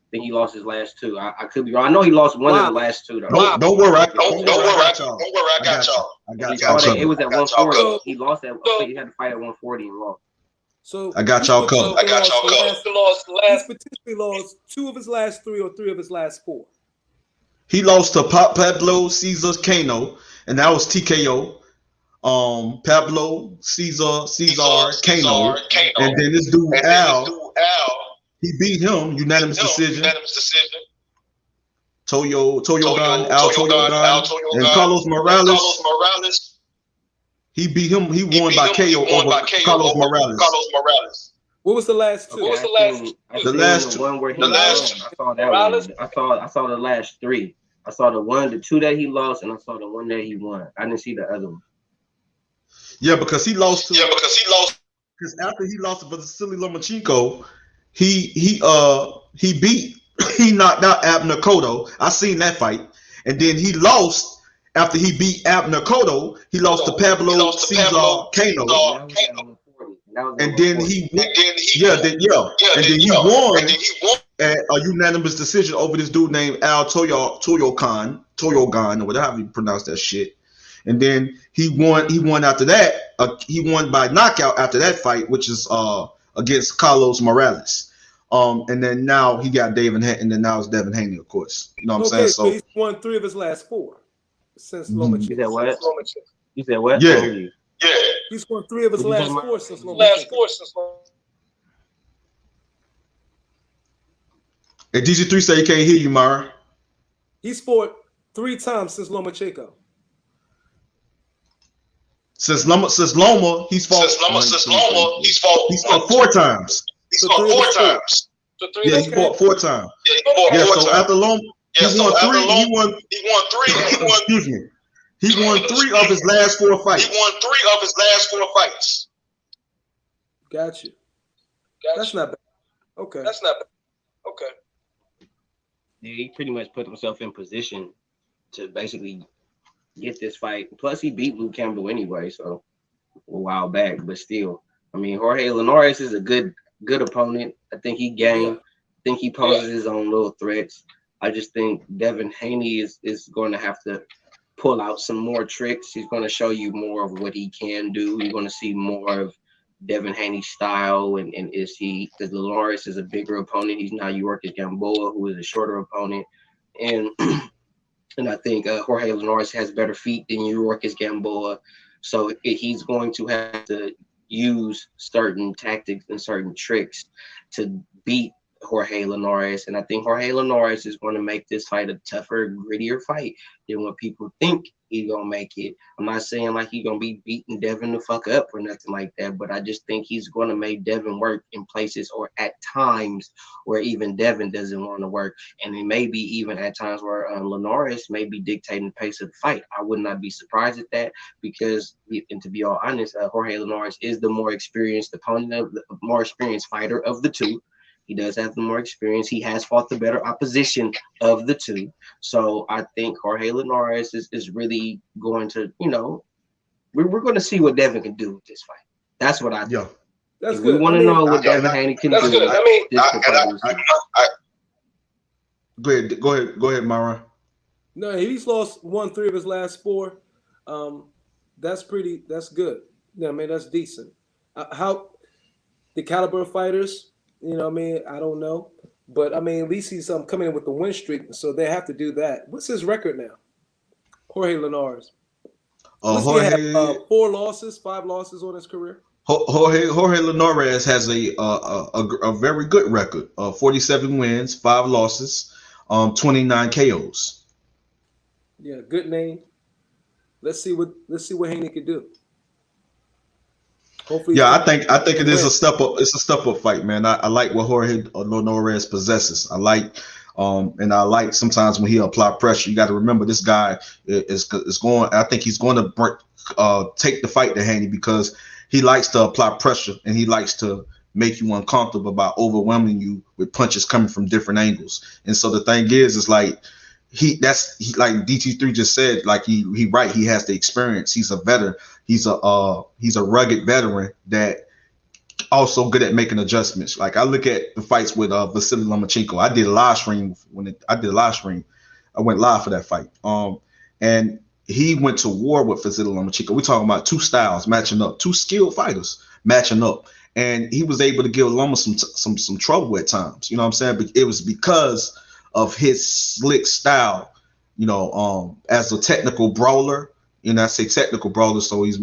F: I think he lost his last 2. I could be wrong. I know he lost one of the last 2 though.
A: Don't worry. I got y'all.
F: It was at 140. He lost at. He had to fight at 140 and lost.
D: So
A: I got y'all covered.
D: He's potentially lost 2 of his last 3 or 3 of his last 4.
A: He lost to Pablo Cesar Cano, and that was TKO. Pablo Cesar Cano, and then this dude Al. He beat him unanimous decision. Toyo Gun, and Carlos Morales. He beat him. He won by KO over Carlos Morales.
D: What was the last 2?
F: The last 2. One where he lost. I saw that one. I saw the last 3. I saw the 2 that he lost, and I saw the 1 that he won. I didn't see the other one.
A: Yeah, because he lost. Because after he lost to Vasily Lomachenko, he knocked out Abner Cotto. I seen that fight, and then he lost after he beat Abner Cotto. He lost to Pablo Cesar Cano, and then he won at a unanimous decision over this dude named Al Toyogan, or whatever you pronounce that shit. And then he won after that. He won by knockout after that fight, which is against Carlos Morales. And then now he got David Haney, and then now it's Devin Haney, of course. You know what I'm saying?
D: So he's won 3 of his last 4 since Lomachenko.
F: You said what? You said what?
A: Yeah.
D: He's won 3 of his last 4 since Lomachenko.
A: And DC3 say he can't hear you, Mara.
D: He's fought 3 times since Lomachenko.
A: Since Loma, he's fought. He's fought 4 times. He fought 4 times. So after Loma, he won 3. Excuse me. He won 3 of his last 4 fights.
D: Got you. That's not bad. Okay.
F: Yeah, he pretty much put himself in position to basically get this fight. Plus, he beat Luke Campbell anyway, so a while back. But still, I mean, Jorge Linares is a good opponent. I think he game. I think he poses his own little threats. I just think Devin Haney is going to have to pull out some more tricks. He's going to show you more of what he can do. You're going to see more of Devin Haney's style, and because Linares is a bigger opponent. He's not Yorkis Gamboa, who is a shorter opponent, and I think Jorge Linares has better feet than Yorkis Gamboa, so he's going to have to use certain tactics and certain tricks to beat Jorge Linares, and I think Jorge Linares is going to make this fight a tougher, grittier fight than what people think he's gonna make it. I'm not saying like he's gonna be beating Devin the fuck up or nothing like that, but I just think he's gonna make Devin work in places or at times where even Devin doesn't want to work, and it may be even at times where Linares may be dictating the pace of the fight. I would not be surprised at that because, and to be all honest, Jorge Linares is the more experienced opponent of the more experienced fighter of the two. He does have the more experience. He has fought the better opposition of the two. So I think Jorge Linares is really going to, we're going to see what Devin can do with this fight. That's what I think.
A: Yeah.
D: That's
F: if
D: good.
F: we want to know what Devin Haney can do.
G: Good.
A: Go ahead, Myron.
D: No, he's lost 1-3 of his last 4. That's good. Yeah, I mean, that's decent. How the caliber of fighters, I don't know. But, at least he's coming in with the win streak, so they have to do that. What's his record now? Jorge Linares. Jorge have 4 losses, 5 losses on his career.
A: Jorge Linares has a very good record. 47 wins, 5 losses, 29 KOs.
D: Yeah, good name. Let's see what Haney can do. Hopefully,
A: yeah, I think it is a step up. It's a step up fight, man. I like what Jorge Linares possesses. I like sometimes when he apply pressure. You got to remember this guy is going. I think he's going to take the fight to Haney because he likes to apply pressure and he likes to make you uncomfortable by overwhelming you with punches coming from different angles. And so the thing is like he like DT3 just said, like he has the experience. He's a veteran. He's a rugged veteran that also good at making adjustments. Like I look at the fights with Vasily Lomachenko. I did a live stream I went live for that fight. And he went to war with Vasily Lomachenko. We're talking about 2 styles matching up, 2 skilled fighters matching up. And he was able to give Loma some trouble at times. You know what I'm saying? But it was because of his slick style, as a technical brawler. I say technical brawler, so he's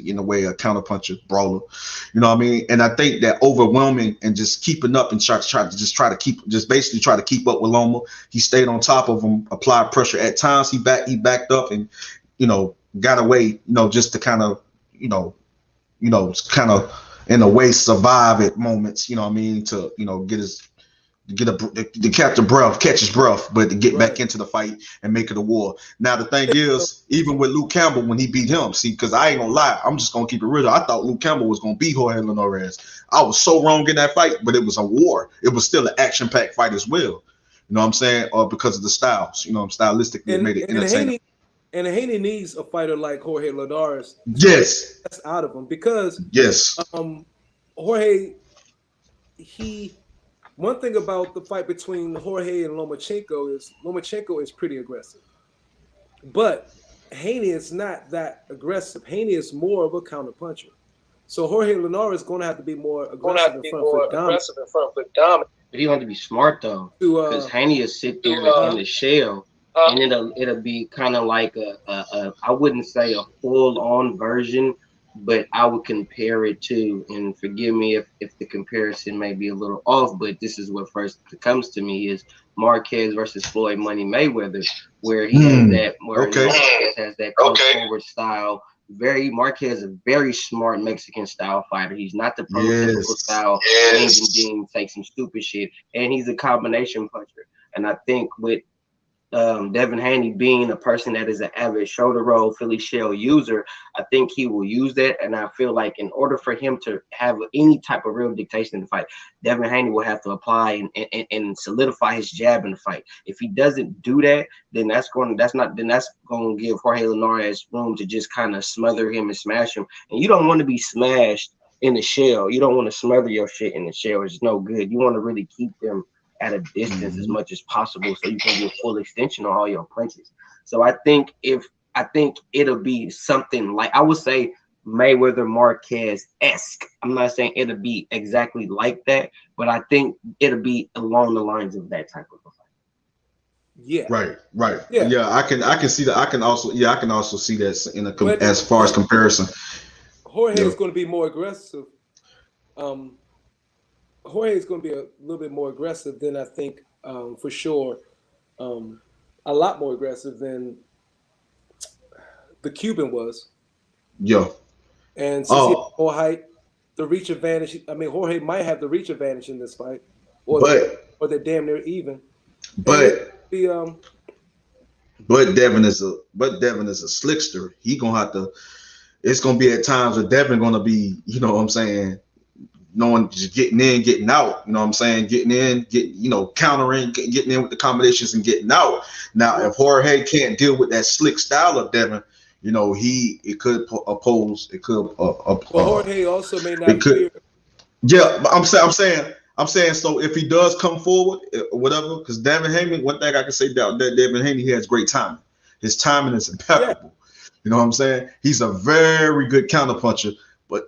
A: in a way a counterpuncher brawler. You know what I mean? And I think that overwhelming and just keeping up and try to keep up with Loma. He stayed on top of him, applied pressure. At times he backed up and got away, just to kind of in a way survive at moments, you know what I mean, to catch his breath, but to get back into the fight and make it a war. Now the thing is, even with Luke Campbell when he beat him, because I ain't gonna lie, I'm just gonna keep it real. I thought Luke Campbell was gonna beat Jorge Linares. I was so wrong in that fight, but it was a war. It was still an action-packed fight as well. You know what I'm saying? Or because of the styles, stylistically it made it entertaining.
D: And Haney needs a fighter like Jorge Linares.
A: Yes.
D: That's out of him because
F: Jorge,
D: one thing about the fight between Jorge and Lomachenko is pretty aggressive. But Haney is not that aggressive. Haney is more of a counterpuncher. So Jorge Linares is going to have to be more aggressive in front for dominant.
F: But he want to be smart though, because Haney is sit there in the shell. And it'll be kind of like a I wouldn't say a full-on version, but I would compare it to, and forgive me if the comparison may be a little off, but this is what first comes to me is Marquez versus Floyd Money Mayweather, where he has that, Marquez has that close forward style. Marquez is a very smart Mexican style fighter. He's not the prototypical style Dean take some stupid shit, and he's a combination puncher. And I think with Devin Haney being a person that is an avid shoulder roll Philly shell user, I think he will use that. And I feel like in order for him to have any type of real dictation in the fight, Devin Haney will have to apply and solidify his jab in the fight. If he doesn't do that, then that's going to give Jorge Linares room to just kind of smother him and smash him. And you don't want to be smashed in the shell. You don't want to smother your shit in the shell. It's no good. You want to really keep them at a distance as much as possible so you can get full extension on all your punches. So I think it'll be something like, I would say Mayweather Marquez-esque. I'm not saying it'll be exactly like that, but I think it'll be along the lines of that type of a fight.
D: Yeah.
A: Right. Yeah, I can see that. I can also see that as far as comparison.
D: Jorge is going to be more aggressive. Jorge is going to be a little bit more aggressive than I think, for sure, a lot more aggressive than the Cuban was.
A: Yo.
D: And since he has more height, the reach advantage. I mean, Jorge might have the reach advantage in this fight, or they're damn near even.
A: But Devin is a slickster. He gonna have to. It's gonna be at times where Devin gonna be, you know what I'm saying, knowing just getting in, getting out. You know what I'm saying, getting in, countering, getting in with the combinations and getting out. Now, if Jorge can't deal with that slick style of Devin, it could oppose. It could.
D: Jorge also may not fear.
A: Yeah, but I'm saying. So if he does come forward, whatever, because Devin Haney, one thing I can say about Devin Haney, he has great timing. His timing is impeccable. Yeah. You know what I'm saying? He's a very good counter puncher,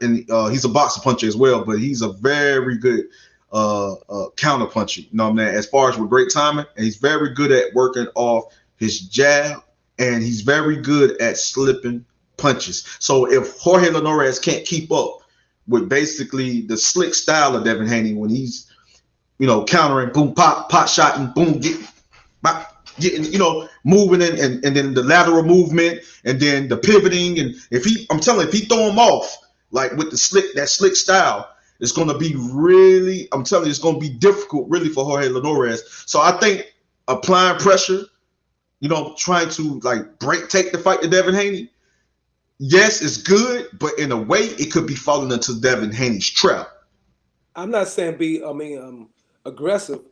A: he's a boxer puncher as well. But he's a very good counter puncher. You know what I mean? As far as with great timing, and he's very good at working off his jab. And he's very good at slipping punches. So if Jorge Linares can't keep up with basically the slick style of Devin Haney when he's, countering, boom, pot shotting, boom, getting, moving in, and then the lateral movement, and then the pivoting, and if he throw him off like with that slick style, it's going to be really, I'm telling you, it's going to be difficult really for Jorge Linares. So I think applying pressure, trying to take the fight to Devin Haney. Yes, it's good, but in a way, it could be falling into Devin Haney's trap.
D: I'm not saying aggressive,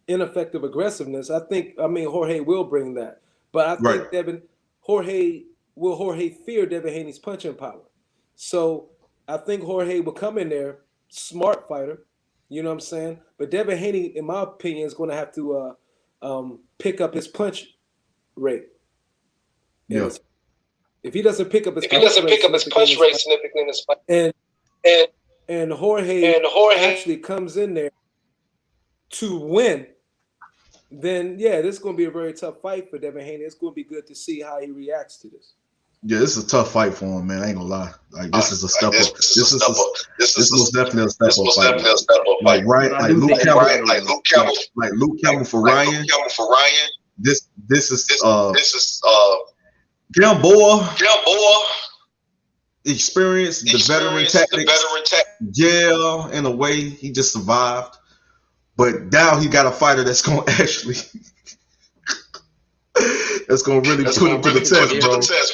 D: ineffective aggressiveness. I think, Jorge will bring that, but I think Jorge fear Devin Haney's punching power. So I think Jorge will come in there, smart fighter, you know what I'm saying? But Devin Haney, in my opinion, is going to have to pick up his punch rate.
A: Yeah.
D: If he doesn't pick up his punch rate significantly in this fight, and Jorge actually comes in there to win, then this is going to be a very tough fight for Devin Haney. It's going to be good to see how he reacts to this.
A: Yeah, this is a tough fight for him, man. I ain't gonna lie. This is a step up. This is most definitely a step up fight. Like Luke Campbell for Ryan. This is Kambosos experience, the veteran tactics. Yeah, in a way, he just survived. But now he got a fighter that's gonna actually that's gonna really put him to the test,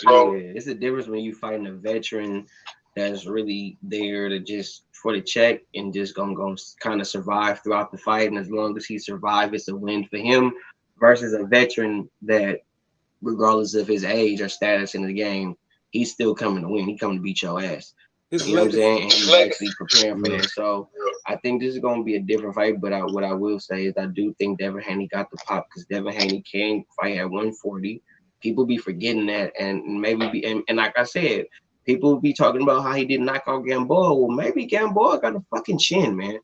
A: bro.
F: Yeah, it's a difference when you fighting a veteran that's really there to just for the check and just gonna kind of survive throughout the fight. And as long as he survives, it's a win for him. Versus a veteran that, regardless of his age or status in the game, he's still coming to win. He's coming to beat your ass. You know what I'm saying? And he's actually preparing for that. So I think this is going to be a different fight. But what I will say is I do think Devin Haney got the pop because Devin Haney can fight at 140. People be forgetting that, and and like I said, people be talking about how he didn't knock out Gamboa. Well, maybe Gamboa got a fucking chin, man.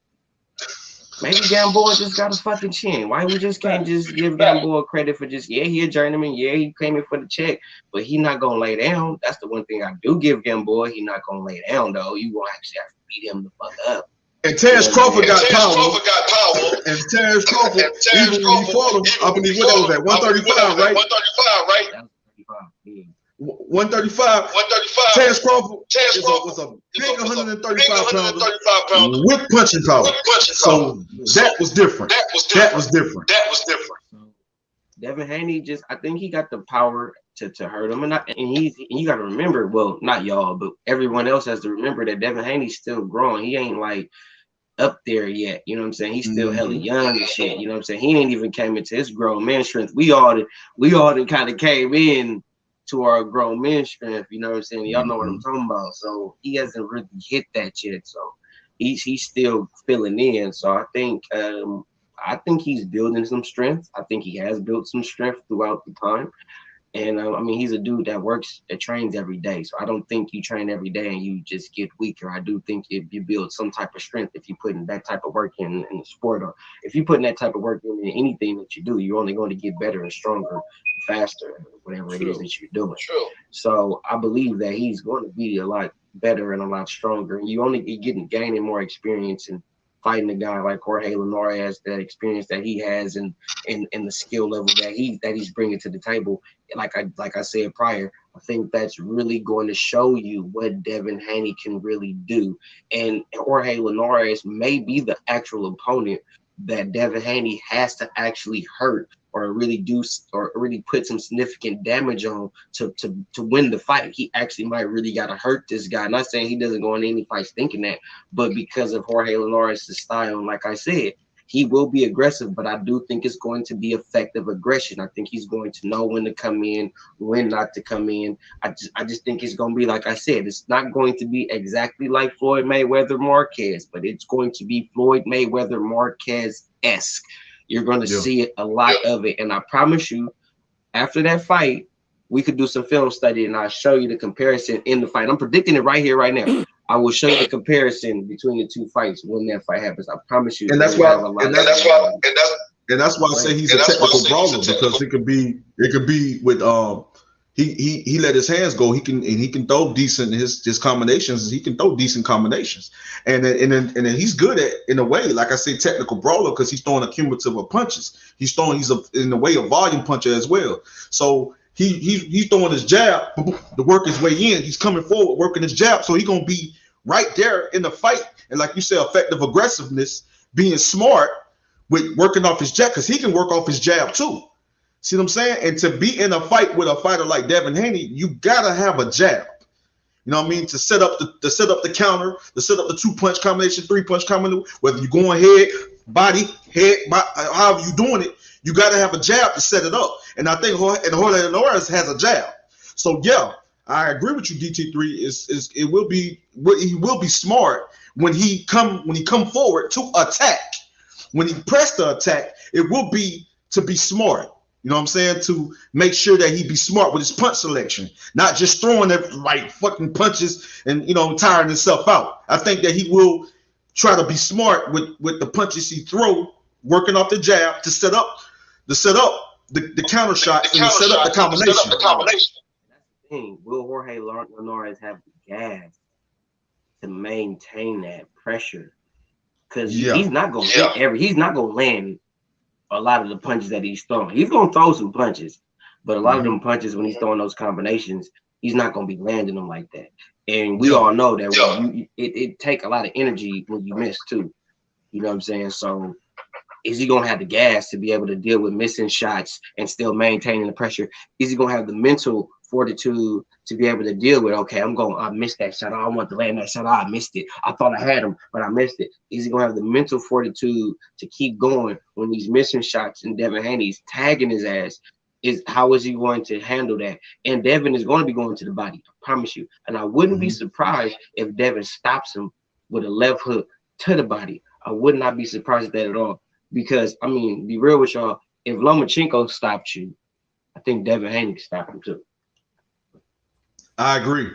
F: Maybe Gamboa just got a fucking chin. Why we just can't just give Gamboa credit for just, he a journeyman. Yeah, he came in for the check, but he not going to lay down. That's the one thing I do give Gamboa. He not going to lay down, though. You going to actually have to beat him the fuck up.
A: And Terrence Crawford got power. And Terrence Crawford, even when he fought him, I believe what was that, 135, right? 135, right? That was 35, yeah. 135. Terrence Crawford was a big 135 pounder with punching power. So that was different. That was different.
F: Devin Haney I think he got the power to hurt him, and you got to remember. Well, not y'all, but everyone else has to remember that Devin Haney's still growing. He ain't like up there yet. You know what I'm saying? He's still hella young and shit. You know what I'm saying? He ain't even came into his grown man strength. We all kind of came in to our grown men strength, you know what I'm saying? Y'all know what I'm talking about. So he hasn't really hit that yet. So he's still filling in. So I think he's building some strength. I think he has built some strength throughout the time. And he's a dude that trains every day. So I don't think you train every day and you just get weaker. I do think if you build some type of strength, if you put in that type of work in the sport, or if you put in that type of work in anything that you do, you're only going to get better and stronger, faster, whatever it is that you're doing. True. So I believe that he's going to be a lot better and a lot stronger. And you're gaining more experience and fighting a guy like Jorge Linares, that experience that he has, and the skill level that he's bringing to the table. Like I said prior, I think that's really going to show you what Devin Haney can really do. And Jorge Linares may be the actual opponent that Devin Haney has to actually hurt or really put some significant damage on to win the fight. He actually might really got to hurt this guy. Not saying he doesn't go in any fights thinking that, but because of Jorge Linares' style, and like I said, he will be aggressive, but I do think it's going to be effective aggression. I think he's going to know when to come in, when not to come in. I just think it's going to be, like I said, it's not going to be exactly like Floyd Mayweather Marquez, but it's going to be Floyd Mayweather Marquez-esque. You're going to see it, a lot of it. And I promise you, after that fight, we could do some film study and I'll show you the comparison in the fight. I'm predicting it right here, right now. I will show you the comparison between the two fights when that fight happens. I promise you.
A: And that's why I say he's a technical brawler, because it could be with he let his hands go. He can throw decent his combinations. He can throw decent combinations, and then he's good at, in a way, like I say, technical brawler, because he's throwing a cumulative of punches. He's in a way a volume puncher as well. So he's throwing his jab to work his way in. He's coming forward, working his jab. So he's gonna be right there in the fight. And like you said, effective aggressiveness, being smart with working off his jab, because he can work off his jab too. See what I'm saying? And to be in a fight with a fighter like Devin Haney, you gotta have a jab. You know what I mean? To set up the counter, to set up the 2-punch combination, 3-punch combination, whether you're going head, body, however you're doing it, you gotta have a jab to set it up. And I think Jorge Linares has a jab. So yeah, I agree with you, DT3. He will be smart when he come forward to attack. When he press the attack, it will be to be smart. You know what I'm saying? To make sure that he be smart with his punch selection, not just throwing like fucking punches and, you know, tiring himself out. I think that he will try to be smart with the punches he throw, working off the jab to set up the counter shot and set up the combination.
F: That's the thing. Will Jorge Linares have the gas to maintain that pressure? Because he's not gonna he's not gonna land a lot of the punches that he's throwing. He's gonna throw some punches, but a lot of them punches, when he's throwing those combinations, he's not gonna be landing them like that. And we all know that it take a lot of energy when you miss too. You know what I'm saying? So is he gonna have the gas to be able to deal with missing shots and still maintaining the pressure? Is he gonna have the mental fortitude to be able to deal with, okay, I missed that shot. I want to land that shot. I missed it. I thought I had him, but I missed it. Is he gonna have the mental fortitude to keep going when he's missing shots and Devin Haney's tagging his ass? How is he going to handle that? And Devin is going to be going to the body, I promise you. And I wouldn't be surprised if Devin stops him with a left hook to the body. I would not be surprised at that at all. Because, I mean, be real with y'all, if Lomachenko stopped you, I think Devin Haney stopped him too.
A: I agree.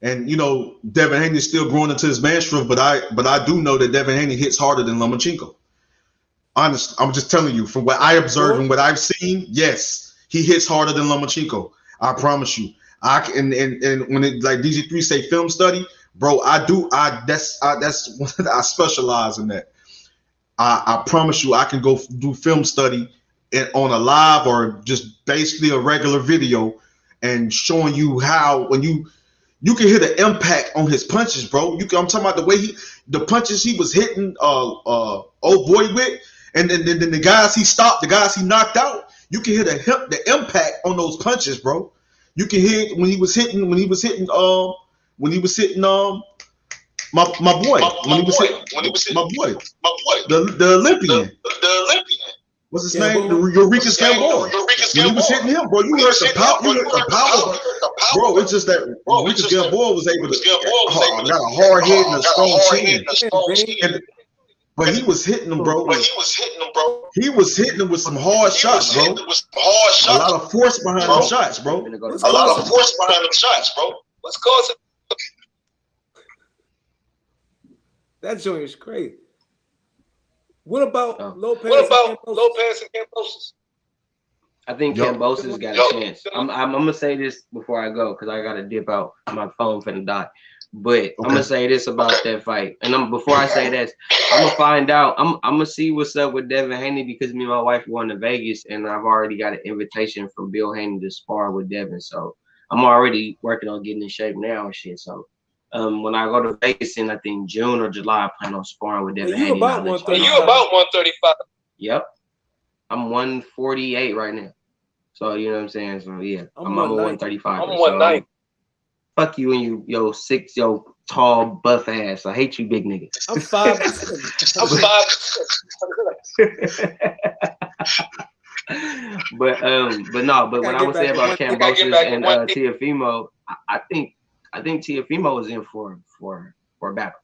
A: And, you know, Devin Haney is still growing into his mastery, but I do know that Devin Haney hits harder than Lomachenko. Honest, I'm just telling you, from what I observe and what I've seen, yes, he hits harder than Lomachenko. I promise you. And when it, like DG3 say film study, bro, that's I specialize in that. I promise you, I can go do film study on a live or just basically a regular video and showing you how when you can hear the impact on his punches, bro. I'm talking about the way the punches he was hitting old boy with, and then the guys he stopped, the guys he knocked out. You can hear the impact on those punches, bro. You can hear it when he was hitting my boy, the Olympian. What's his name? Eureka's Kambosos. When he was hitting him, bro, you heard the power. Bro, it's just that Eureka's Kambosos was able to got a hard head and a strong chin. But he was hitting him, bro. He was hitting him with some hard shots, bro. A lot of force behind them shots, bro.
G: What's causing?
D: That joint is crazy. What about Lopez?
G: Lopez and Kambosos?
F: I think Kambosos got a chance. I'm gonna say this before I go because I gotta dip out. My phone finna die. But I'm gonna say this about that fight, and before I say this, I'm gonna find out. I'm gonna see what's up with Devin Haney because me and my wife are going to Vegas, and I've already got an invitation from Bill Haney to spar with Devin. So I'm already working on getting in shape now and shit. So when I go to Vegas in I think June or July, I plan on sparring with Devin Haney.
G: You about 135?
F: Yep, I'm 148 right now. So you know what I'm saying. So yeah, I'm 135.
G: I'm 190.
F: Fuck you and yo tall buff ass. I hate you, big nigga.
D: I'm 5.
F: But what I would say about Kambosos and Teofimo, I think Teofimo is in for a battle.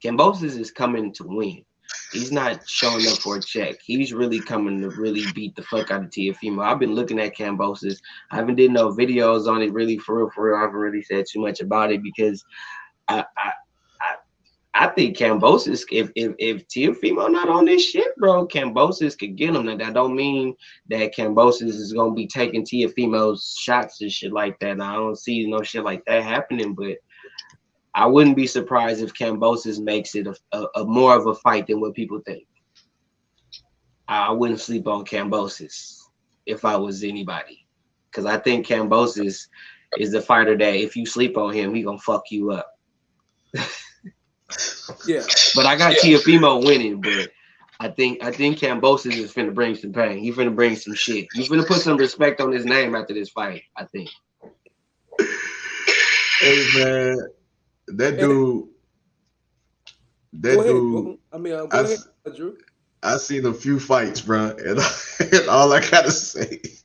F: Kambosos is coming to win. He's not showing up for a check. He's really coming to really beat the fuck out of Teofimo. I've been looking at Kambosos. I haven't did no videos on it really for real. I haven't really said too much about it because I think Kambosos, if Teofimo not on this shit, bro, Kambosos could get him. Now that don't mean that Kambosos is gonna be taking Teofimo's shots and shit like that. Now, I don't see no shit like that happening, but I wouldn't be surprised if Kambosos makes it a more of a fight than what people think. I wouldn't sleep on Kambosos if I was anybody, because I think Kambosos is the fighter that if you sleep on him, he gonna fuck you up.
D: Yeah,
F: but I got Teofimo winning, but I think Kambosos is finna bring some pain. He finna bring some shit. You finna put some respect on his name after this fight, I think.
A: Hey man. That dude.
D: Go ahead, Drew.
A: I seen a few fights, bro, and all I gotta say, is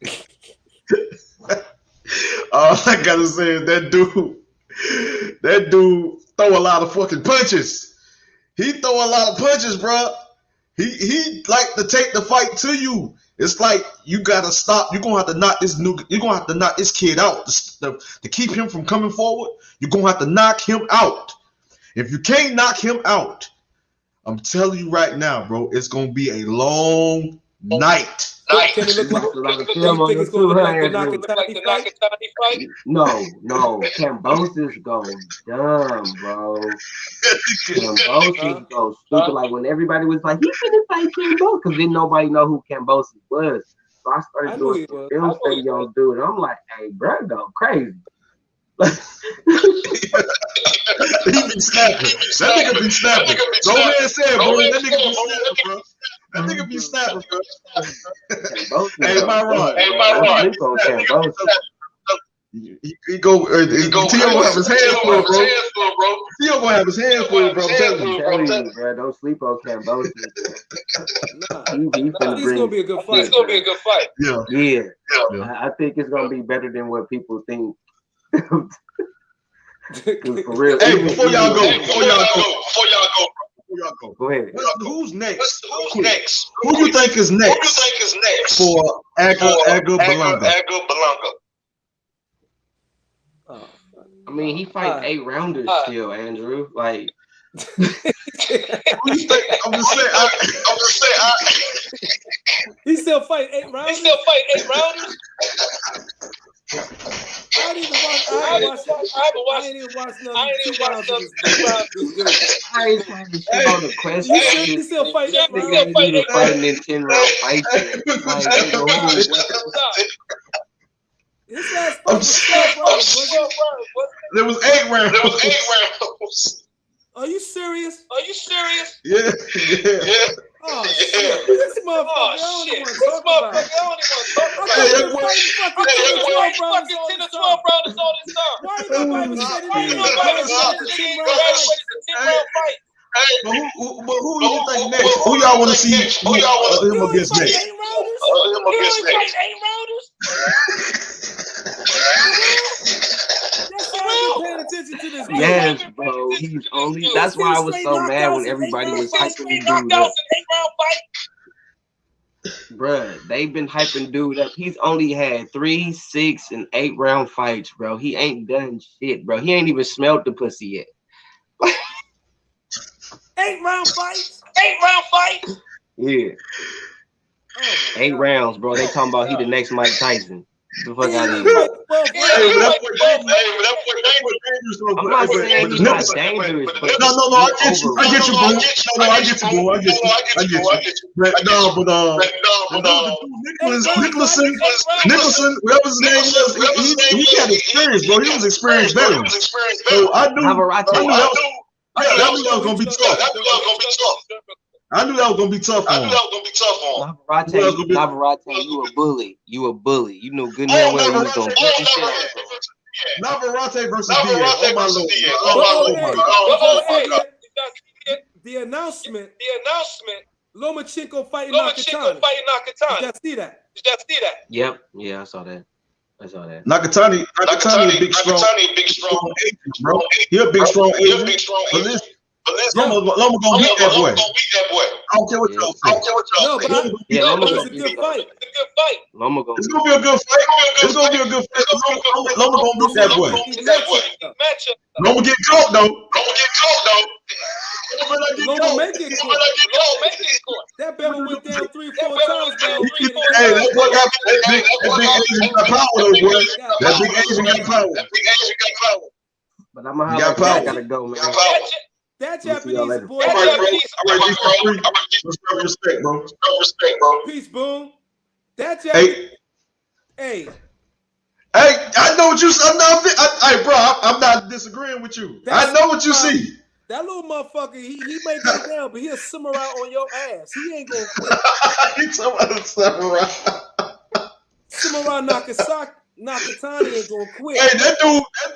A: that dude throw a lot of fucking punches. He throw a lot of punches, bro. He like to take the fight to you. It's like you gotta stop. You're gonna have to knock this kid out to keep him from coming forward. You're gonna have to knock him out. If you can't knock him out, I'm telling you right now, bro, it's gonna be a long night.
D: Can it look like it's gonna look like the Nakatani fight?
F: No, Kambosos go dumb, bro. Kambosos go stupid. Like when everybody was like, "He finna fight Kambosos," because then nobody know who Kambosos was. So I started doing some film study on dude, and I'm like, "Hey, bro, go crazy."
A: He be snapping. That nigga be snapping. Go ahead and say it, bro. That nigga be snapping, bro. That nigga be snapping, bro. Hey, my rod. He go. Tio gonna have his hands full, bro. Tio gonna have his hands full, bro. I'm telling you,
F: bro. Don't sleep on Kambosos.
D: It's gonna be a good fight.
F: Yeah. I think it's gonna be better than what people think. For real.
A: Hey, before y'all go.
F: Go ahead.
A: Who's next? Who you think is next for Edgar Berlanga?
F: I mean, he fight 8 rounders still, Andrew. Like,
A: who you think? I'm just saying.
D: He still fight 8 rounders. I didn't watch none. I ain't even watched none.
F: I ain't trying to shit on the question.
D: You still fight 8 rounds?
F: Nigga fighting in 10-round fights.
D: His last fight was 12 rounds.
A: There was 8 rounds.
D: Are you serious?
A: Yeah.
D: Oh shit! This motherfucker, I don't even want to talk about it. Fucking 10 to 12 rounds all this time. Why nobody said it?
A: But who do you think next? Who y'all want to see him against next?
D: 8 rounders? Paying attention to this.
F: Yes, bro. He's only. That's why I was so mad when everybody was hyping dude up. Bruh, they've been hyping dude up. He's only had 3, 6, and 8 round fights, bro. He ain't done shit, bro. He ain't even smelled the pussy yet.
D: 8 round fights?
F: Yeah. 8 rounds, bro. They talking about he the next Mike Tyson.
H: The fuck out of here.
A: Hey, but that boy dangerous.
H: I'm not saying he's not dangerous, but
A: No, I get you. I get you, boo. No, I get you, boo. I get you. But Nicholson, whatever his name was, he had experience, bro. He was experienced veteran. So I knew that was gonna be tough. I knew that was gonna be tough on him.
H: Navarrete, you a bully. You a bully. You know good and well you was gonna beat the shit out of him.
A: Navarrete versus Diaz. Oh my lord.
D: The announcement. Lomachenko fighting Nakatani. Did you see that?
H: Yep. Yeah, I saw that.
A: Nakatani a big strong agent, bro. He a big strong agent. But Loma gonna beat that boy. I don't care what y'all say.
D: No, but it's a good fight.
H: Loma gonna.
A: It's gonna be a good fight. Loma gonna beat that boy. Loma get caught though.
D: Loma make it caught. That battle went down 3-4 times.
A: Hey, that boy got that big Asian got power though, boy. That big Asian got power.
H: But I'm gonna have I gotta go, man.
D: That Japanese boy.
A: All right, respect, bro.
D: Peace, boom. That Japanese. Hey,
A: I know what you said. Hey, bro, I'm not disagreeing with you. I know what you see.
D: That little motherfucker, he may go down, but he'll simmer out on your ass. He ain't gonna quit.
A: He talking about samurai.
D: Simmer Nakatani ain't gonna quit.
A: Hey, that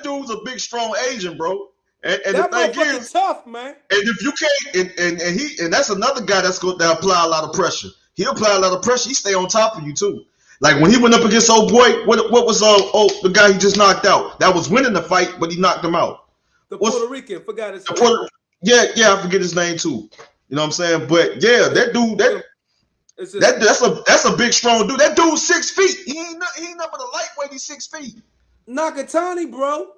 A: dude's a big, strong Asian, bro. And
D: that
A: the thing
D: motherfucker
A: is,
D: tough, man.
A: And if you can't, and that's another guy that's going to apply a lot of pressure. He'll apply a lot of pressure. He stay on top of you too. Like when he went up against old boy, what was the guy he just knocked out? That was winning the fight, but he knocked him out.
D: The Puerto Rican, forgot his name.
A: Yeah, I forget his name too. You know what I'm saying? But yeah, that dude, that's a big, strong dude. That dude's 6 feet. He ain't nothing but a lightweight. He's 6 feet.
D: Nakatani, bro.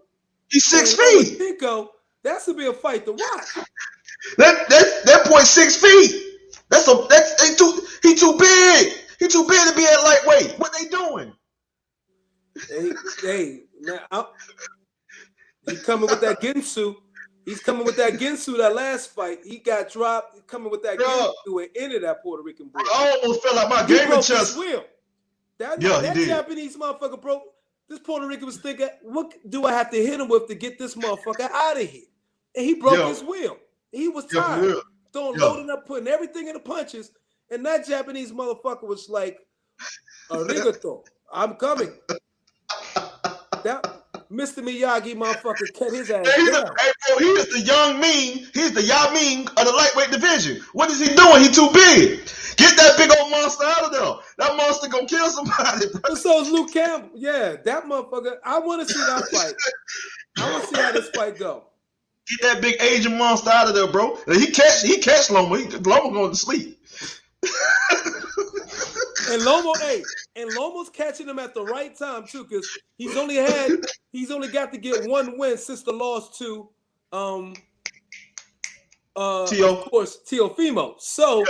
A: He's 6 feet.
D: That's to be a fight to watch.
A: That boy 6 feet. He too big. He too big to be at lightweight. What they doing?
D: Hey, now he's coming with that Ginsu. He's coming with that Ginsu. That last fight, he got dropped. He's coming with that Ginsu and ended that Puerto Rican boy.
A: I almost fell out my gaming chest.
D: That Japanese motherfucker broke. This Puerto Rican was thinking, what do I have to hit him with to get this motherfucker out of here? And he broke his wheel. He was tired. Loading up, putting everything in the punches. And that Japanese motherfucker was like, arigato, I'm coming. That Mr. Miyagi motherfucker cut his ass down.
A: Hey, bro, he is the young Ming. He's the Yao Ming of the lightweight division. What is he doing? He too big. Get that big old monster out of there. That monster gonna kill somebody, bro.
D: So is Luke Campbell. Yeah, that motherfucker. I want to see that fight. I want to see how this fight go.
A: Get that big Asian monster out of there, bro. He catch Loma. Loma going to sleep.
D: And Loma's catching him at the right time too, because he's only got to get one win since the loss to of course Teofimo. So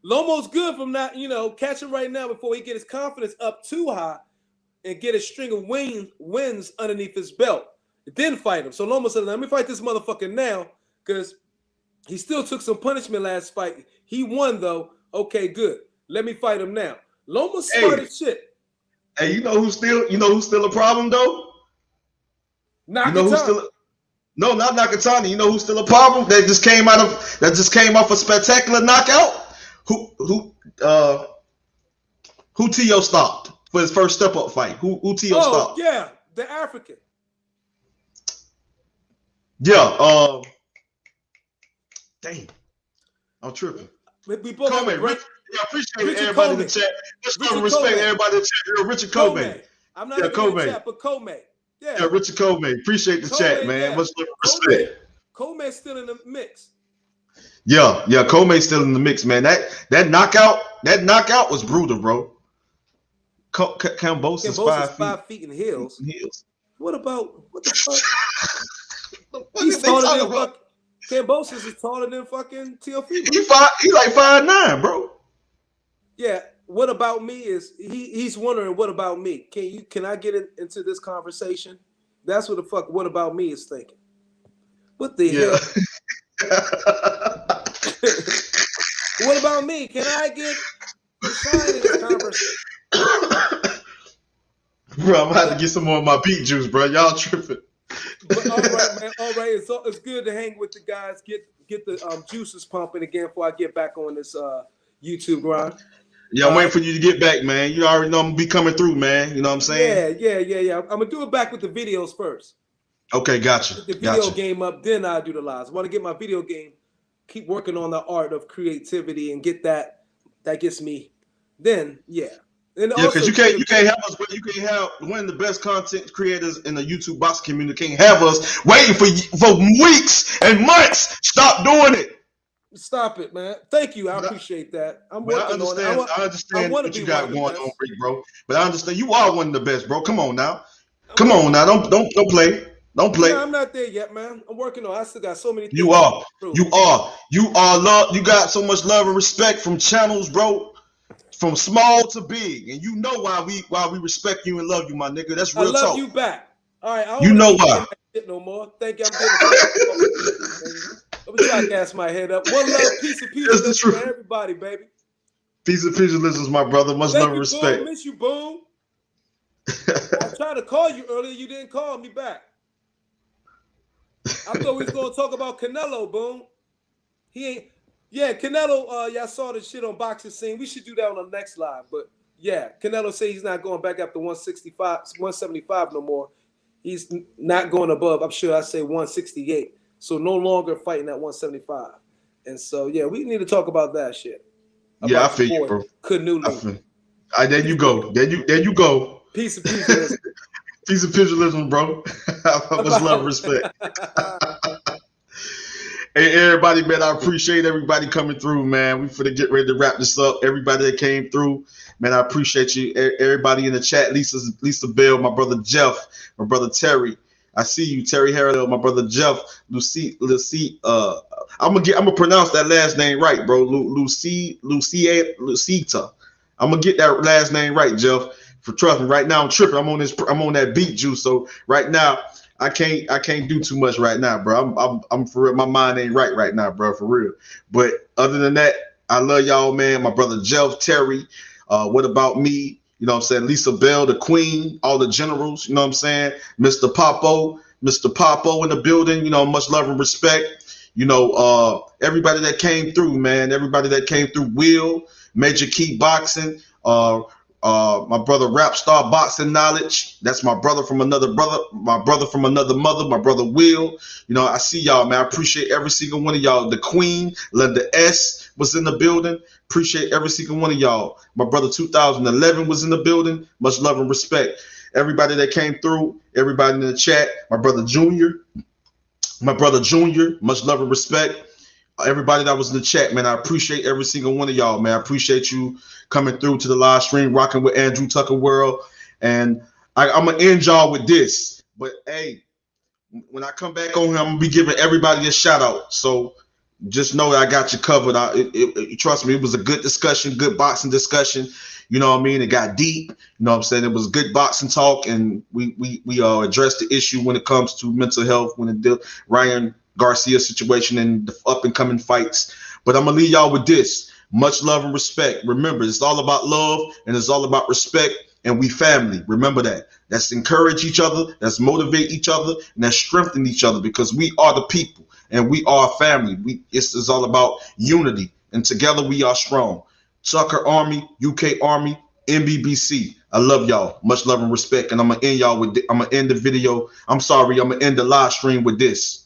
D: Lomo's good from not, catching right now before he get his confidence up too high and get a string of wins underneath his belt. Then fight him. So Loma said, let me fight this motherfucker now, because he still took some punishment last fight. He won though. Okay, good. Let me fight him now. Loma's smart as shit.
A: Hey, you know who's still a problem though?
D: Nakatani.
A: No, not Nakatani. You know who's still a problem? That just came off a spectacular knockout. Who Tio stopped for his first step up fight? Who Tio stopped?
D: Yeah, the African.
A: Yeah. Dang, I'm tripping.
D: We both have a great.
A: I appreciate everybody in the chat. Let's respect everybody in the chat. Richard Kobe.
D: I'm not in the chat, but Kobe.
A: Yeah, Richard Kobe. Appreciate the chat, man.
D: Yeah.
A: Much respect.
D: Kobe's still in the mix.
A: Yeah, Kobe's still in the mix, man. That knockout was brutal, bro. Kambosos
D: 5 feet in heels. What the fuck?
A: He's taller than
D: fucking Kambosos is taller than fucking Teofimo.
A: He like 5'9", bro.
D: Yeah. what about me is he's wondering what about me? Can I get into this conversation? That's what the fuck what about me is thinking. What the hell? What about me? Can I get inside in this conversation?
A: Bro, I'm about to get some more of my beet juice, bro. Y'all tripping.
D: But all right, man. All right. It's good to hang with the guys. Get the juices pumping again before I get back on this YouTube grind.
A: Yeah, I'm waiting for you to get back, man. You already know I'm gonna be coming through, man. You know what I'm saying?
D: Yeah. I'm gonna do it back with the videos first.
A: Okay, gotcha.
D: Get the video game up, then I'll do the lives. I want to get my video game, keep working on the art of creativity and get that gets me. Then And
A: because you can't have us, but you can't have one of the best content creators in the YouTube box community can't have us waiting for weeks and months. Stop doing it.
D: Stop it, man. Thank you. I appreciate that. I'm working on it.
A: I understand what you got going on, bro. But I understand you are one of the best, bro. Come on now. Come on now. Don't play. Don't play.
D: Yeah, I'm not there yet, man. I'm working on it. I still got so many things.
A: You are love. You got so much love and respect from channels, bro. From small to big. And you know why we respect you and love you, my nigga. That's real talk.
D: I love you back. All right. I don't
A: you know why.
D: Shit no more. Thank you. I'm getting let me try to gas my head up. One love, peace and peace for everybody, baby.
A: Peace and peace, listeners, my brother. Much love and respect.
D: Boom. Miss you, Boom. I tried to call you earlier. You didn't call me back. I thought we was gonna talk about Canelo, Boom. He ain't. Yeah, Canelo. Y'all saw the shit on Boxing Scene. We should do that on the next live. But yeah, Canelo says he's not going back up to 165, 175 no more. He's not going above. I'm sure I say 168. So no longer fighting at 175. And so yeah, we need to talk about that shit.
A: Yeah, I feel you, bro.
D: Canelo.
A: There you go. There you go.
D: Peace and pugilism.
A: Peace and pugilism, bro. Much love and respect. Hey, everybody, man, I appreciate everybody coming through, man. We finna get ready to wrap this up. Everybody that came through, man, I appreciate you. Everybody in the chat, Lisa Bell, my brother Jeff, my brother Terry. I see you, Terry Harrell, my brother Jeff, Lucy. I'm gonna pronounce that last name right, bro. Lucita. I'm gonna get that last name right, Jeff. For trust me, right now I'm tripping. I'm on that beet juice, so right now. I can't do too much right now, bro. I'm for real. My mind ain't right now, bro, for real. But other than that, I love y'all, man. My brother Jeff, Terry. What about me? You know what I'm saying? Lisa Bell, the queen, all the generals, you know what I'm saying? Mr. Popo in the building, you know, much love and respect. You know, everybody that came through, man. Everybody that came through, Will, Major Key Boxing, my brother Rap Star Boxing Knowledge. That's my brother from another brother, my brother from another mother, my brother Will. You know, I see y'all, man. I appreciate every single one of y'all. The Queen, Linda S was in the building. Appreciate every single one of y'all. My brother 2011 was in the building. Much love and respect. Everybody that came through, everybody in the chat, my brother Junior, much love and respect. Everybody that was in the chat, man, I appreciate every single one of y'all, man. I appreciate you coming through to the live stream, rocking with Andrew Tucker World. And I'm going to end y'all with this. But, hey, when I come back on here, I'm going to be giving everybody a shout-out. So just know that I got you covered. Trust me, it was a good discussion, good boxing discussion. You know what I mean? It got deep. You know what I'm saying? It was good boxing talk, and we addressed the issue when it comes to mental health, when it Ryan Garcia situation and the up-and-coming fights. But I'm going to leave y'all with this. Much love and respect. Remember, it's all about love and it's all about respect, and we family. Remember that. Let's encourage each other. Let's motivate each other, and let's strengthen each other, because we are the people and we are a family. It's all about unity, and together we are strong. Tucker Army, UK Army, MBBC. I love y'all. Much love and respect. And I'm going to end y'all with, I'm going to end the video. I'm sorry. I'm going to end the live stream with this.